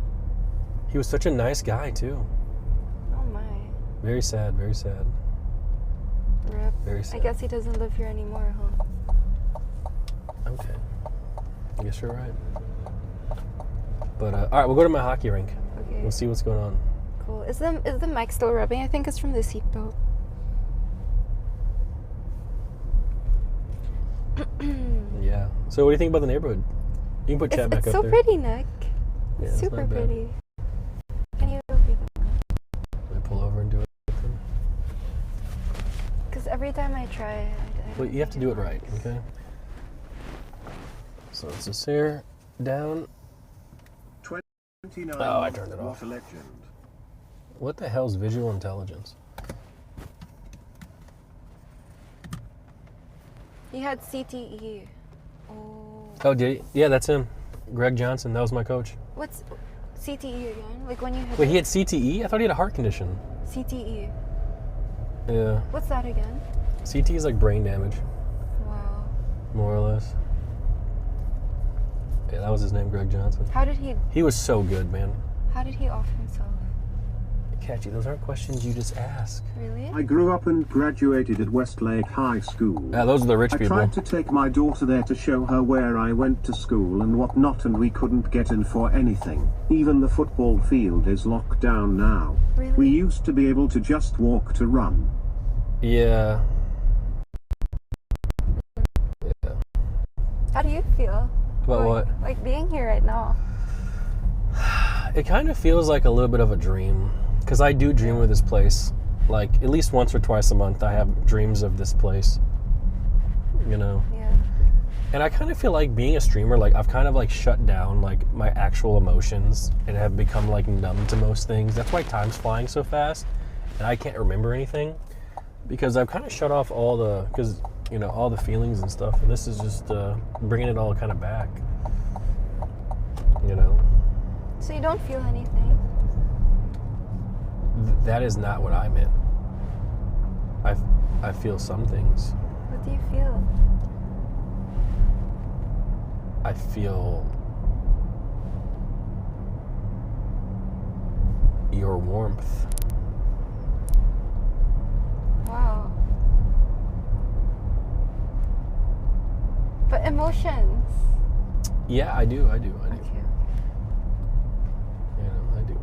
He was such a nice guy, too. Oh my. Very sad, very sad. Rip. Very I sad. guess he doesn't live here anymore, huh? Okay. I guess you're right. But, all right, we'll go to my hockey rink. Okay. We'll see what's going on. Cool. Is the mic still rubbing? I think it's from the seatbelt. Yeah. So what do you think about the neighborhood? You can put chat back It's up so there. pretty, Nick. Yeah, it's Super not bad. pretty. Can you be the one? time I try, I Well, don't you have to think do it right, works. okay? So it's this here, down. 29. Oh, I turned it off. What a legend. What the hell's visual intelligence? He had CTE. Oh. Oh, did he? Yeah, that's him. Greg Johnson, that was my coach. What's CTE again? Like when you hit Wait, he had CTE? I thought he had a heart condition. CTE. Yeah. What's that again? CTE is like brain damage, Wow. more or less. Yeah, that was his name, Greg Johnson. How did he He was so good, man. off himself? Catchy, those aren't questions you just ask. Really? I grew up and graduated at Westlake High School. Yeah, those are the rich I people. tried to take my daughter there to show her where I went to school and whatnot, and we couldn't get in for anything. Even the football field is locked down now. Really? We used to be able to just walk to run. Yeah. Yeah. How do you feel? About what? Like being here right now. It kind of feels like a little bit of a dream. Because I do dream of this place. Like, at least once or twice a month, I have dreams of this place. You know? Yeah. And I kind of feel like being a streamer, like, I've kind of, like, shut down, like, my actual emotions and have become, like, numb to most things. That's why time's flying so fast. And I can't remember anything. Because I've kind of shut off all the, because, you know, all the feelings and stuff. And this is just bringing it all kind of back. You know? So you don't feel anything? That is not what I meant. I feel some things. What do you feel? I feel your warmth. Wow. But emotions. Yeah, I do. Okay. You know, I do.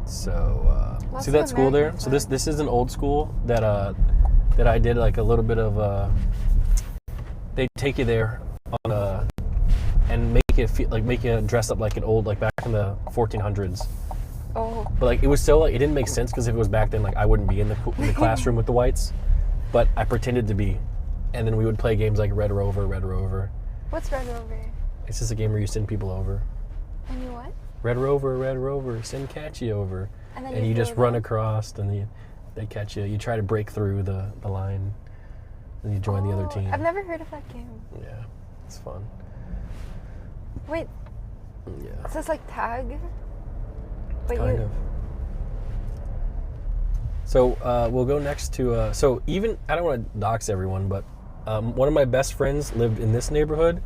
So, Lots see of that school there? American So this is an old school that I did like a little bit of. They take you there on and make you dress up like an old, like back in the 1400s. Oh. But like it was so like it didn't make sense because if it was back then, like I wouldn't be in the classroom with the whites, but I pretended to be, and then we would play games like Red Rover. What's Red Rover? It's just a game where you send people over. And you what? Red Rover, send Catchy over. And then And you just throw run them? across, and they catch you. You try to break through the line, and you join the other Oh, team. I've never heard of that game. Yeah, it's fun. Wait, Yeah, so it's like tag? But kind you of. So we'll go next to. So even I don't want to dox everyone, but one of my best friends lived in this neighborhood.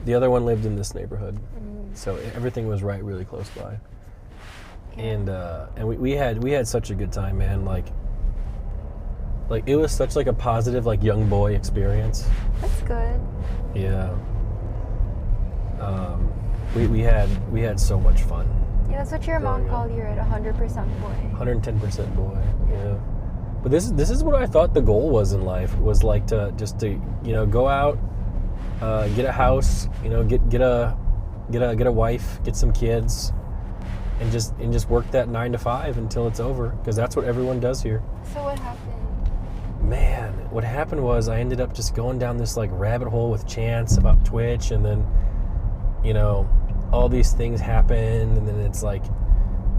The other one lived in this neighborhood. So everything was really close by. Yeah. And we had such a good time, man. Like it was such like a positive like young boy experience. That's good. Yeah. We had so much fun. Yeah, that's what your mom Growing up. called you, right? 100% boy. 110% boy. Yeah. But this is what I thought the goal was in life, was like to go out, get a house, get a wife, get some kids, and just work that 9 to 5 until it's over, because that's what everyone does here. So what happened? Man, what happened was I ended up just going down this like rabbit hole with Chance about Twitch, and then all these things happened, and then it's like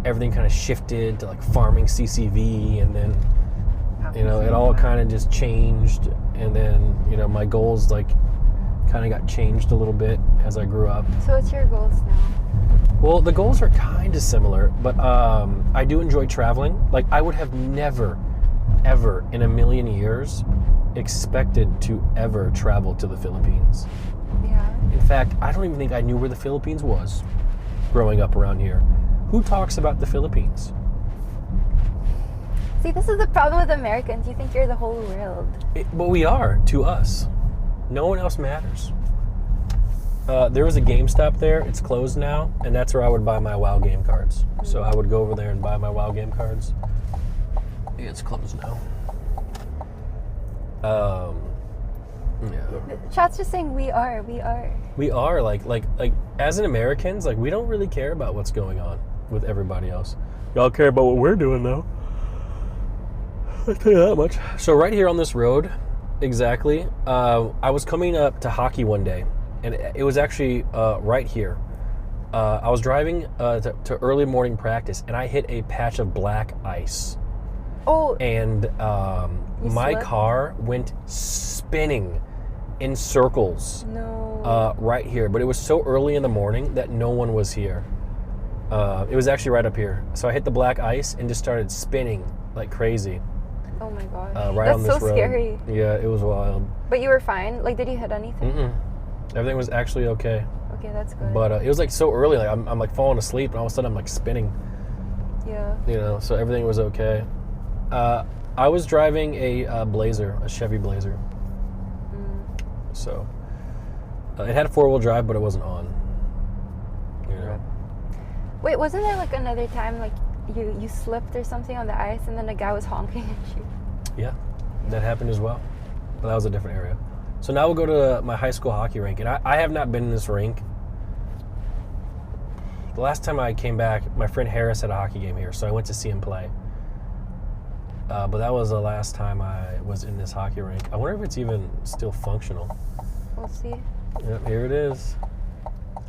everything kind of shifted to like farming CCV, and then it all kind of just changed, and then my goals like kind of got changed a little bit as I grew up. So what's your goals now? Well, the goals are kind of similar, but I do enjoy traveling. Like I would have never ever in a million years expected to ever travel to the Philippines. Yeah. In fact, I don't even think I knew where the Philippines was growing up around here. Who talks about the Philippines? See, this is the problem with Americans. You think you're the whole world. But we are, to us. No one else matters. There was a GameStop there. It's closed now, and that's where I would buy my WoW game cards. So I would go over there and buy my WoW game cards. Yeah, it's closed now. Yeah. Chat's just saying we are. We are like as an Americans, like we don't really care about what's going on with everybody else. Y'all care about what we're doing though. I'll tell you that much. So right here on this road, exactly, I was coming up to hockey one day, and it was actually right here. I was driving to early morning practice, and I hit a patch of black ice. Oh, And my slipped? car went spinning in circles no. right here. But it was so early in the morning that no one was here. It was actually right up here. So I hit the black ice and just started spinning like crazy Oh my gosh. right That's on this so road. scary. Yeah, it was wild. But you were fine? Like, did you hit anything? Mm-mm. Everything was actually okay. Okay, that's good. But it was like so early. Like I'm like falling asleep, and all of a sudden I'm like spinning. yeah. You know, so everything was okay. I was driving a Blazer, a Chevy Blazer. So it had a 4-wheel drive, but it wasn't on. You know. Wait, wasn't there like another time like you slipped or something on the ice and then a guy was honking at you? Yeah, that happened as well. But that was a different area. So now we'll go to my high school hockey rink, and I have not been in this rink. The last time I came back, my friend Harris had a hockey game here, so I went to see him play. But that was the last time I was in this hockey rink. I wonder if it's even still functional. We'll see. Yep, here it is.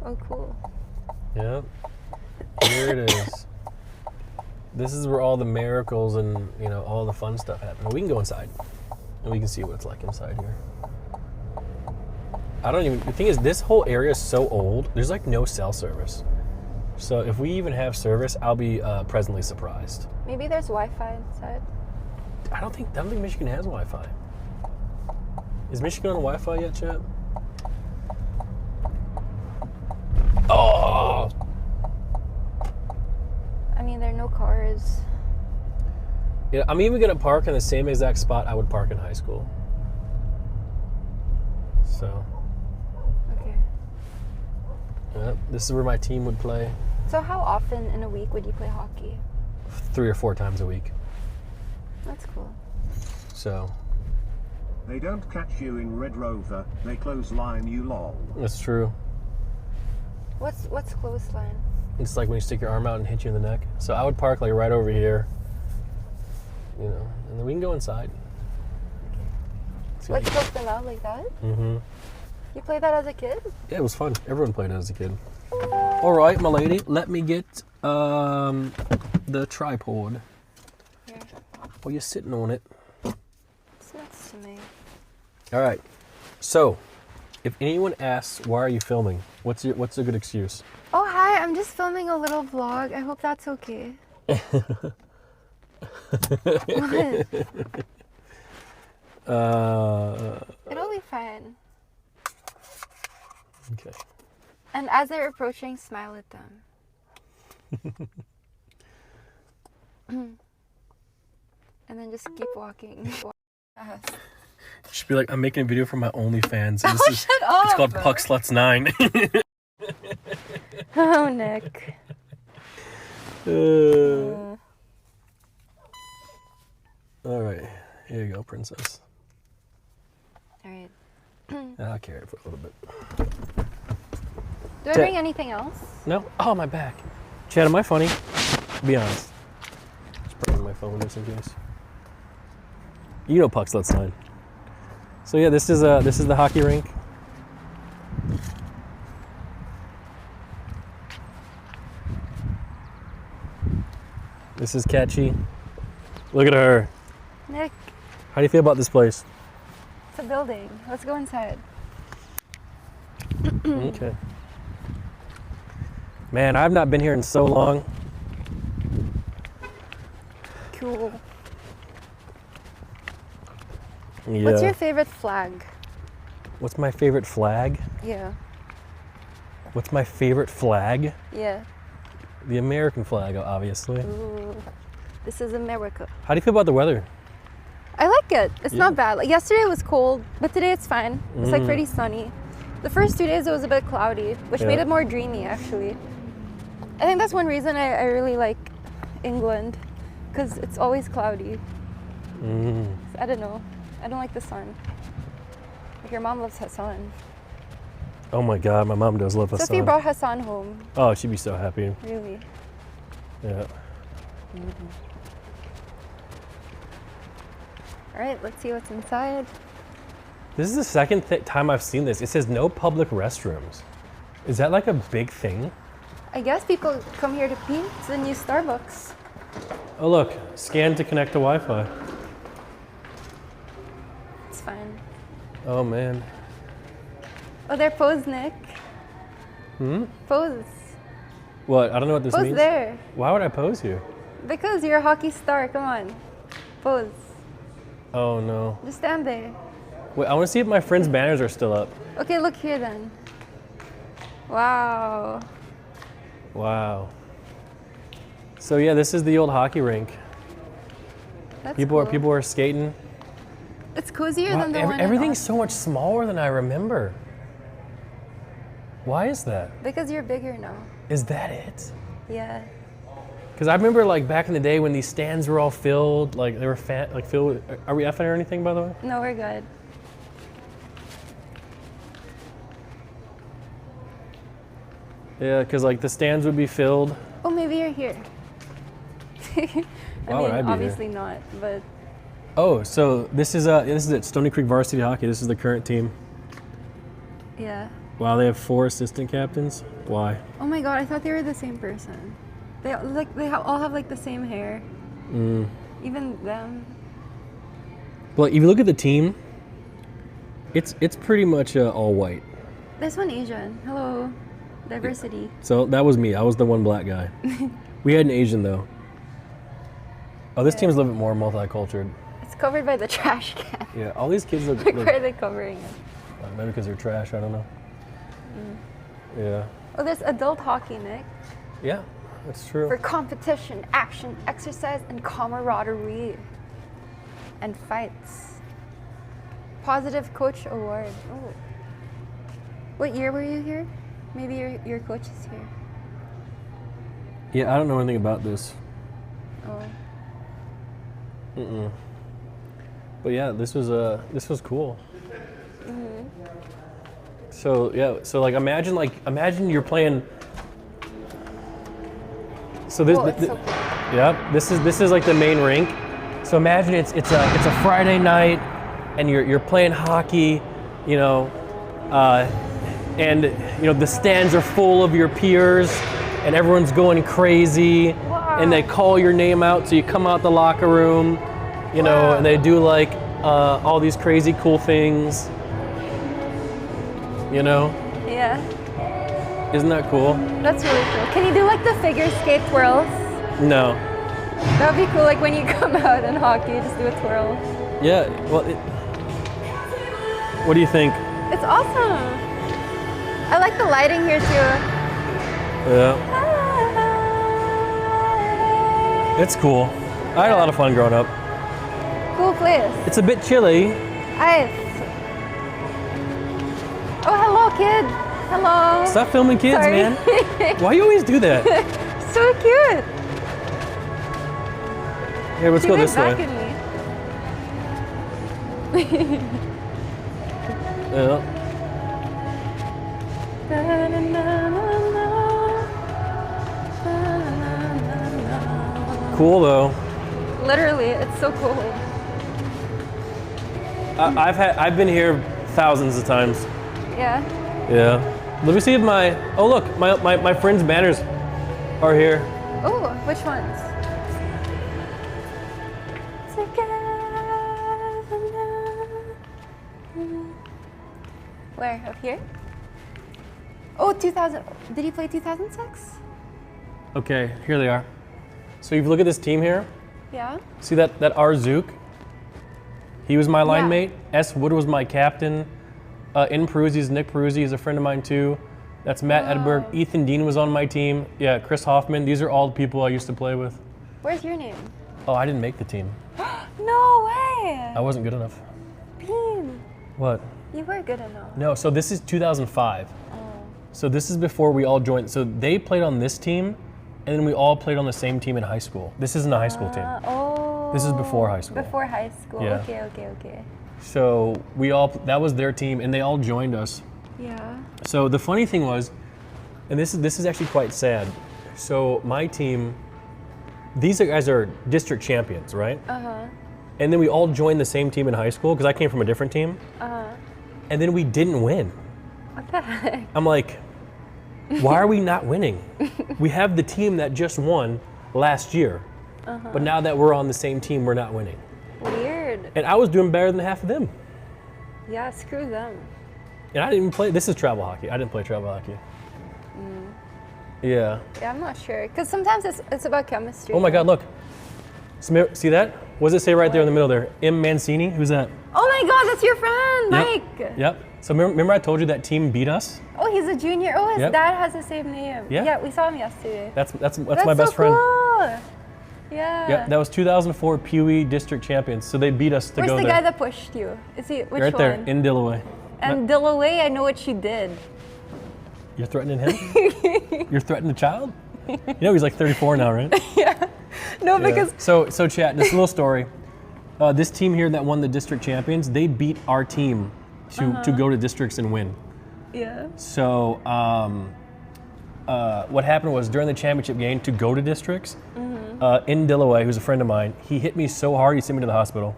Oh, cool. Yep, here it is. This is where all the miracles and all the fun stuff happen. We can go inside, and we can see what it's like inside here. The thing is, this whole area is so old. There's like no cell service. So if we even have service, I'll be pleasantly surprised. Maybe there's Wi-Fi inside. I don't think Michigan has Wi-Fi. Is Michigan on Wi-Fi yet, Chet? Oh! I mean, there are no cars. Yeah, I'm even gonna park in the same exact spot I would park in high school. So, Okay. yeah, this is where my team would play So how often in a week would you play hockey? 3 or 4 times a week. That's cool. So, They don't catch you in Red Rover, they clothesline you lol. that's true. What's clothesline? It's like when you stick your arm out and hit you in the neck. So I would park like right over here, and then we can go inside. Like poke them out like that? Mm-hmm. You played that as a kid? Yeah, it was fun. Everyone played it as a kid. All right, my lady, let me get the tripod. Here. Well, you're sitting on it. It's next to me. All right. So, if anyone asks, why are you filming? What's a good excuse? Oh, hi. I'm just filming a little vlog. I hope that's okay. What? It'll be fine. Okay. And as they're approaching, smile at them. And then just keep walking. Fast. Should be like, I'm making a video for my OnlyFans. And Oh, shut up! It's called Puck Sluts 9. Oh, Nick. All right, here you go, princess. All right. I'll carry it for a little bit. Do I bring anything else? No? Oh, my back. Chad, am I funny? Be honest. Just bring my phone just in case. You know Puck Sluts 9. So yeah, this is the hockey rink. This is Catchy. Look at her. Nick, How do you feel about this place? it's a building. Let's go inside. Okay. Man, I've not been here in so long. Cool. Yeah. What's your favorite flag? What's my favorite flag? Yeah. What's my favorite flag? Yeah. The American flag, obviously. Ooh. This is America. How do you feel about the weather? I like it. It's Yeah. not bad. Like yesterday it was cold, but today it's fine. It's like pretty sunny. The first 2 days it was a bit cloudy, which Yeah. made it more dreamy actually. I think that's one reason I really like England, because it's always cloudy. I don't know. I don't like the sun. Like your mom loves Hassan. Oh my God, my mom does love Sophie Hassan. brought Hassan home. Oh, she'd be so happy. Really. Yeah. right, let's see what's inside. This is the second time I've seen this. It says no public restrooms. Is that like a big thing? I guess people come here to pee. It's the new Starbucks. Oh look, scan to connect to Wi-Fi. It's fine. Oh man. Oh, there, pose, Nick. Pose. What? I don't know what this Pose means. there. Why would I pose here? Because you're a hockey star. Come on. Pose. Oh no. Just stand there. Wait, I want to see if my friends' banners are still up. Okay, look here then. Wow. Wow. So yeah, this is the old hockey rink. That's People cool. are skating. It's cozier Wow, than the one. in everything's Austin. so much smaller than I remember. Why is that? Because you're bigger now. Is that it? Yeah. Because I remember like back in the day when these stands were all filled, like they were filled with, are we effing or anything by the way? No, we're good. Yeah, because like the stands would be filled. Oh, maybe you're here. I Why mean, would I be here? obviously not, but Oh, so this is it, Stony Creek Varsity Hockey. This is the current team. yeah. Wow, they have 4 assistant captains. Why? Oh my god, I thought they were the same person. They all have like the same hair. Even them. Well, if you look at the team, it's pretty much all white. This one Asian. Hello. Diversity. So that was me. I was the one black guy. We had an Asian though. Oh, this team's a little bit more multicultural. It's covered by the trash can. Yeah, all these kids look, Like, where are they covering it? maybe because they're trash. I don't know. Yeah. Oh, there's adult hockey, Nick. Yeah, that's true. For competition, action, exercise, and camaraderie. And fights. Positive Coach Award. Oh. What year were you here? Maybe your coach is here. Yeah, I don't know anything about this. Oh. But yeah, this was cool. So yeah, so like imagine you're playing. So this, Oh, it's so cool. yeah, this is like the main rink. So imagine it's a Friday night, and you're playing hockey, you know, and you know the stands are full of your peers, and everyone's going crazy, and they call your name out, so you come out the locker room, you know, and they do like all these crazy cool things, you know. Yeah. Isn't that cool? That's really cool. Can you do like the figure skate twirls? No. That would be cool, like when you come out in hockey, just do a twirl. Yeah. Well, what do you think? It's awesome. I like the lighting here too. Yeah. It's cool. I had a lot of fun growing up. Cool place. It's a bit chilly. Ice. Oh, hello, kid. Hello. Stop filming kids, Sorry. man. Why you always do that? So cute. Here, let's She go went this back way. at me. Yeah. Cool though. Literally, it's so cool. I've been here thousands of times. Yeah. Yeah. Let me see if oh look, my friends' banners are here. Oh, which ones? Where? Up here? Oh, 2000. Did he play 2006? Okay, here they are. So if you look at this team here, Yeah. see that Arzook? He was my line Yeah. mate. S. Wood was my captain. In Peruzzi's Nick Peruzzi. He's a friend of mine too. That's Matt Edberg. Ethan Dean was on my team. Yeah, Chris Hoffman. These are all the people I used to play with. Where's your name? Oh, I didn't make the team. No way. I wasn't good enough. Bean. What? You were good enough. No, so this is 2005. So this is before we all joined. So they played on this team, and then we all played on the same team in high school. This isn't a high school team. Oh. This is before high school. Before high school. Yeah. Okay. So that was their team, and they all joined us. Yeah. So the funny thing was, and this is actually quite sad. So my team, these guys are district champions, right? Uh-huh. And then we all joined the same team in high school because I came from a different team. And then we didn't win. What the heck? I'm like, why are we not winning? We have the team that just won last year. But now that we're on the same team, we're not winning. Weird. And I was doing better than half of them. Yeah, screw them. And I didn't even play, this is travel hockey. I didn't play travel hockey. Yeah. Yeah, I'm not sure. Because sometimes it's about chemistry. Oh my God, look. See that? What does it say right there in the middle there? M. Mancini, who's that? Oh my God, that's your friend, Mike. Yep. So remember I told you that team beat us? Oh, he's a junior. Oh, his Yep. dad has the same name. Yeah. Yeah, we saw him yesterday. That's my best so friend. Cool. Yeah. Yeah, that was 2004 Pee Wee District Champions. So they beat us to Where's go the there. guy that pushed you? Is he which right one? there in Dillaway. And Dillaway, I know what she did. You're threatening him? You're threatening a child? You know he's like 34 now, right? No, Yeah. because So chat, this little story. This team here that won the district champions, they beat our team to go to districts and win. yeah. So what happened was during the championship game to go to districts, in Dillaway, who's a friend of mine, he hit me so hard he sent me to the hospital.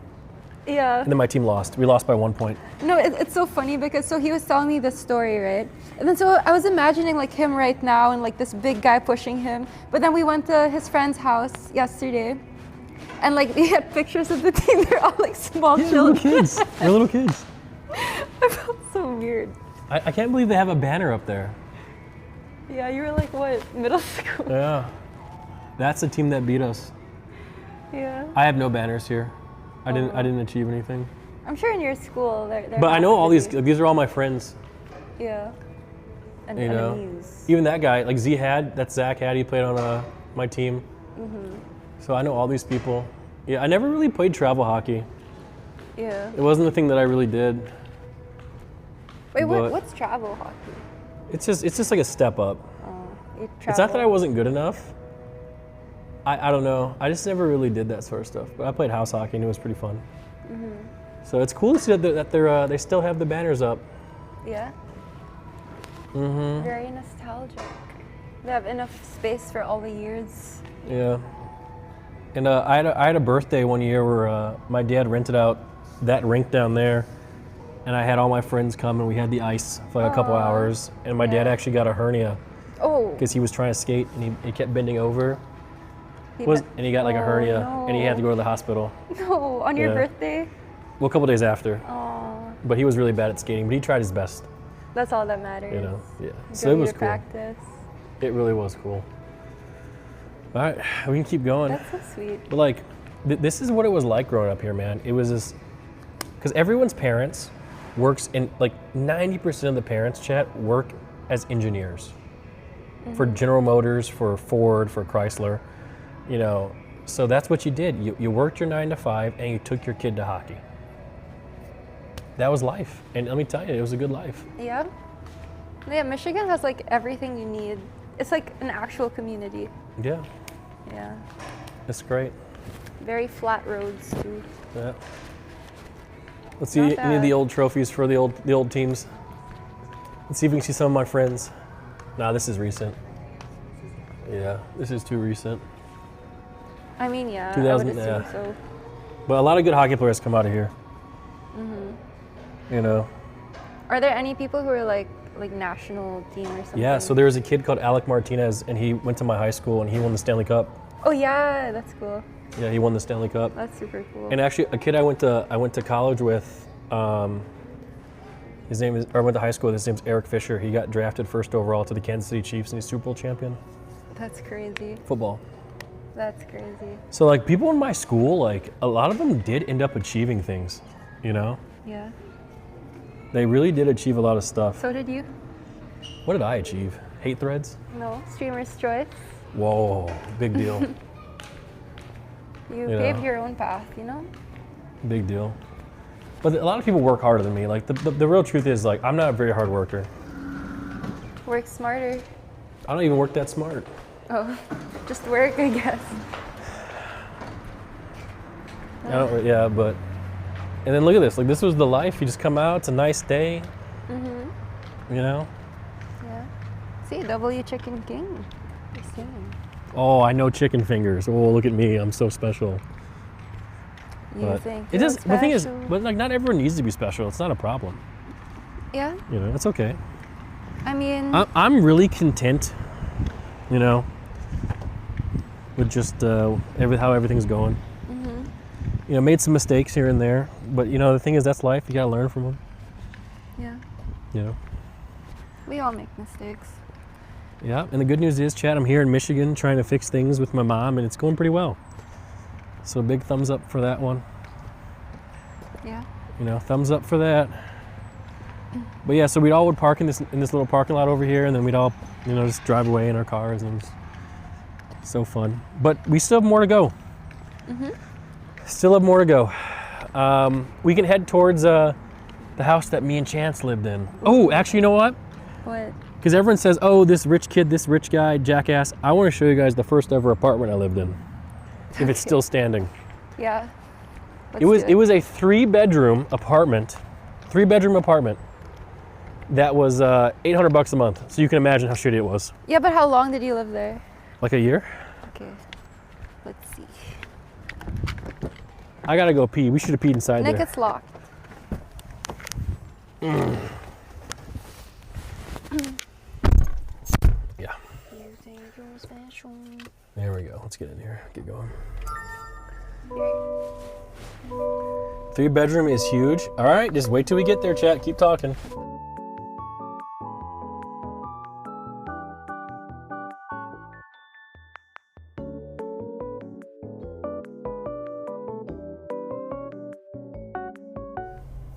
Yeah. And then my team lost. We lost by 1 point. No, it's so funny because so he was telling me this story, right? And then so I was imagining like him right now and like this big guy pushing him. But then we went to his friend's house yesterday, and like we had pictures of the team. They're all like small Little children. kids. We're little kids. I felt so weird. I can't believe they have a banner up there. Yeah, you were like what, middle school? Yeah. That's the team that beat us. Yeah. I have no banners here. I didn't achieve anything. I'm sure in your school there. But I know all has these. to These are all my friends. be. Yeah. And You know, enemies. even that guy, like that's Zach Had. He played on my team. So I know all these people. Yeah, I never really played travel hockey. Yeah. It wasn't the thing that I really did. Wait, but- what's travel hockey? It's just like a step up. You It's not that I travel- wasn't good enough. I don't know. I just never really did that sort of stuff. But I played house hockey and it was pretty fun. So it's cool to see that they still have the banners up. Yeah. Very nostalgic. They have enough space for all the years. Yeah. And I had a birthday one year where my dad rented out that rink down there, and I had all my friends come and we had the ice for like a couple hours. And my dad Yeah. actually got a hernia Oh. because he was trying to skate and he kept bending over. He And he got like a Oh, hernia and he had to no. go to the hospital. No, on your Yeah. birthday? Well, a couple days after. Oh, But he was really bad at skating, but he tried his best, that's all that matters. you know. Yeah. So Go it was to cool. practice. It really was cool. All right, we can keep going. That's so sweet. But like, this is what it was like growing up here, man. It was this, because everyone's parents works in, like 90% of the parents chat work as engineers for General Motors, for Ford, for Chrysler, you know. So that's what you did. You worked your 9 to 5 and you took your kid to hockey. That was life. And let me tell you, it was a good life. Yeah. Yeah, Michigan has like everything you need. It's like an actual community. Yeah, Yeah. it's great. Very flat roads too. Yeah. Let's see Not any of the bad. old trophies for the old teams. Let's see if we can see some of my friends. Nah, this is recent. Yeah, this is too recent. I mean, yeah, I 2000, would assume yeah. so. But a lot of good hockey players come out of here. You know. Are there any people who are like national team or something? Yeah. So there was a kid called Alec Martinez, and he went to my high school, and he won the Stanley Cup. Oh yeah, that's cool. Yeah, he won the Stanley Cup. That's super cool. And actually, a kid I went to college with, his name is, or I went to high school with. His name's Eric Fisher. He got drafted first overall to the Kansas City Chiefs, and he's Super Bowl champion. That's crazy. Football. That's crazy. So like people in my school, like a lot of them did end up achieving things, you know? Yeah. They really did achieve a lot of stuff. So did you? What did I achieve? Hate threads? No. Streamer's choice. Whoa, big deal. You You paved know. your own path, you know? Big deal. But a lot of people work harder than me. Like the real truth is like I'm not a very hard worker. Work smarter. I don't even work that smart. Oh, just work, I guess. I don't, yeah, but and then look at this. Like this was the life. You just come out. It's a nice day. You know. Yeah. See, W Chicken King. Just saying. Oh, I know chicken fingers. Oh, look at me. I'm so special. You think it does. you're The thing is, special. but like not everyone needs to be special. It's not a problem. Yeah, You know, it's okay. I mean, I'm really content. You know, with just how everything's going. mhm. You know, made some mistakes here and there, but you know the thing is that's life. You gotta learn from them. Yeah, You know. we all make mistakes. Yeah, and the good news is, Chad, I'm here in Michigan trying to fix things with my mom, and it's going pretty well. So big thumbs up for that one. Yeah. You know, thumbs up for that. But yeah, so we all would park in this little parking lot over here, and then we'd all, you know, just drive away in our cars, and it was so fun. But we still have more to go. Still have more to go. We can head towards the house that me and Chance lived in. Oh, actually, you know what? What? Because everyone says, oh, this rich kid, this rich guy, jackass. I want to show you guys the first ever apartment I lived in, if it's still standing. Yeah. It was a 3-bedroom apartment, that was $800 a month. So you can imagine how shitty it was. Yeah, but how long did you live there? Like a year. Okay. Let's see. I gotta go pee. We should have peed inside Nick, there. it's locked. Yeah. You think you're special. There we go. Let's get in here. Get going. 3-bedroom is huge. All right, just wait till we get there, chat. Keep talking.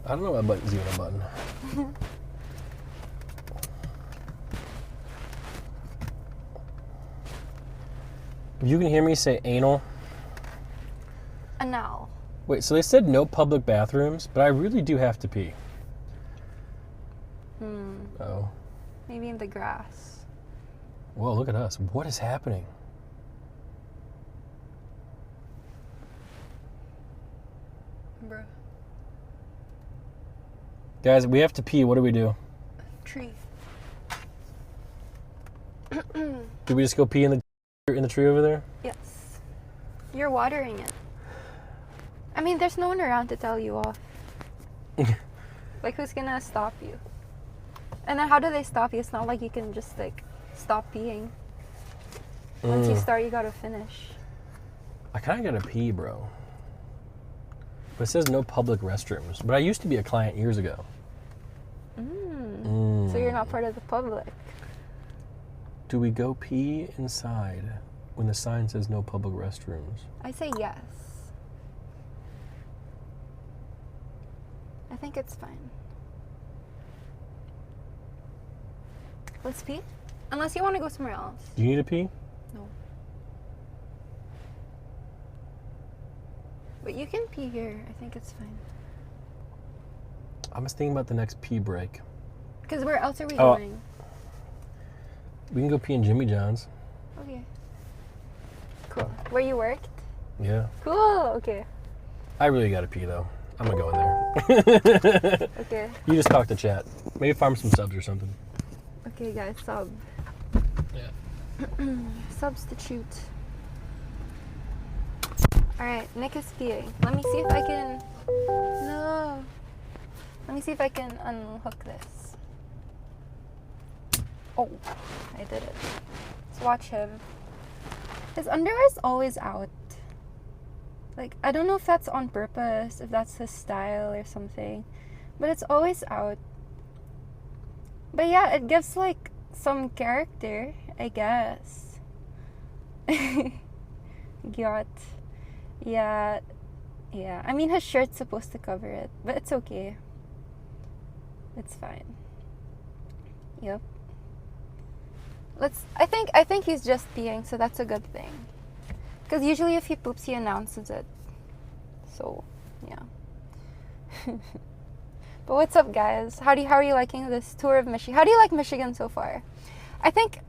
I don't know what button's even a button. If you can hear me say anal. Anal. Wait, so they said no public bathrooms, but I really do have to pee. Oh. Maybe in the grass. Whoa, look at us. What is happening? Bro. Guys, we have to pee. What do we do? Tree. Do we just go pee in the tree over there? Yes. You're watering it. I mean, there's no one around to tell you off. Like, who's gonna stop you? And then how do they stop you? It's not like you can just, like, stop peeing. Once you start, you gotta finish. I kind of gotta pee, bro. But it says no public restrooms. But I used to be a client years ago. So you're not part of the public. Do we go pee inside when the sign says no public restrooms? I say yes. I think it's fine. Let's pee? Unless you want to go somewhere else. Do you need to pee? No. But you can pee here. I think it's fine. I was thinking about the next pee break. Because where else are we Oh. going? We can go pee in Jimmy John's. Okay. Cool. Where you worked? Yeah. Cool. Okay. I really gotta pee though. I'm gonna go in there. Okay. You just talk to chat. Maybe farm some subs or something. Okay, guys. Sub. Yeah. Substitute. Alright, Nick is peeing. Let me see if I can... No. Let me see if I can unhook this. Oh, I did it. Let's watch him. His underwear is always out. Like, I don't know if that's on purpose, if that's his style or something. But it's always out. But yeah, it gives like some character, I guess. Got. Yeah. Yeah. I mean, his shirt's supposed to cover it, but it's okay. It's fine. Yep. I think he's just peeing, so that's a good thing. Because usually if he poops, he announces it. So, yeah. But what's up, guys? How are you liking this tour of Michigan? How do you like Michigan so far? I think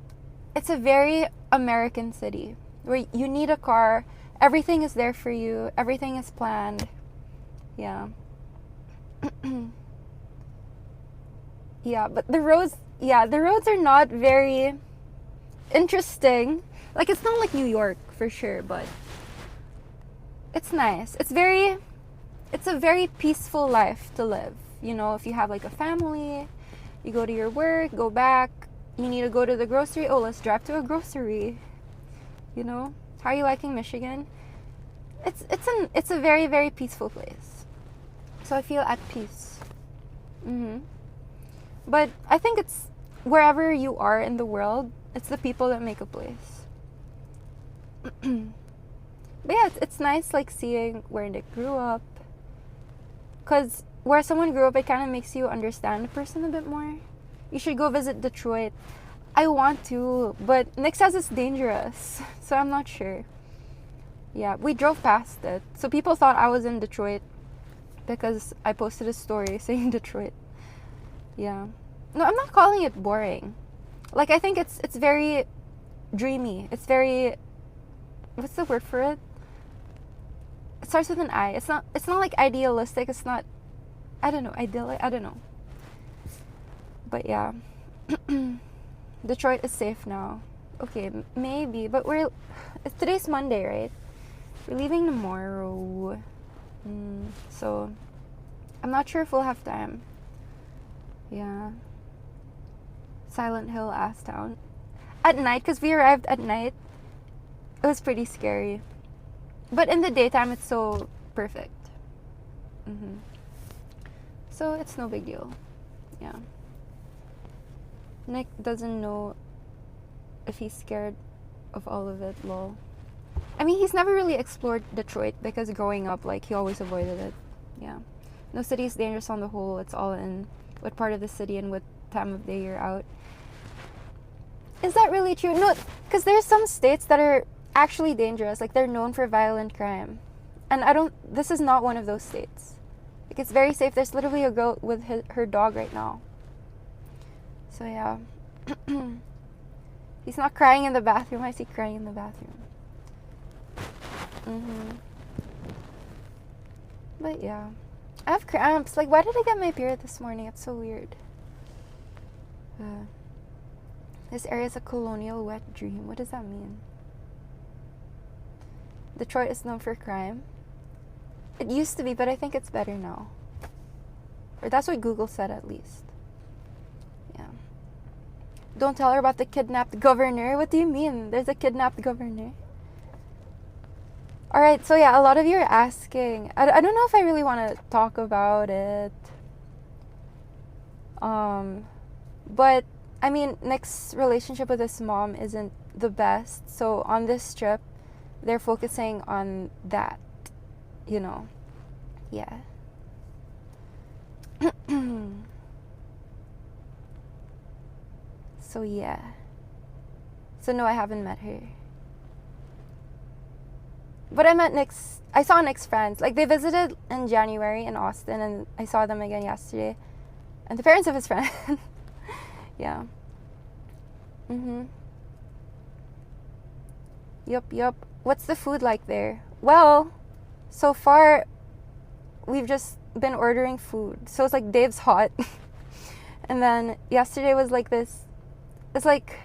it's a very American city where you need a car. Everything is there for you. Everything is planned. Yeah. Yeah, but the roads are not very interesting. Like, it's not like New York for sure, but it's nice. It's very it's a very peaceful life to live. You know, if you have like a family, you go to your work, go back, you need to go to the grocery, oh, let's drive to a grocery. You know, how are you liking Michigan? It's a very, very peaceful place. So I feel at peace. But I think it's wherever you are in the world, it's the people that make a place. But yeah, it's nice like seeing where Nick grew up. Because where someone grew up, it kind of makes you understand a person a bit more. You should go visit Detroit. I want to, but Nick says it's dangerous, so I'm not sure. Yeah, we drove past it. So people thought I was in Detroit because I posted a story saying Detroit. Yeah. No, I'm not calling it boring. Like, I think it's very dreamy. It's very, what's the word for it? It starts with an I. It's not like idealistic. It's not, I don't know, idyllic. I don't know. But yeah. Detroit is safe now. Okay, maybe, but today's Monday, right? We're leaving tomorrow. So I'm not sure if we'll have time. Yeah. Silent Hill, Ass Town. At night, because we arrived at night, it was pretty scary. But in the daytime, it's so perfect. So it's no big deal. Yeah. Nick doesn't know if he's scared of all of it, lol. I mean, he's never really explored Detroit because growing up, like, he always avoided it. Yeah. No city is dangerous on the whole. It's all in what part of the city and what time of day you're out. Is that really true? No, because there's some states that are actually dangerous. Like, they're known for violent crime. And this is not one of those states. Like, it's very safe. There's literally a girl with her dog right now. So, yeah. He's not crying in the bathroom. I see crying in the bathroom. But, yeah. I have cramps. Like, why did I get my period this morning? It's so weird. This area is a colonial wet dream. What does that mean? Detroit is known for crime. It used to be, but I think it's better now. Or that's what Google said, at least. Yeah. Don't tell her about the kidnapped governor. What do you mean? There's a kidnapped governor. Alright, so yeah, a lot of you are asking. I don't know if I really want to talk about it. But, I mean, Nick's relationship with his mom isn't the best. So on this trip, they're focusing on that. You know. Yeah. So yeah. So no, I haven't met her. But I saw Nick's friends. Like, they visited in January in Austin, and I saw them again yesterday. And the parents of his friend. Yeah. Yup. What's the food like there? Well, so far, we've just been ordering food. So it's like Dave's Hot. And then yesterday was like this. It's like,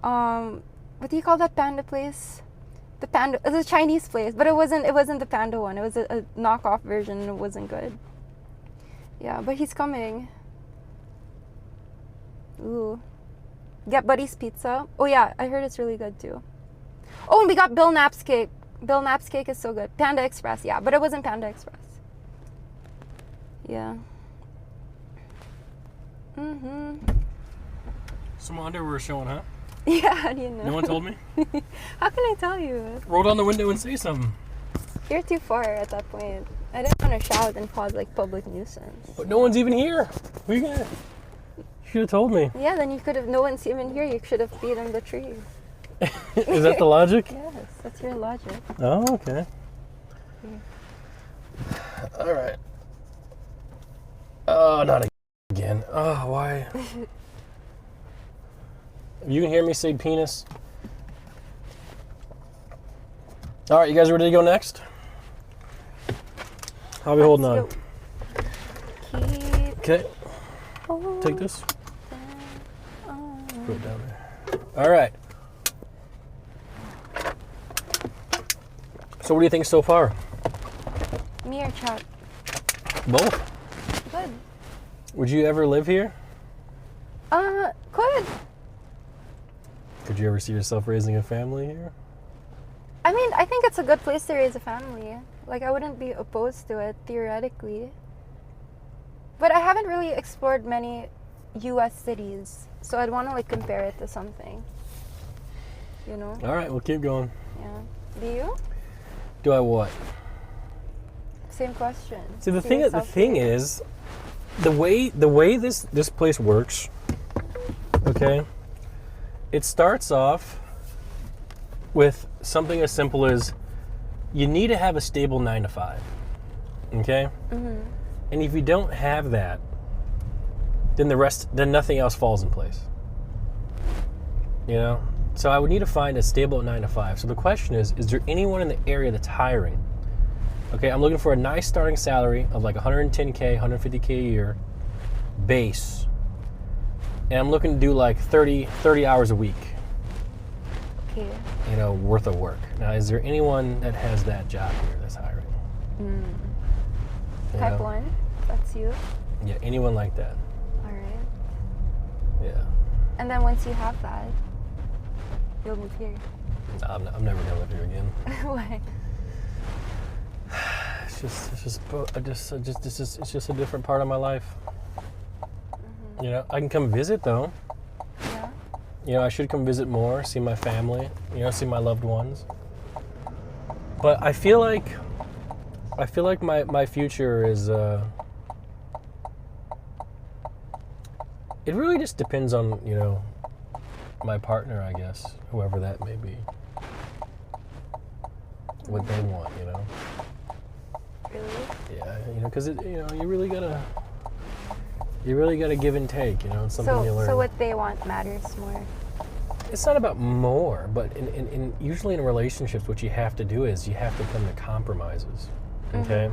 what do you call that panda place? It was a Chinese place, but it wasn't the panda one. It was a knockoff version, and it wasn't good. Yeah, but he's coming. Ooh. Get Buddy's Pizza. Oh yeah, I heard it's really good too. Oh, and we got Bill Knapp's cake. Bill Knapp's cake is so good. Panda Express, yeah, but it wasn't Panda Express. Yeah. Some underwear showing, huh? Yeah, how do you know? No one told me? How can I tell you? Roll down the window and say something. You're too far at that point. I didn't want to shout and cause like public nuisance. But no one's even here. What are you gonna? You should have told me. Yeah, then you could have. No one's even here. You should have beaten the tree. Is that the logic? Yes, that's your logic. Oh, okay. Yeah. All right. Oh, not again. Oh, why? If you can hear me say penis. All right, you guys ready to go next? I'll be holding on. Okay. Take this. Put it down there. All right. So what do you think so far? Me or chat? Both. Good. Would you ever live here? Could. Could you ever see yourself raising a family here? I mean, I think it's a good place to raise a family. Like, I wouldn't be opposed to it, theoretically. But I haven't really explored many U.S. cities, so I'd want to, like, compare it to something. You know? All right, we'll keep going. Yeah. Do you? Do I what? Same question. See, the See thing yourself thing here? is, the way this place works, okay? It starts off with something as simple as you need to have a stable 9 to 5, okay? Mm-hmm. And if you don't have that, then nothing else falls in place. You know? So I would need to find a stable 9 to 5. So the question is there anyone in the area that's hiring? Okay, I'm looking for a nice starting salary of like 110K, 150K a year base. And I'm looking to do like 30 hours a week, Okay. you know, worth of work. Now, is there anyone that has that job here that's hiring? You Type know? 1? That's you? Yeah, anyone like that. Alright. Yeah. And then once you have that, you'll move here. No, I'm never gonna live here again. Why? It's just a different part of my life. You know, I can come visit though. Yeah? You know, I should come visit more, see my family, you know, see my loved ones. But I feel like my future is it really just depends on, you know, my partner, I guess, whoever that may be. What they want, you know. Really? Yeah, you know, because you know, you really gotta give and take, you know. It's something you learn. So what they want matters more. It's not about more, but in usually in relationships, what you have to do is you have to come to compromises, okay?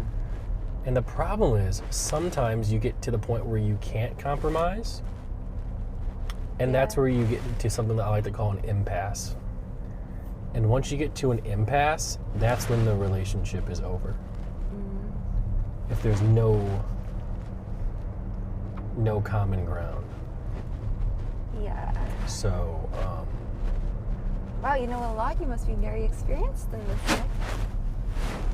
And the problem is sometimes you get to the point where you can't compromise, and that's Yeah. where you get to something that I like to call an impasse. And once you get to an impasse, that's when the relationship is over. If there's no common ground. Yeah. So, Wow, you know a lot. You must be very experienced in this. Right?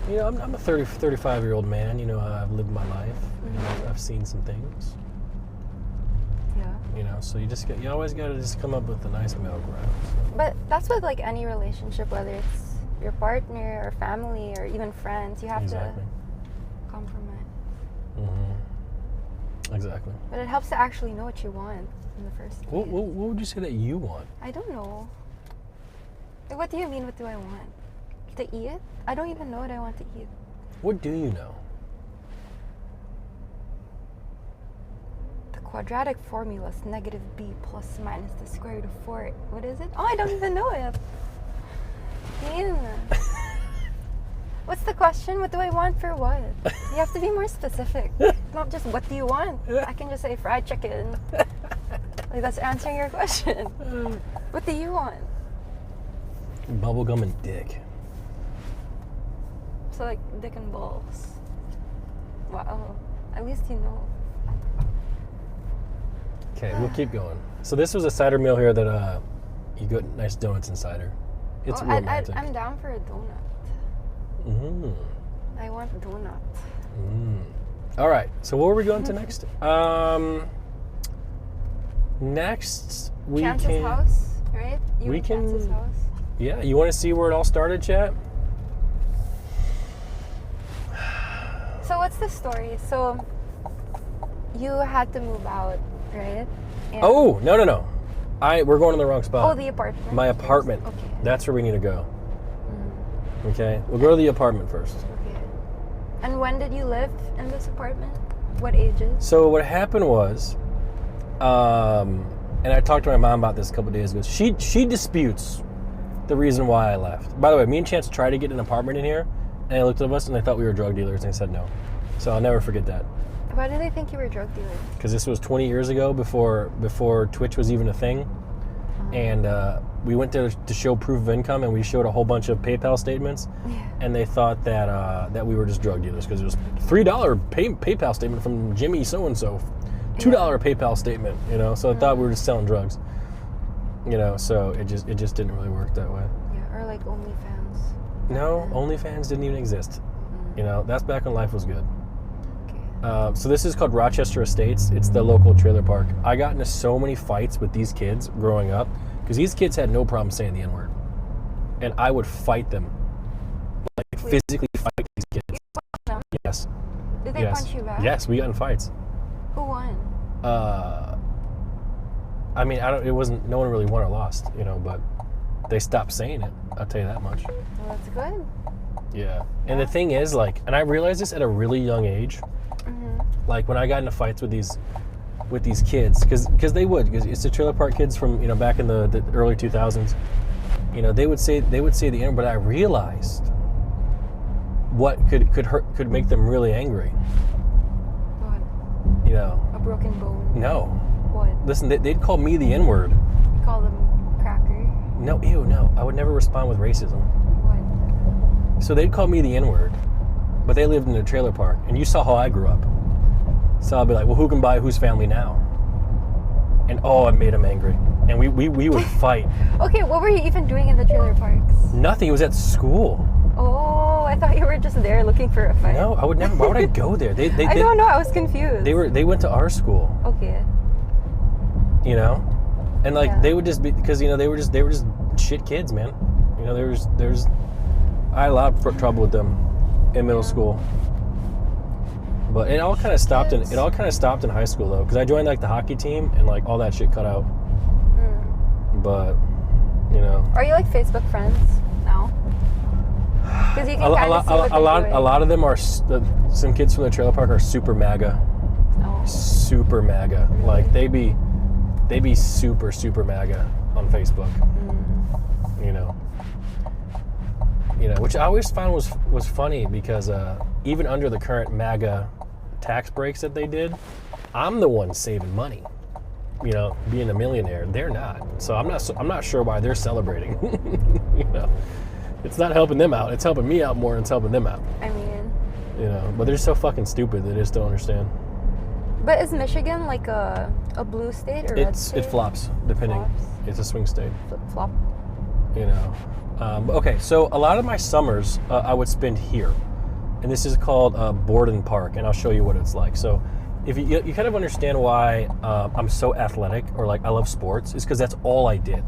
you know, I'm a 35-year-old man. You know, I've lived my life. You know, I've seen some things. Yeah. You know, so you always got to just come up with a nice middle ground. So. But that's with like any relationship, whether it's your partner or family or even friends. You have Exactly. to compromise. Exactly. But it helps to actually know what you want in the first place. What would you say that you want? I don't know. Like, what do you mean, what do I want? To eat? I don't even know what I want to eat. What do you know? The quadratic formula is negative b plus minus the square root of 4. What is it? Oh, I don't even know it. Ian. What's the question? What do I want for what? You have to be more specific. Not just what do you want. I can just say fried chicken. Like, that's answering your question. What do you want? Bubblegum and dick. So like dick and balls. Wow. At least you know. Okay, we'll keep going. So this was a cider mill here that you got nice donuts in cider. It's Oh, romantic. I'm down for a donut. I want a donut. All right. So where are we going to next? Next we Chance's can. house, right? You we and can- Chance's house. Yeah. You want to see where it all started, chat? So what's the story? So you had to move out, right? And- Oh no. We're going to the wrong spot. Oh, the apartment. My apartment. Okay. That's where we need to go. Okay. We'll go to the apartment first. Okay. And when did you live in this apartment? What ages? So what happened was, and I talked to my mom about this a couple of days ago. She disputes the reason why I left. By the way, me and Chance tried to get an apartment in here, and they looked at us and they thought we were drug dealers, and they said no. So I'll never forget that, Why do they think you were drug dealers? because this was 20 years ago, before Twitch was even a thing, and we went to show proof of income, and we showed a whole bunch of PayPal statements, and they thought that we were just drug dealers because it was $3 PayPal statement from Jimmy so and so, $2 PayPal statement. You know, so I thought we were just selling drugs. You know, so it just didn't really work that way. Yeah, or like OnlyFans. No, OnlyFans didn't even exist. You know, that's back when life was good. Okay. So this is called Rochester Estates. It's the local trailer park. I got into so many fights with these kids growing up because these kids had no problem saying the N-word. And I would fight them. Like physically fight these kids. Them? Yes. Did they Yes. punch you back? Yes, we got in fights. Who won? I mean, no one really won or lost, you know, but they stopped saying it. I'll tell you that much. Well, that's good. Yeah. And the thing is, like, and I realized this at a really young age. Like when I got into fights with these kids, because it's the trailer park kids from, you know, back in the early 2000s. You know, they would say the N, but I realized what could make them really angry. What? You know, A broken bone. no. What? Listen, they'd call me the N-word. You call them cracker. No, ew, no. I would never respond with racism. What? So they'd call me the N-word, but they lived in a trailer park, and you saw how I grew up. So I'll be like, well, who can buy whose family now? And it made them angry. And we would fight. Okay, what were you even doing in the trailer parks? Nothing. It was at school. Oh, I thought you were just there looking for a fight. No, I would never. Why would I go there? They I don't know. I was confused. They went to our school. Okay. You know, and like Yeah. they would just be because you know they were just shit kids, man. You know, I had a lot of trouble with them in middle school. But it all kind of stopped in high school though, because I joined like the hockey team and like all that shit cut out. But you know, Are you like Facebook friends now? Because you can kind of see what they're doing. a lot of them are some kids from the trailer park are super MAGA, Oh. super MAGA. Like they be super MAGA on Facebook. You know, which I always found was funny because even under the current MAGA tax breaks that they did, I'm the one saving money. You know, being a millionaire, they're not. So I'm not sure why they're celebrating. You know, it's not helping them out. It's helping me out more than it's helping them out. I mean, You know, but they're so fucking stupid. They just don't understand. but is Michigan like a blue state or red state? It flops depending. Flops. It's a swing state. Flip flop. You know. Okay, so a lot of my summers I would spend here, and this is called Borden Park, and I'll show you what it's like. So, if you kind of understand why I'm so athletic or like I love sports, is because that's all I did.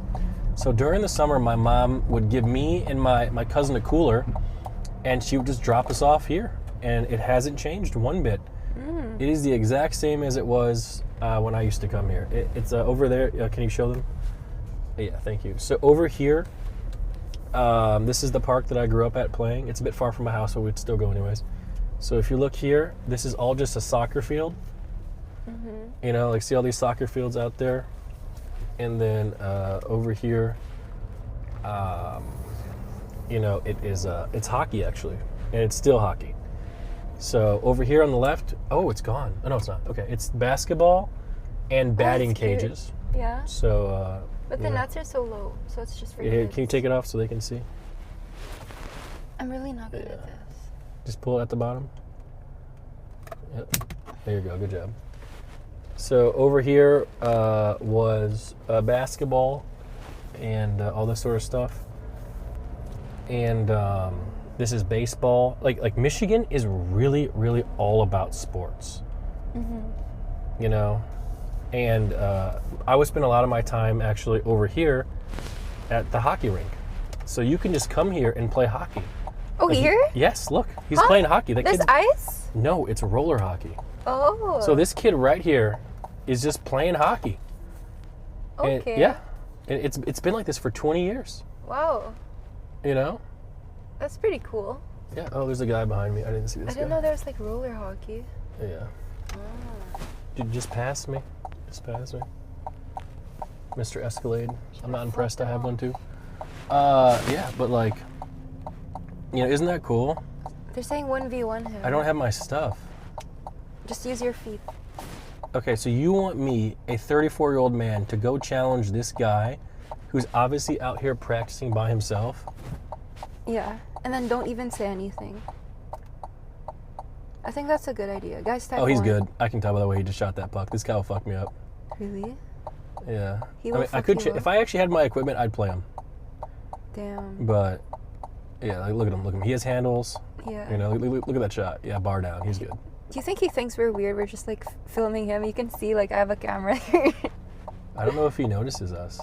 So during the summer, my mom would give me and my cousin a cooler, and she would just drop us off here, and it hasn't changed one bit. It is the exact same as it was when I used to come here. It's over there. Can you show them? Yeah, thank you. So over here. This is the park that I grew up at playing. It's a bit far from my house, but we'd still go anyways. So if you look here, this is all just a soccer field. You know, like see all these soccer fields out there? And then over here, you know, it's hockey actually, and it's still hockey. So over here on the left, it's gone. Oh, no, it's not. Okay, it's basketball and batting that's cute. cages. Yeah. So, But the yeah. nets are so low, so it's just for Here, kids. can you take it off so they can see? I'm really not good at this. Just pull it at the bottom. Yep. There you go. Good job. So over here was basketball and all this sort of stuff. And this is baseball. Like Michigan is really, really all about sports. You know? And I would spend a lot of my time actually over here at the hockey rink. So you can just come here and play hockey. Oh, here? Yes, look. He's Huh? playing hockey. There's ice? No, it's roller hockey. Oh. So this kid right here is just playing hockey. And, Okay. yeah. And it's been like this for 20 years. Wow. You know? That's pretty cool. Yeah. Oh, there's a guy behind me. I didn't see this I didn't guy. know there was like roller hockey. Yeah. Dude, just pass me. Just pass me. Mr. Escalade. I'm not impressed. I have one too. Yeah, but like, you know, isn't that cool? They're saying 1v1 him. I don't have my stuff. Just use your feet. Okay, so you want me, a 34-year-old man, to go challenge this guy who's obviously out here practicing by himself. Yeah, and then don't even say anything. I think that's a good idea. Guys, type Oh, he's one. good. I can tell by the way he just shot that puck. This guy will fuck me up. Really? Yeah. He I will mean, I fuck could you up. if I actually had my equipment, I'd play him. Damn. But yeah, like, look at him. Look at him. He has handles. Yeah. You know, look at that shot. Yeah, bar down. He's good. Do you think he thinks we're weird? We're just like filming him. You can see like I have a camera here. I don't know if he notices us.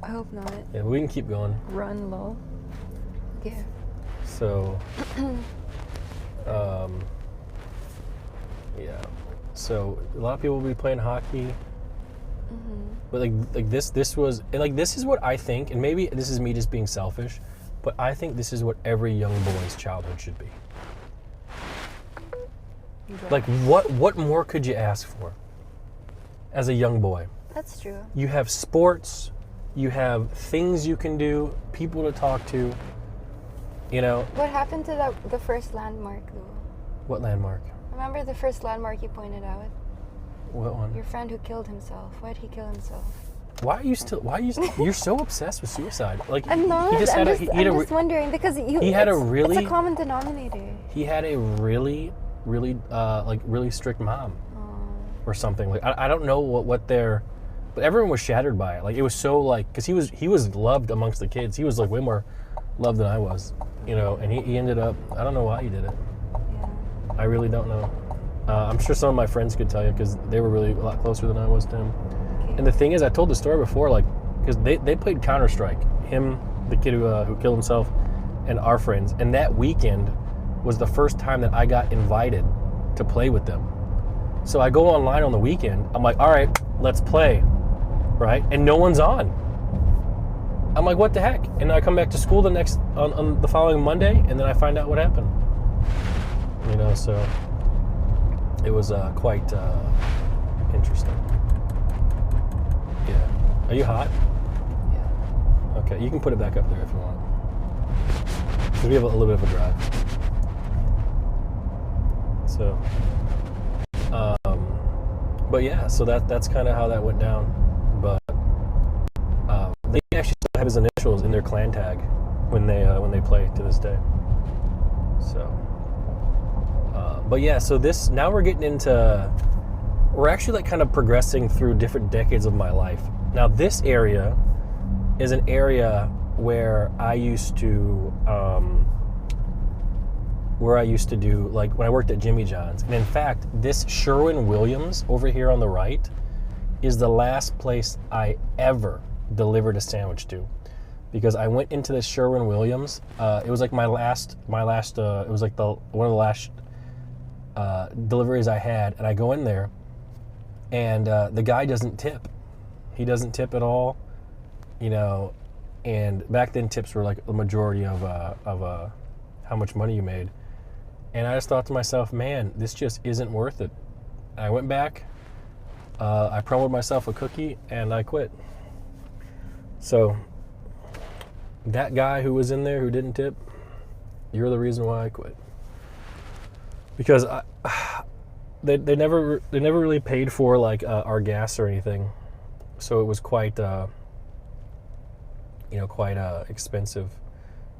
I hope not. Yeah, but we can keep going. Run low. Yeah. So, yeah. So a lot of people will be playing hockey. But like this was, and like this is what I think, and maybe this is me just being selfish, but I think this is what every young boy's childhood should be. Like what more could you ask for as a young boy? That's true. You have sports, you have things you can do, people to talk to, you know. What happened to the first landmark though? What landmark? Remember the first landmark you pointed out? What one? Your friend who killed himself. Why'd he kill himself? You're so obsessed with suicide. Like I'm not. he just I'm had just wondering because he had a really- it's a common denominator. he had a really strict mom or something. Like I don't know what their, but everyone was shattered by it. Like it was so like, because he was loved amongst the kids. He was like way more loved than I was, you know. And he ended up, I don't know why he did it. Yeah. I really don't know. I'm sure some of my friends could tell you because they were really a lot closer than I was to him. Okay. And the thing is, I told the story before, like, because they played Counter-Strike. Him, the kid who killed himself, and our friends. And that weekend was the first time that I got invited to play with them. So I go online on the weekend. I'm like, all right, let's play, right? And no one's on. I'm like, what the heck? And I come back to school on the following Monday, and then I find out what happened. You know, so it was quite interesting. Yeah. Are you hot? Yeah. Okay, you can put it back up there if you want. 'Cause we have a little bit of a drive. So, but yeah, so that's kind of how that went down. But they actually still have his initials in their clan tag when they play to this day. So, but yeah, so now we're getting into, we're actually like kind of progressing through different decades of my life. Now this area is an area where I used to do, like when I worked at Jimmy John's. And in fact, this Sherwin-Williams over here on the right is the last place I ever delivered a sandwich to, because I went into this Sherwin-Williams. It was like my last. It was like one of the last deliveries I had, and I go in there, and the guy doesn't tip. He doesn't tip at all, you know. And back then, tips were like the majority of how much money you made. And I just thought to myself, man, this just isn't worth it. I went back, I promoted myself a cookie, and I quit. So that guy who was in there who didn't tip, you're the reason why I quit. Because they never really paid for like our gas or anything, so it was quite expensive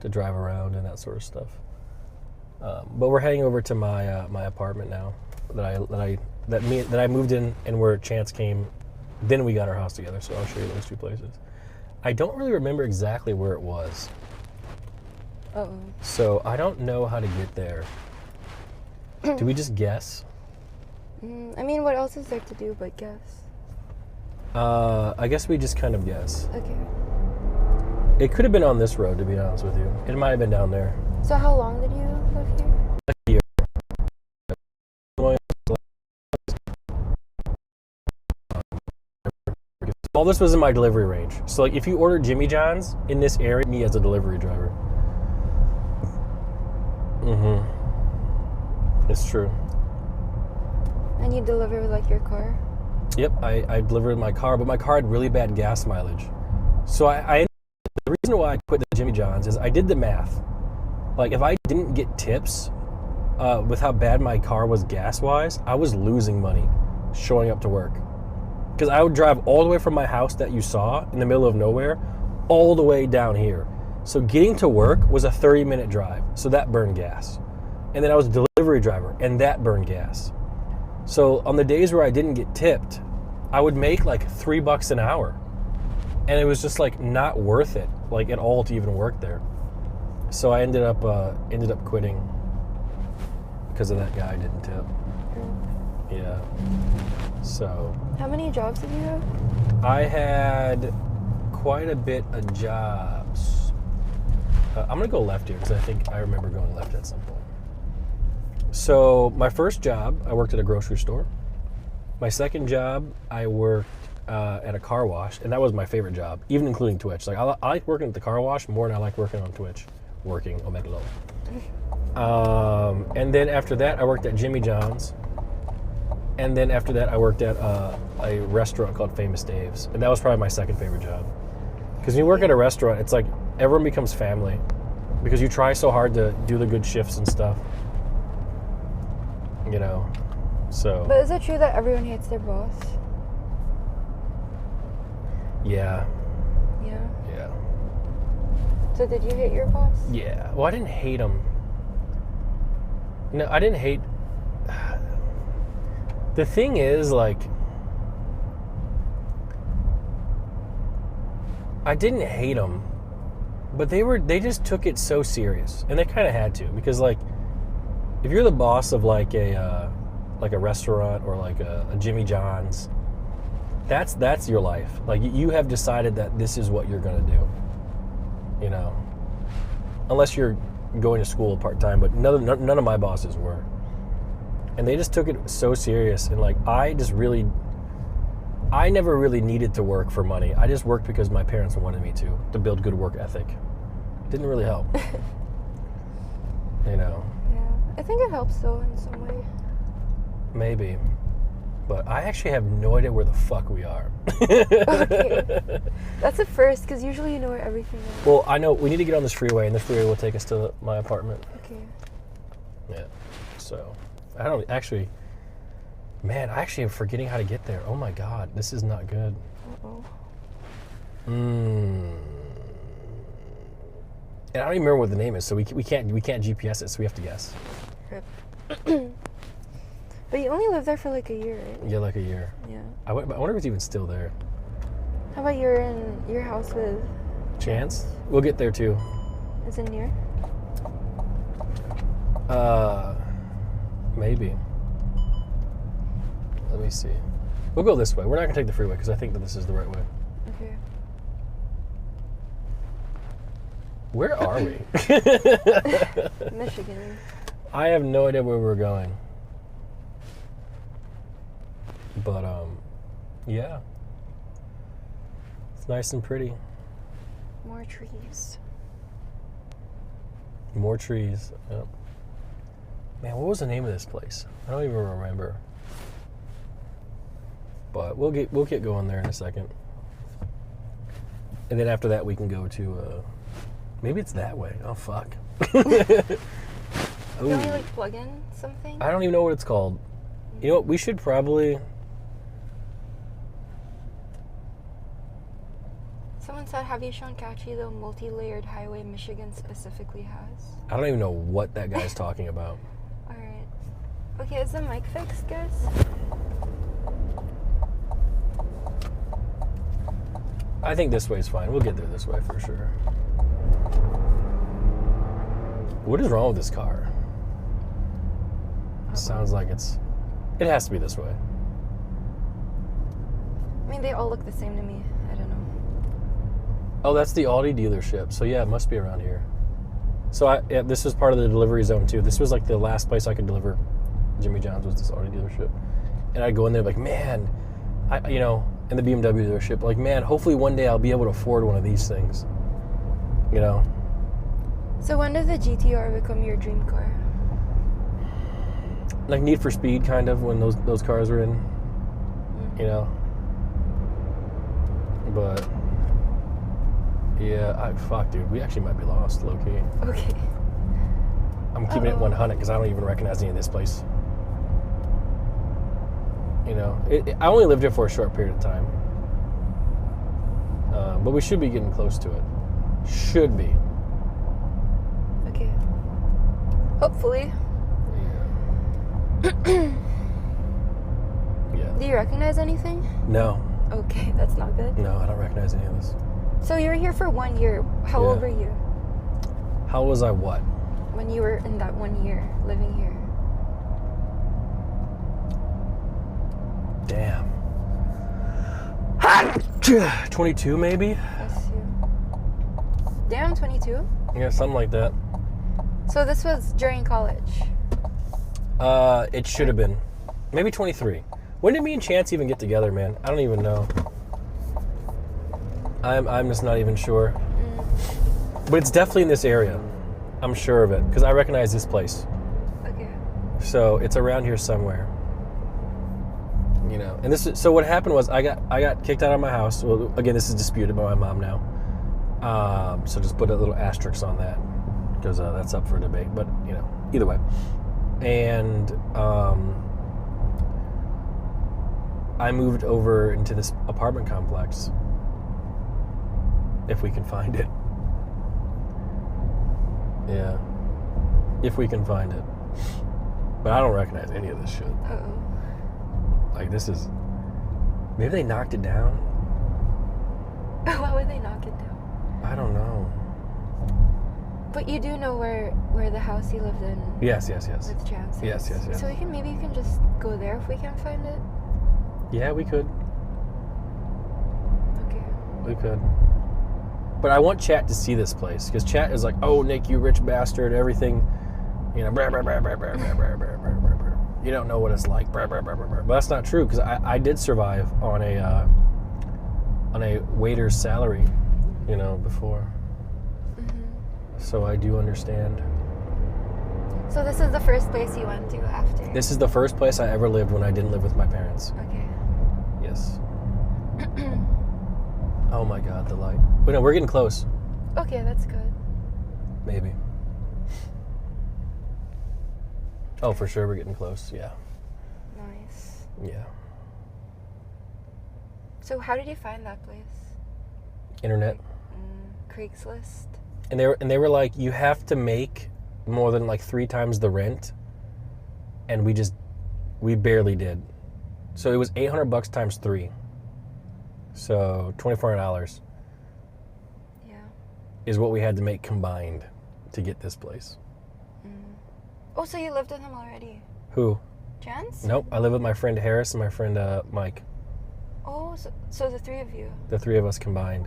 to drive around and that sort of stuff. But we're heading over to my my apartment now that I moved in, and where Chance came. Then we got our house together, so I'll show you those two places. I don't really remember exactly where it was. Uh-oh. So I don't know how to get there. Do we just guess? I mean, what else is there to do but guess? I guess we just kind of guess. Okay. It could have been on this road, to be honest with you. It might have been down there. So how long did you live here? A year. All this was in my delivery range. So like if you order Jimmy John's in this area, me as a delivery driver. It's true. And you deliver with like your car? Yep, I delivered my car, but my car had really bad gas mileage. So the reason why I quit the Jimmy John's is I did the math. Like if I didn't get tips with how bad my car was gas-wise, I was losing money showing up to work. Because I would drive all the way from my house that you saw in the middle of nowhere, all the way down here. So getting to work was a 30-minute drive. So that burned gas. And then I was a delivery driver, and that burned gas. So on the days where I didn't get tipped, I would make like $3 an hour. And it was just like not worth it, like at all, to even work there. So I ended up quitting because of that guy I didn't tip. Yeah. So How many jobs did you have? I had quite a bit of jobs. I'm gonna go left here because I think I remember going left at some point. So my first job, I worked at a grocery store. My second job, I worked at a car wash, and that was my favorite job, even including Twitch. Like I like working at the car wash more than I like working on Twitch. Working Omega Low. And then after that, I worked at Jimmy John's. And then after that, I worked at a restaurant called Famous Dave's. And that was probably my second favorite job. Because when you work at a restaurant, it's like everyone becomes family. Because you try so hard to do the good shifts and stuff. You know? So. But is it true that everyone hates their boss? Yeah. Yeah. Yeah. So did you hate your boss? Yeah. Well, I didn't hate him. No, I didn't hate. The thing is, like, I didn't hate them, but they just took it so serious, and they kind of had to, because like, if you're the boss of like a restaurant or like a Jimmy John's, that's your life. Like you have decided that this is what you're gonna do, you know, unless you're going to school part-time, but none of my bosses were. And they just took it so serious. And like, I never really needed to work for money. I just worked because my parents wanted me to build good work ethic. Didn't really help. You know? Yeah. I think it helps though in some way. Maybe. But I actually have no idea where the fuck we are. Okay. That's a first, because usually you know where everything is. Well, I know we need to get on this freeway, and the freeway will take us to my apartment. Okay. Yeah. So, I don't actually. Man, I actually am forgetting how to get there. Oh my god, this is not good. Uh-oh. And I don't even remember what the name is, so we can't GPS it, so we have to guess. Rip. But you only lived there for like a year, right? Yeah, like a year. Yeah. I wonder if it's even still there. How about you're in your house with... Chance? We'll get there too. Is it near? Maybe. Let me see. We'll go this way. We're not gonna take the freeway because I think that this is the right way. Okay. Where are we? Michigan. I have no idea where we're going. But yeah. It's nice and pretty. More trees. More trees. Yep. Man, what was the name of this place? I don't even remember. But we'll get going there in a second. And then after that we can go to maybe it's that way. Oh fuck. Can we like plug in something? I don't even know what it's called. You know what, we should probably... Someone said, have you shown Kachi the multi-layered highway Michigan specifically has? I don't even know what that guy's talking about. Alright. Okay, is the mic fixed, guys? I think this way's fine. We'll get there this way for sure. What is wrong with this car? Sounds like it has to be this way. I mean, they all look the same to me. I don't know. Oh, that's the Audi dealership. So yeah, it must be around here. So this was part of the delivery zone too. This was like the last place I could deliver Jimmy John's was this Audi dealership. And I'd go in there like, man, in the BMW dealership, like, man, hopefully one day I'll be able to afford one of these things. You know? So when does the GTR become your dream car? Like Need for Speed, kind of, when those cars are in. You know? But yeah, fuck, dude, we actually might be lost, low key. Okay. I'm keeping it 100 because I don't even recognize any of this place. You know, I only lived here for a short period of time. But we should be getting close to it. Should be. Okay. Hopefully. Yeah. Do you recognize anything? No. Okay, that's not good. No, I don't recognize any of this. So you were here for 1 year. How Yeah. old were you How was I what? when you were in that 1 year living here? Damn. 22 maybe? Bless you. Damn, 22? Yeah, something like that. So this was during college. It should have been. Maybe 23. When did me and Chance even get together, man? I don't even know. I'm just not even sure. But it's definitely in this area. I'm sure of it, because I recognize this place. Okay. So it's around here somewhere. You know, and this is, so what happened was I got kicked out of my house. Well, again, this is disputed by my mom now. So just put a little asterisk on that, because that's up for debate. But you know, either way. And I moved over into this apartment complex, if we can find it. Yeah, if we can find it. But I don't recognize any of this shit. Uh-oh. Like, this is... Maybe they knocked it down? Why would they knock it down? I don't know. But you do know where the house you lived in Yes. with Chance is. Yes. So maybe you can just go there if we can find it. Yeah, we could. Okay. We could. But I want Chat to see this place, because Chat is like, oh, Nick, you rich bastard, everything, you know, brr, brr, brr, brr, brr, brr, brr, brr, brr, brr, brr. You don't know what it's like, brr, brr, brr, brr, brr. But that's not true, because I did survive on a waiter's salary, you know, before. So I do understand. So this is the first place you went to after? This is the first place I ever lived when I didn't live with my parents. Okay. Yes. Oh my God, the light. Wait, no, we're getting close. Okay, that's good. Maybe. Oh, for sure, we're getting close. Yeah. Nice. Yeah. So how did you find that place? Internet. Craigslist? And they were like, you have to make more than like 3 times the rent. And we barely did. So it was $800 times 3. So $2,400 Yeah. is what we had to make combined to get this place. Oh, so you lived with him already? Who? Chance? Nope. I live with my friend Harris and my friend Mike. Oh, so the three of you. The 3 of us combined.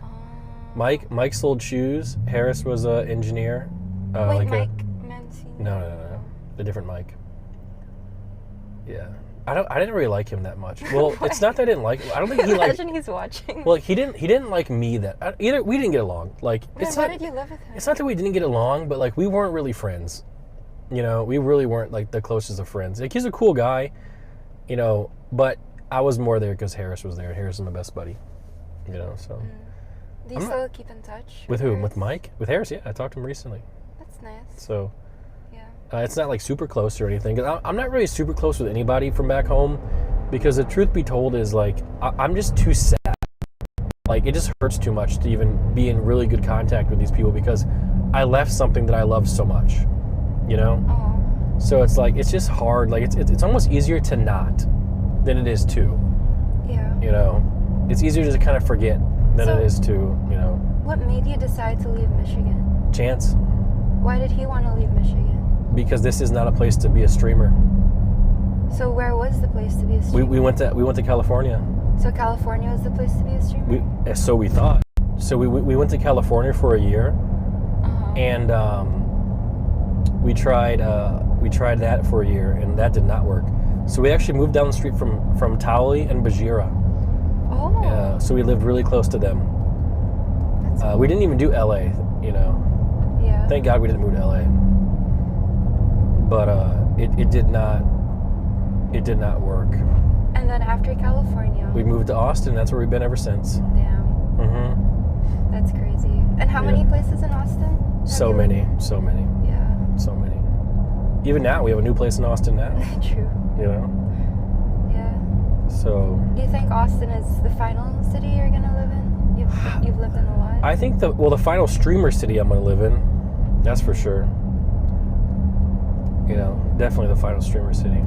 Mike sold shoes. Harris was an engineer. Wait, like Mike Mancini? No. A different Mike. Yeah. I didn't really like him that much. Well, it's not that I didn't like him. I don't think he liked... Imagine he's watching. Well, he didn't like me that... Either we didn't get along. Like, Then why did you live with him? It's not that we didn't get along, but like we weren't really friends. You know, we really weren't like the closest of friends. Like, he's a cool guy, you know, but I was more there because Harris was there. Harris is my best buddy. You know, so... Do you still keep in touch? With who? Harris? With Mike? With Harris, yeah. I talked to him recently. That's nice. So... Yeah. It's not like super close or anything. 'Cause I'm not really super close with anybody from back home, because the truth be told is like I'm just too sad. Like, it just hurts too much to even be in really good contact with these people, because I left something that I love so much, you know. Oh. So it's like it's just hard. Like it's almost easier to not than it is to. Yeah. You know, it's easier to kind of forget than So- it is to, you know. What made you decide to leave Michigan? Chance, Why did he want to leave Michigan? because this is not a place to be a streamer. So where was the place to be a streamer? We went to California. So California was the place to be a streamer? So we thought. So we went to California for a year, and we tried that for a year, and that did not work. So we actually moved down the street from Towley and Bajira. Oh. So we lived really close to them. That's We didn't even do LA, you know. yeah. Thank God we didn't move to LA. But it did not work. And then after California. We moved to Austin. That's where we've been ever since. Damn. Mm-hmm. That's crazy. And how Yeah. many places in Austin? have So you many, lived so many, in? Yeah. so many. Even now, we have a new place in Austin now. True. You know. Yeah. So Do you think Austin is the final city you're gonna live in? You've lived in a lot. I think the final streamer city I'm gonna live in. That's for sure. You know, definitely the final streamer city.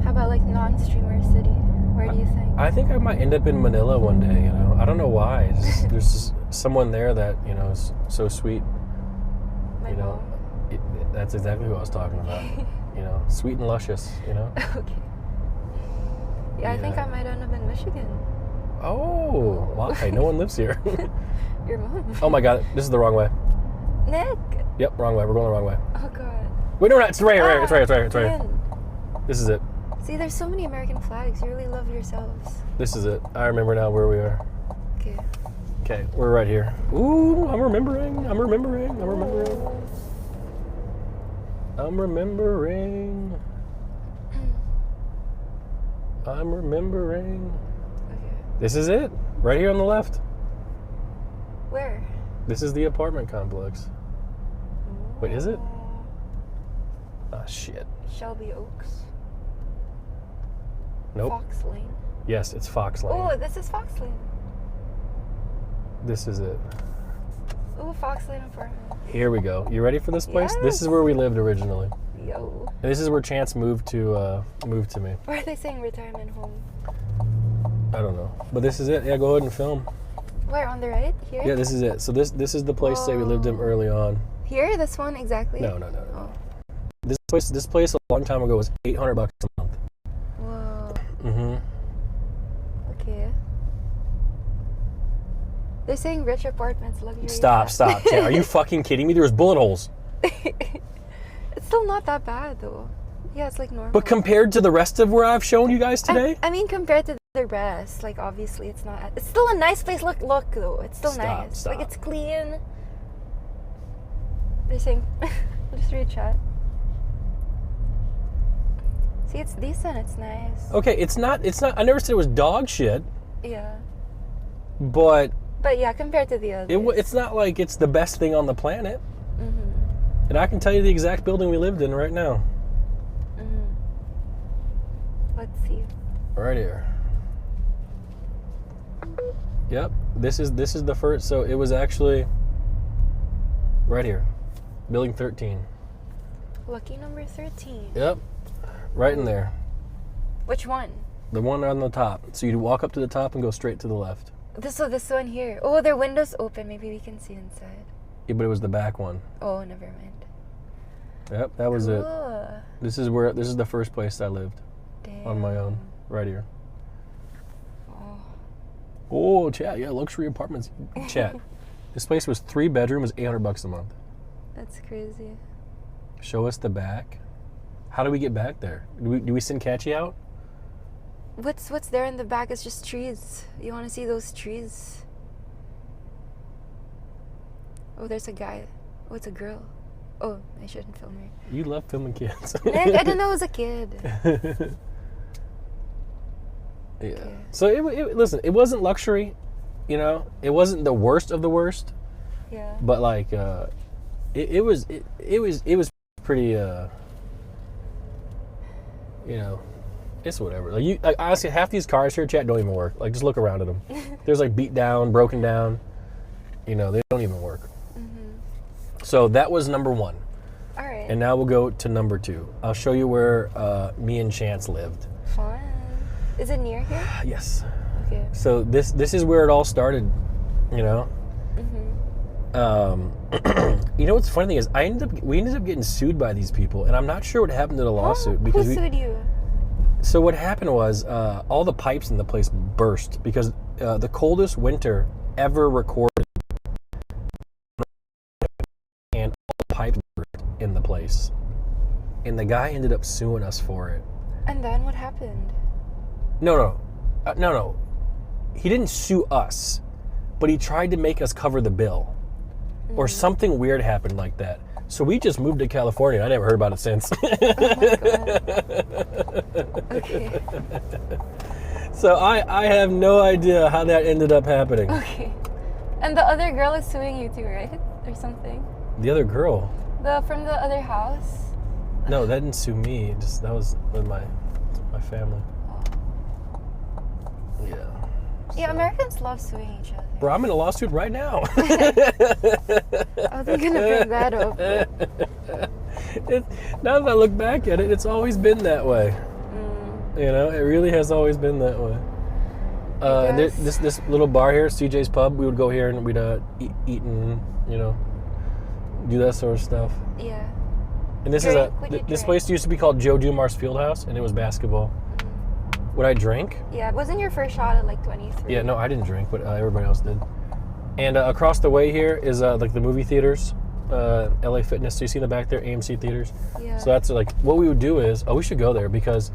How about like non-streamer city? Where do you think? I think I might end up in Manila one day, you know. I don't know why. There's just someone there that, you know, is so sweet. My You know, mom. that's exactly who I was talking about. You know, sweet and luscious, you know. Okay. Yeah, I think Yeah. I might end up in Michigan. Oh, why? No one lives here. Your mom. Oh my God, this is the wrong way. Nick. Yep, wrong way. We're going the wrong way. Oh God. Wait, no, it's right here. It's right here. It's right here. Ian. This is it. See, there's so many American flags. You really love yourselves. This is it. I remember now where we are. Okay. Okay, we're right here. Ooh, I'm remembering. I'm remembering. I'm remembering. I'm remembering. I'm remembering. Okay. This is it. Right here on the left. Where? This is the apartment complex. Wait, is it? Ah, shit. Shelby Oaks. Nope. Fox Lane. Yes, it's Fox Lane. Oh, this is Fox Lane. This is it. Oh, Fox Lane apartment. Here we go. You ready for this place? This is Yes. where we lived originally. Yo. And this is where Chance moved to me. Where are they saying retirement home? I don't know. But this is it. Yeah, go ahead and film. Where, on the right? Here? Yeah, this is it. So this is the place that we lived in early on. Here? This one exactly? No. Oh. This place a long time ago was $800 a month. Whoa. Mm-hmm. Okay. They're saying rich apartments, luxury. Stop. Yeah, are you fucking kidding me? There was bullet holes. It's still not that bad though. Yeah, it's like normal. But compared to the rest of where I've shown you guys today, I mean, compared to the rest, like obviously it's not. It's still a nice place. Look though. It's still nice. Stop. Like it's clean. They're saying, I'll just read chat. See, it's decent. It's nice. okay, it's not. I never said it was dog shit, Yeah. but But yeah, compared to the others. it's not like it's the best thing on the planet. Mm-hmm. And I can tell you the exact building we lived in right now. Mm-hmm. Let's see. Right here. Yep. This is the first. So it was actually right here, building 13. Lucky number 13. Yep. Right in there. Which one? The one on the top. So you walk up to the top and go straight to the left. This one here. Oh, their windows open. Maybe we can see inside. Yeah, but it was the back one. Oh, never mind. Yep, that was it. Cool. This is the first place I lived on my own. Right here. Oh. Oh, chat. Yeah, luxury apartments. Chat. This place was 3 bedrooms, $800 a month. That's crazy. Show us the back. How do we get back there? Do we send Catchy out? What's there in the back is just trees. You want to see those trees? Oh, there's a guy. Oh, it's a girl. Oh, I shouldn't film her. You love filming kids. Nick, I didn't know it was a kid. Yeah. Okay. So listen, it wasn't luxury, you know. It wasn't the worst of the worst, Yeah. but like it was pretty you know, it's whatever. Like honestly, half these cars here, chat, don't even work. Like just look around at them. There's like beat down, broken down. You know, they don't even work. Mm-hmm. So that was number 1. All right. And now we'll go to number 2. I'll show you where me and Chance lived. Fun. Is it near here? Yes. Okay. So this is where it all started, you know. Mm-hmm. You know what's the funny thing is we ended up getting sued by these people, and I'm not sure what happened to the lawsuit because Who sued you? So what happened was all the pipes in the place burst because the coldest winter ever recorded, and all the pipes burst in the place, and the guy ended up suing us for it. And then what happened? No. He didn't sue us, but he tried to make us cover the bill. Or something weird happened like that. So we just moved to California. I never heard about it since. Oh my God. Okay. So I have no idea how that ended up happening. Okay. And the other girl is suing you too, right? Or something? The other girl. From the other house? No, that didn't sue me. That was with my family. Yeah, Americans love suing each other. Bro, I'm in a lawsuit right now. I wasn't gonna bring that up. Now that I look back at it, it's always been that way. You know, it really has always been that way. And this little bar here, CJ's Pub, we would go here and we'd eat and, you know, do that sort of stuff. Yeah. And this this place used to be called Joe Dumar's Fieldhouse, and it was basketball. Would I drink? Yeah, wasn't your first shot at like 23? Yeah, no, I didn't drink, but everybody else did. And across the way here is like the movie theaters, LA Fitness. So you see in the back there, AMC theaters. Yeah. So that's like what we would do is, we should go there because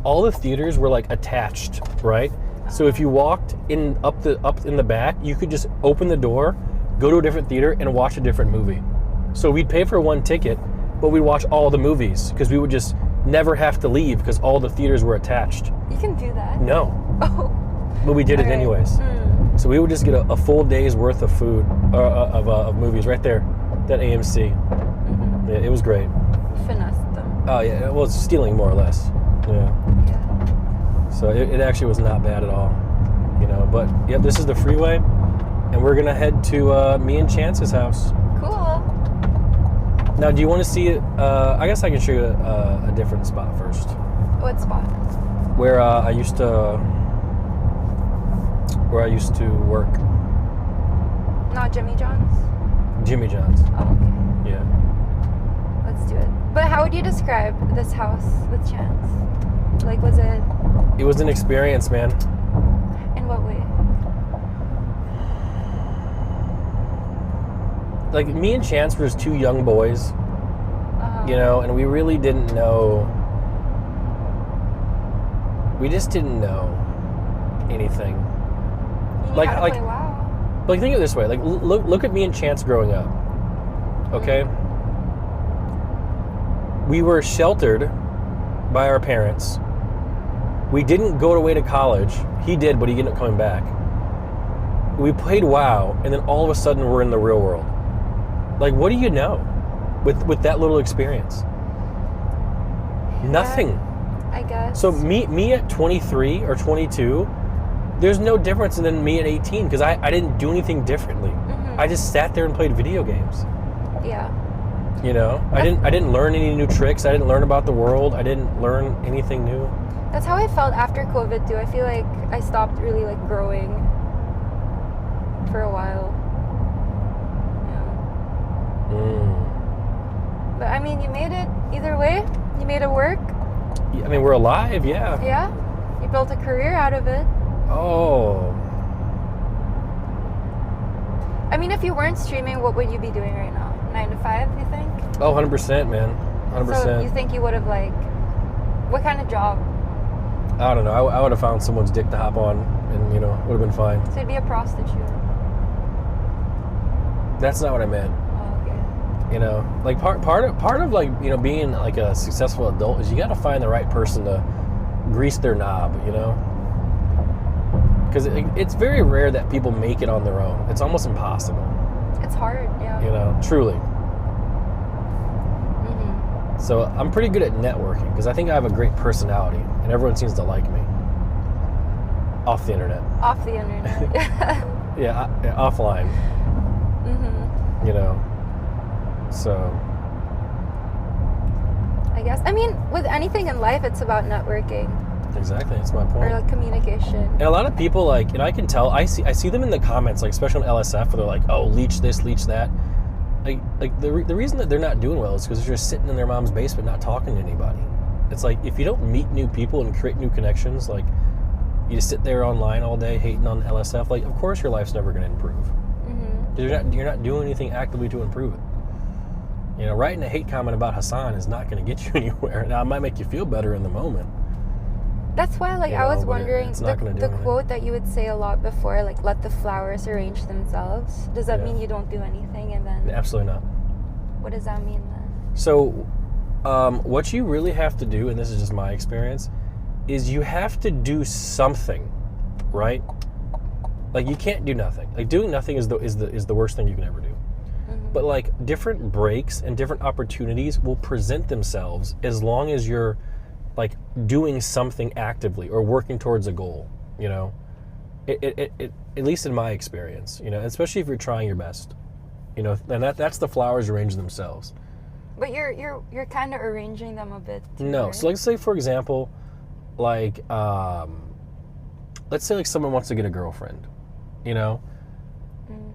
all the theaters were like attached, right? So if you walked up in the back, you could just open the door, go to a different theater, and watch a different movie. So we'd pay for one ticket, but we'd watch all the movies because we would just never have to leave because all the theaters were attached. You can do that? No. Oh. But we did it All right. anyways. So we would just get a full day's worth of food, of movies right there, that AMC. Yeah, it was great. Finesse them. Oh yeah, well, it's stealing more or less. Yeah. Yeah. So it actually was not bad at all, you know. But yep, this is the freeway, and we're gonna head to me and Chance's house. Cool. Now, do you want to see it? I guess I can show you a different spot first, What spot? where I used to work. Not Jimmy John's? Jimmy John's. Oh, okay. Yeah. Let's do it. But how would you describe this house with Chance? Like, was it... It was an experience, man. In what way? Like, me and Chance were just two young boys, you know, and we really didn't know. We just didn't know anything. You Like- gotta like- play WoW. Like, think of it this way. Like, look at me and Chance growing up. Okay? We were sheltered by our parents. We didn't go away to college. He did, but he ended up coming back. We played WoW, and then all of a sudden we're in the real world. Like, what do you know with that little experience? Nothing. I guess. So me at 23 or 22, there's no difference than me at 18 because I didn't do anything differently. I just sat there and played video games. Yeah. You know, I didn't learn any new tricks. I didn't learn about the world. I didn't learn anything new. That's how I felt after COVID too. I feel like I stopped really like growing for a while. Yeah. But I mean, you made it either way. You made it work. I mean, we're alive, yeah. Yeah. You built a career out of it. Oh, I mean, if you weren't streaming, what would you be doing right now? 9 to 5, you think? 100%, man. 100%. So you think you would have like, what kind of job? I don't know. I would have found someone's dick to hop on, and you know, would have been fine. So you'd be a prostitute. That's not what I meant. Oh, okay. You know, like part of like, you know, being like a successful adult is you got to find the right person to grease their knob. You know, because it's very rare that people make it on their own. It's almost impossible. It's hard, yeah. You know, truly. So I'm pretty good at networking because I think I have a great personality and everyone seems to like me. Off the internet. Off the internet. Yeah, offline. You know. So. I guess. I mean, with anything in life, it's about networking Exactly, that's my point. or like communication. And a lot of people like, and I can tell, I see them in the comments, like especially on LSF, where they're like, "Oh, leech this, leech that." Like the reason that they're not doing well is because they're just sitting in their mom's basement, not talking to anybody. It's like if you don't meet new people and create new connections, like you just sit there online all day hating on LSF. Like, of course your life's never going to improve. You're not doing anything actively to improve it. You know, writing a hate comment about Hassan is not going to get you anywhere. Now, it might make you feel better in the moment. That's why, like, You I was know, but wondering, it's not gonna do the anything. quote that you would say a lot before, like, let the flowers arrange themselves. Does that Yeah. mean you don't do anything? And then, Absolutely not. what does that mean then? So, what you really have to do, and this is just my experience, is you have to do something, right? Like you can't do nothing. Like doing nothing is the worst thing you can ever do. But like different breaks and different opportunities will present themselves as long as you're like doing something actively or working towards a goal, you know? At least in my experience, you know, especially if you're trying your best, you know, and that's the flowers arrange themselves. But you're kind of arranging them a bit. Too, No, right? so let's say, for example, like, let's say like someone wants to get a girlfriend, you know,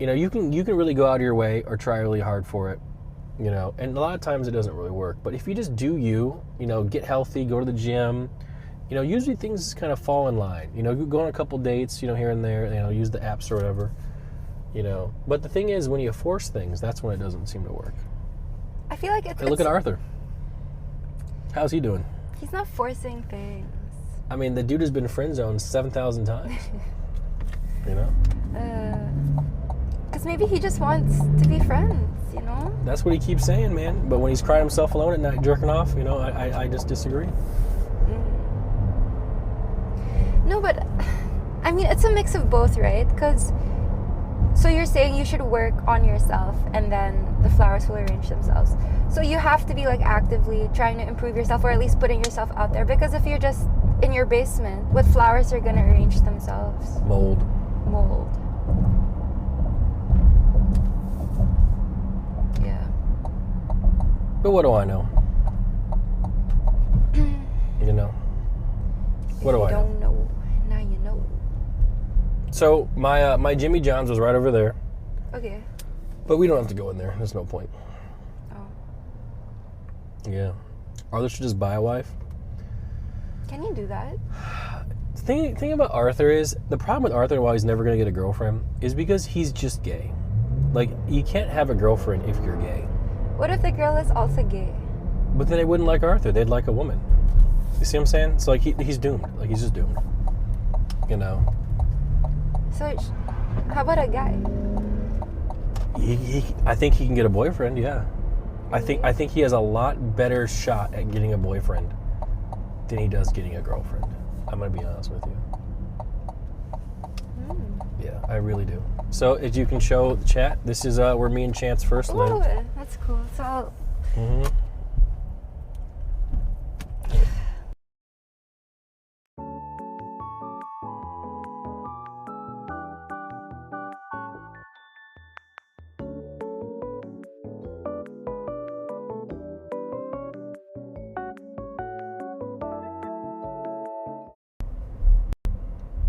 you can really go out of your way or try really hard for it, you know, and a lot of times it doesn't really work. But if you just do you know, get healthy, go to the gym, you know, usually things just kind of fall in line. You know, go on a couple dates, you know, here and there, you know, use the apps or whatever, you know. But the thing is, when you force things, that's when it doesn't seem to work. I feel like it's. Hey, look at Arthur. How's he doing? He's not forcing things. I mean, the dude has been friend zoned 7,000 times. You know? Because maybe he just wants to be friends, you know? That's what he keeps saying, man. But when he's crying himself alone at night, jerking off, you know, I just disagree. No, but I mean, it's a mix of both, right? Because, so you're saying you should work on yourself and then the flowers will arrange themselves. So you have to be like actively trying to improve yourself or at least putting yourself out there. Because if you're just in your basement, what flowers are going to arrange themselves? Mold. Mold. Yeah. But what do I know? You know? What do I know? don't know? Now you know. So my Jimmy John's was right over there, Okay. but we don't have to go in there. There's no point. Oh. Yeah. Arthur should just buy a wife. Can you do that? The thing about Arthur is, the problem with Arthur and why he's never going to get a girlfriend is because he's just gay. Like, you can't have a girlfriend if you're gay. What if the girl is also gay? But then they wouldn't like Arthur. They'd like a woman. You see what I'm saying? So, like, he's doomed. Like, he's just doomed. You know? So, how about a guy? I think he can get a boyfriend, yeah. I think he has a lot better shot at getting a boyfriend than he does getting a girlfriend. I'm going to be honest with you. Yeah, I really do. So, if you can show the chat, this is where me and Chance first Oh, lived. that's cool. So, Mm-hmm.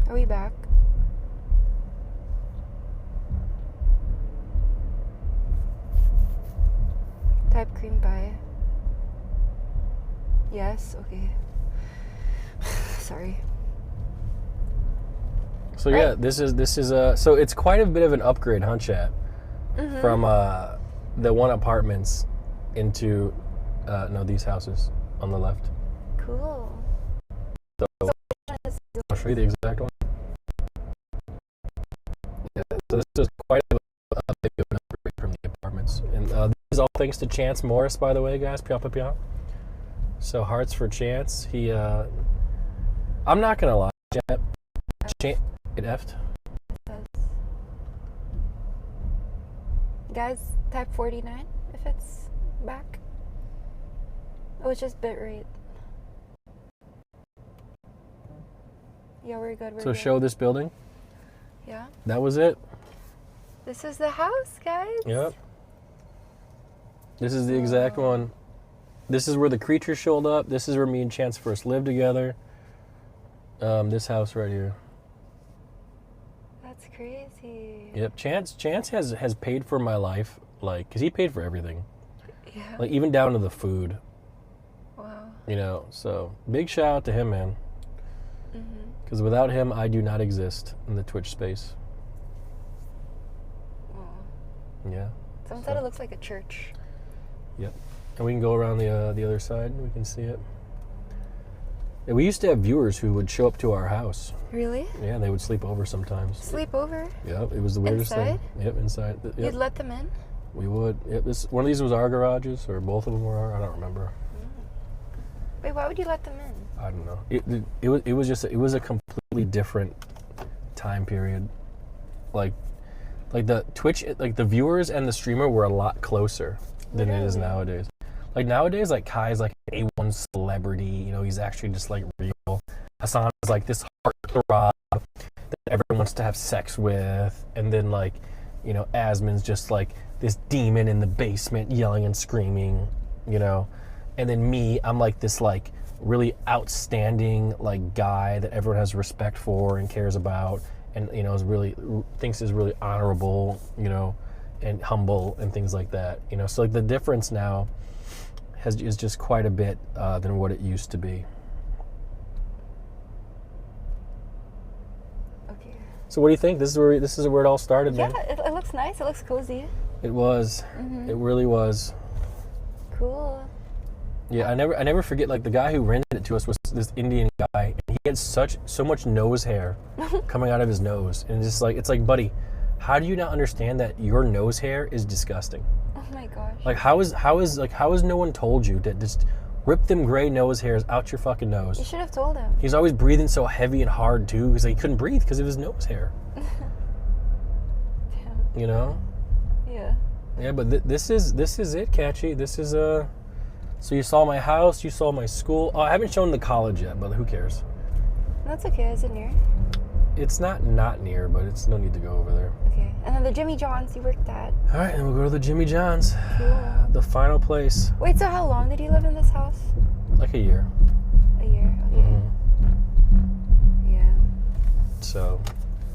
are we back? Type cream pie. Yes, okay. Sorry. So yeah, this is so it's quite a bit of an upgrade, huh, chat? From the one apartments into these houses on the left. Cool. So I'll show you the exact one. Yeah, so this is quite a big of an upgrade from the apartments, and this is all thanks to Chance Morris, by the way, guys. Pia pia pia. So hearts for Chance. He, I'm not gonna lie, chat. Chance, it effed. Guys, type 49 if it's back. Oh, it's just bitrate. Yeah, we're good. We're So good. show this building. Yeah. That was it. This is the house, guys. Yep. This is the exact one. This is where the creature showed up. This is where me and Chance first lived together. This house right here. That's crazy. Yep. Chance has paid for my life, like, cause he paid for everything, Yeah. like even down to the food. Wow. You know. So big shout out to him, man. Mm-hmm. Because without him, I do not exist in the Twitch space. Wow. Yeah. Someone said it looks like a church. Yep. And we can go around the other side. We can see it. Yeah, we used to have viewers who would show up to our house. Really? Yeah, they would sleep over sometimes. Sleep over? Yep, it was the weirdest Inside? thing. Yep, inside. Yep, You'd let them in? we would. Yep, one of these was our garages, or both of them were our. I don't remember. Wait, why would you let them in? I don't know. It was a completely different time period. Like the Twitch, like the viewers and the streamer were a lot closer than it is Really? nowadays. Like nowadays, like Kai's like an A1 celebrity. You know, he's actually just like real. Hassan is like this heartthrob that everyone wants to have sex with, and then like, you know, Asmon's just like this demon in the basement yelling and screaming, you know, and then me, I'm like this like really outstanding like guy that everyone has respect for and cares about, and you know is really thinks is really honorable, you know, and humble and things like that, you know. So like the difference now is just quite a bit than what it used to be. Okay. So what do you think? This is where it all started, Yeah, man. it looks nice. It looks cozy. It was. It really was. Cool. Yeah, I never forget, like the guy who rented it to us was this Indian guy, and he had so much nose hair coming out of his nose, and it's like, buddy, how do you not understand that your nose hair is disgusting? Oh my gosh. Like how has no one told you to just rip them gray nose hairs out your fucking You nose? should have told him. He's always breathing so heavy and hard too, because he couldn't breathe because of his nose hair. Damn. You know? Yeah. Yeah, but this is it, Catchy. This is So you saw my house, you saw my school. Oh, I haven't shown the college yet, but who cares? That's okay. Is it near? It's not near, but it's no need to go over there. Okay. And then the Jimmy John's you worked at. All right, then we'll go to the Jimmy John's, Cool. the final place. Wait, so how long did you live in this house? Like a year. A year. Okay. Yeah. So,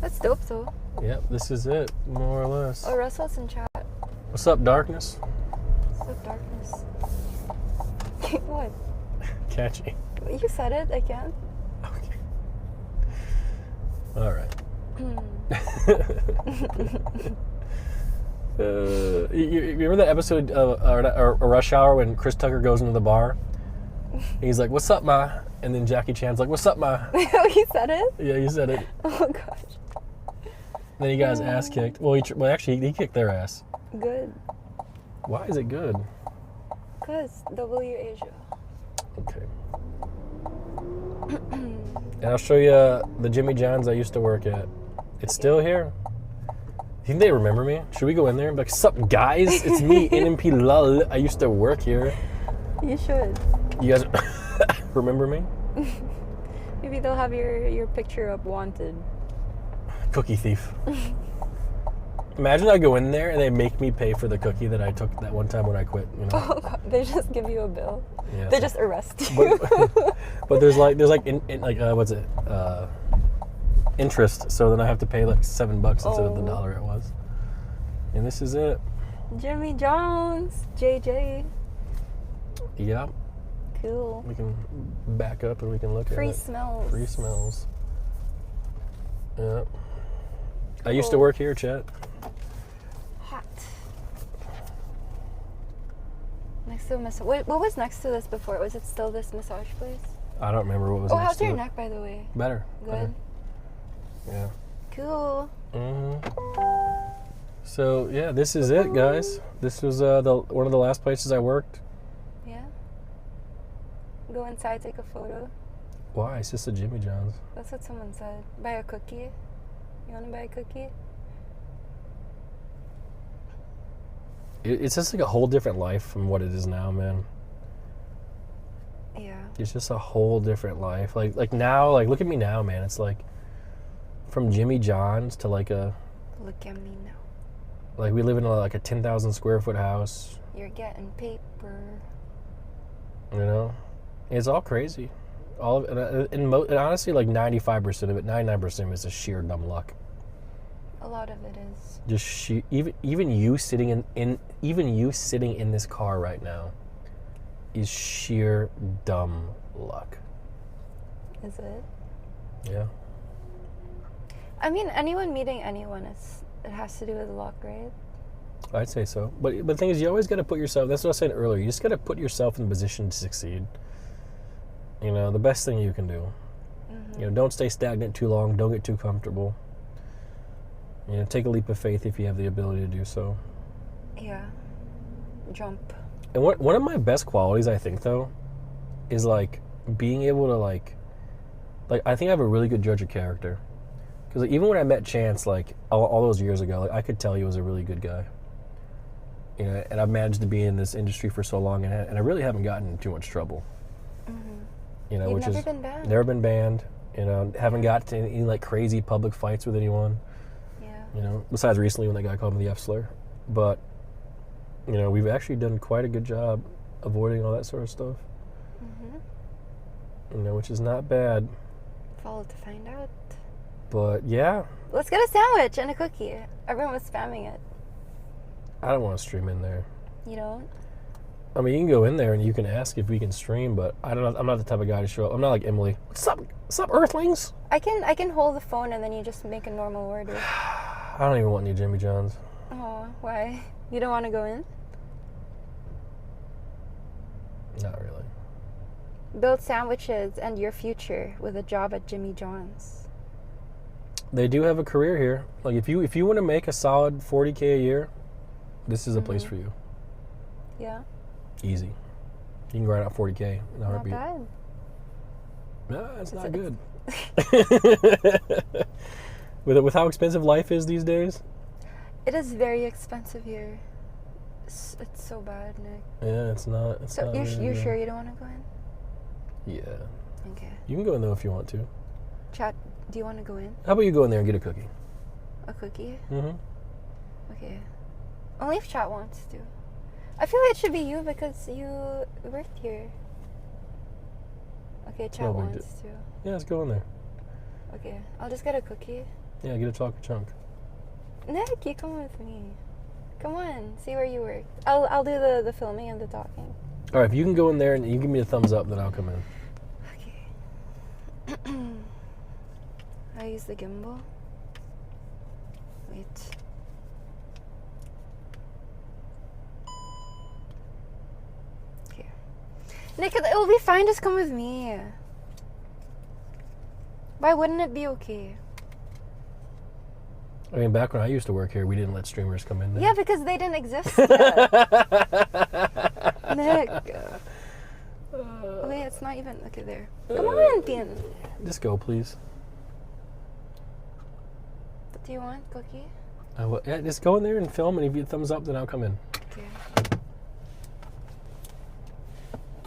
That's dope though. yep, this is it, more or less. Oh, Russell's in chat. What's up, darkness? So darkness. What? Catchy. You said it again. Okay. All right. You remember that episode of Rush Hour when Chris Tucker goes into the bar? He's like, "What's up, ma?" And then Jackie Chan's like, "What's up, ma?" You said it? Yeah, you said it. Oh gosh. Then he got his ass kicked. Well, actually, he kicked their ass. Good. Why is it good? Cause W Asia. Okay. And I'll show you the Jimmy John's I used to work at. It's still here. You think they remember me? Should we go in there and be like, "Sup, guys? It's me, NMP Lull. I used to work here." You should. You guys remember me? Maybe they'll have your picture up wanted. Cookie thief. Imagine I go in there and they make me pay for the cookie that I took that one time when I quit. You know? Oh god, they just give you a bill. Yeah, They so- just arrest you. But there's what's it? Interest. So then I have to pay like $7 instead of the Oh. $1 it was. And this is it. Jimmy John's, JJ. Yeah. Cool. We can back up and we can look Free at it. smells. Free smells. Yeah. I used to Cool. work here, chat. Hot. Next to a massage. What was next to this before? Was it still this massage place? I don't remember what was Oh, next how's to your it. neck, by the way? Better. Good. Yeah. Cool. So yeah, this is it, guys. This was one of the last places I worked. Yeah. Go inside, take a photo. Why? It's just a Jimmy John's. That's what someone said. Buy a cookie. You want to buy a cookie? It's just like a whole different life from what it is now, man. Yeah. It's just a whole different life. Like now, like look at me now, man. It's like from Jimmy John's to like Look at me now. we live in like a 10,000 square foot house. You're getting paper. You know, it's all crazy. All of it, and honestly, like 95% of it, 99% of it is just sheer dumb luck. A lot of it is. Just even you sitting in this car right now is sheer dumb luck. Is it? Yeah. I mean, anyone meeting anyone, it has to do with luck, right? I'd say so. But the thing is, you always got to put yourself, that's what I was saying earlier, you just got to put yourself in the position to succeed. You know, the best thing you can do. You know, don't stay stagnant too long. Don't get too comfortable. You know, take a leap of faith if you have the ability to do so. Yeah. Jump. And one of my best qualities, I think, though, is like being able to like I think I have a really good judge of character. Because like, even when I met Chance, like all those years ago, like I could tell he was a really good guy. You know, and I've managed to be in this industry for so long, and I really haven't gotten in too much trouble. You know, You've which never is been banned? never been banned. You know, haven't got to any like crazy public fights with anyone. Yeah. You know, besides recently when that guy called me the F slur. But, you know, we've actually done quite a good job avoiding all that sort of stuff. You know, which is not bad. Follow to find out. But yeah, Let's get a sandwich and a cookie. Everyone was spamming it. I don't want to stream in there. You don't? I mean, you can go in there and you can ask if we can stream, but I'm not the type of guy to show up. I'm not like Emily. What's up, Earthlings? I can hold the phone and then you just make a normal order. I don't even want any Jimmy John's. Oh, why? You don't want to go in? Not really. Build sandwiches and your future with a job at Jimmy John's. They do have a career here. Like if you want to make a solid $40K a year, this is a place for you. Yeah. Easy. You can grind out $40K in a Not heartbeat. bad. No, it's not good. With how expensive life is these days. It is very expensive here. It's so bad, Nick. Yeah, it's not. It's So not you're really good. sure you don't want to go in? Yeah. Okay. You can go in though if you want to. Chat, do you want to go in? How about you go in there and get a cookie? A cookie? Mm-hmm. Okay. Only if chat wants to. I feel like it should be you because you worked here. Okay, chat No big wants to. Yeah, let's go in there. Okay, I'll just get a cookie. Yeah, get a chocolate chunk. Nick, you come with me. Come on, see where you work. I'll do the filming and the talking. All right, if you can go in there and you give me a thumbs up, then I'll come in. Okay. I use the gimbal. Wait. Okay. Nick, it will be fine. Just come with me. Why wouldn't it be okay? I mean, back when I used to work here, we didn't let streamers come in there. Yeah, because they didn't exist yet. Nick. Wait, it's not even. Okay, there. Come on, Pin. Just go, please. Do you want cookie? Yeah, just go in there and film, and if you get a thumbs up, then I'll come in. Okay.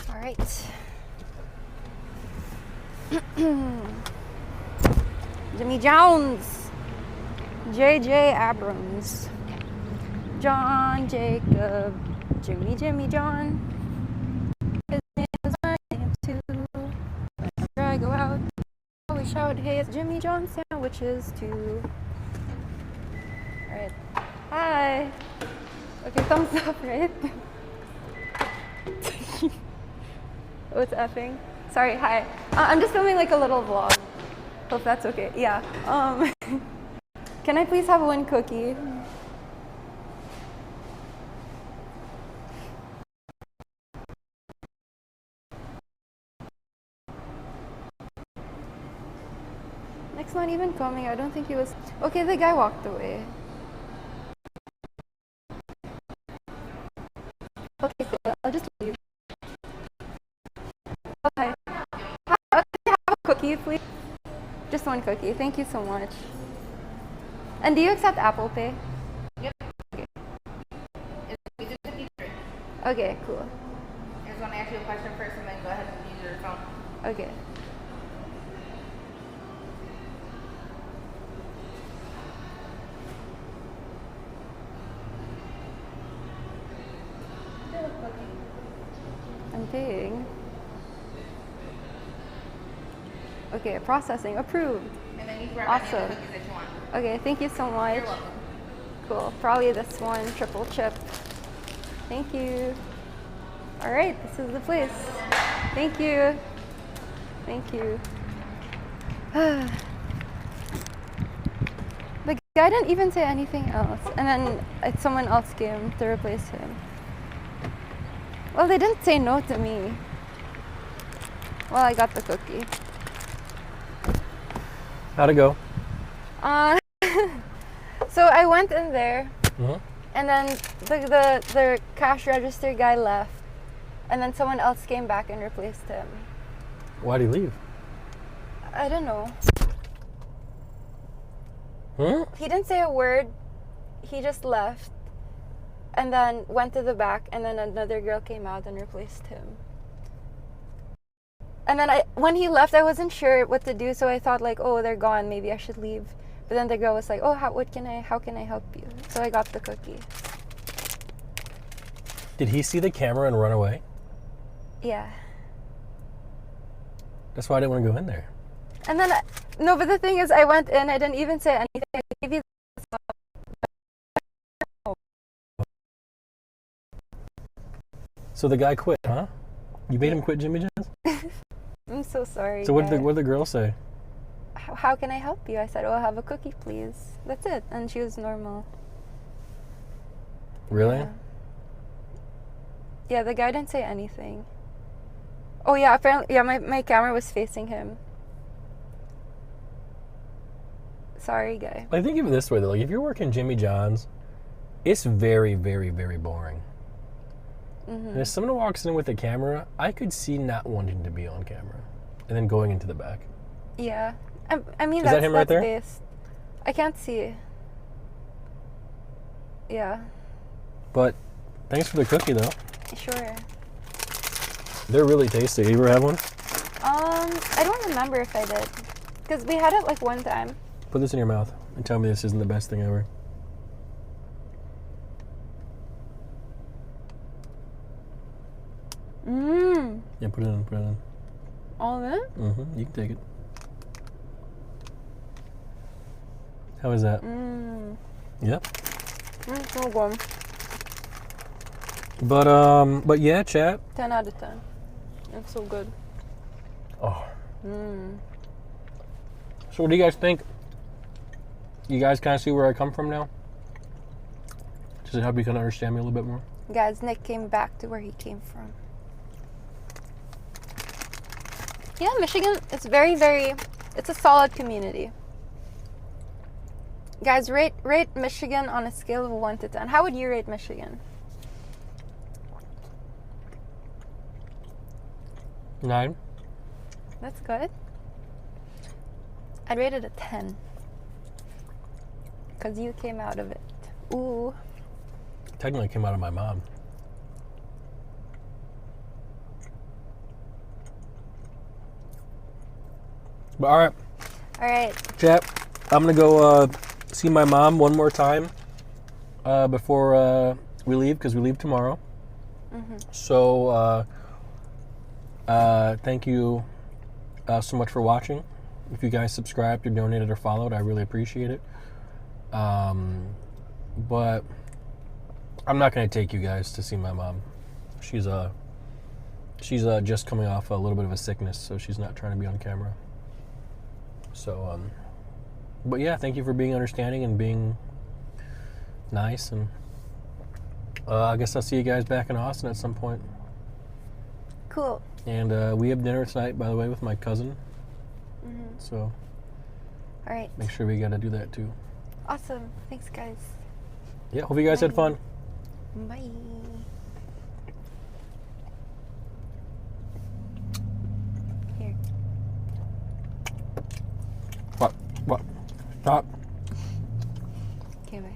All right. Jimmy Jones. J.J. Abrams. John Jacob. Jimmy John. His name is my name too. Whenever I go out, I always shout, hey, it's Jimmy John sandwiches too. Alright. Hi. Okay, thumbs up, right? Oh, it's effing. Sorry, hi. I'm just filming like a little vlog. Hope that's okay. Yeah. Can I please have one cookie? Nick's not even coming. I don't think he was. Okay, the guy walked away. Okay, cool. I'll just leave. Okay. Hi, okay, have a cookie, please. Just one cookie. Thank you so much. And do you accept Apple Pay? Yep. Okay, We did the feature. okay, cool. I just want to ask you a question first and then go ahead and use your phone. Okay. I'm paying. Okay, processing approved. And then you grab any Awesome. of the cookies that you want. Okay, thank you so much. You're welcome. Cool. Probably this one, triple chip. Thank you. All right, this is the place. Thank you. Thank you. The guy didn't even say anything else, and then someone else came to replace him. Well, they didn't say no to me. Well, I got the cookie. How'd it go? So I went in there, Mhm. and then the cash register guy left, and then someone else came back and replaced him. Why'd he leave? I don't know. Hmm? He didn't say a word. He just left, and then went to the back, and then another girl came out and replaced him. And then when he left, I wasn't sure what to do, so I thought like, oh, they're gone. Maybe I should leave. But then the girl was like, oh, how can I help you? So I got the cookie. Did he see the camera and run away? Yeah. That's why I didn't want to go in there. And then, no, but the thing is, I went in, I didn't even say anything. I gave you So the guy quit, huh? You made him quit Jimmy John's? I'm so sorry. So what guy. did the girl say? How can I help you? I said, oh, I'll have a cookie, please. That's it. And she was normal. Really? Yeah, the guy didn't say anything. Oh, yeah, apparently, yeah, my camera was facing him. Sorry, guy. I think of it this way, though. Like, if you're working Jimmy John's, it's very, very, very boring. And if someone walks in with a camera, I could see not wanting to be on camera and then going into the back. Yeah. I mean, Is that's, that him right there? based. I can't see. Yeah. But thanks for the cookie, though. Sure. They're really tasty. You ever have one? I don't remember if I did. Because we had it like one time. Put this in your mouth and tell me this isn't the best thing ever. Mmm. Yeah, put it in, put it in. All of it? You can take it. How is that? Mmm. Yep. So good. But yeah, chat. 10 out of 10. It's so good. Oh. Mmm. So what do you guys think? You guys kind of see where I come from now? Does it help you kind of understand me a little bit more? Guys, Nick came back to where he came from. Yeah, Michigan, it's very, very, it's a solid community. Guys, rate Michigan on a scale of 1 to 10. How would you rate Michigan? 9. That's good. I'd rate it a 10. Because you came out of it. Ooh. Technically came out of my mom. But all right. All right. Chat, I'm going to go see my mom one more time before we leave, because we leave tomorrow. So thank you so much for watching. If you guys subscribed or donated or followed, I really appreciate it. But I'm not going to take you guys to see my mom. She's just coming off a little bit of a sickness, so she's not trying to be on camera. So, but yeah, thank you for being understanding and being nice. And I guess I'll see you guys back in Austin at some point. Cool. And we have dinner tonight, by the way, with my cousin. So, All right. make sure we got to do that too. Awesome. Thanks, guys. Yeah, hope you guys had fun. Bye. Here. What? Stop. Okay, bye.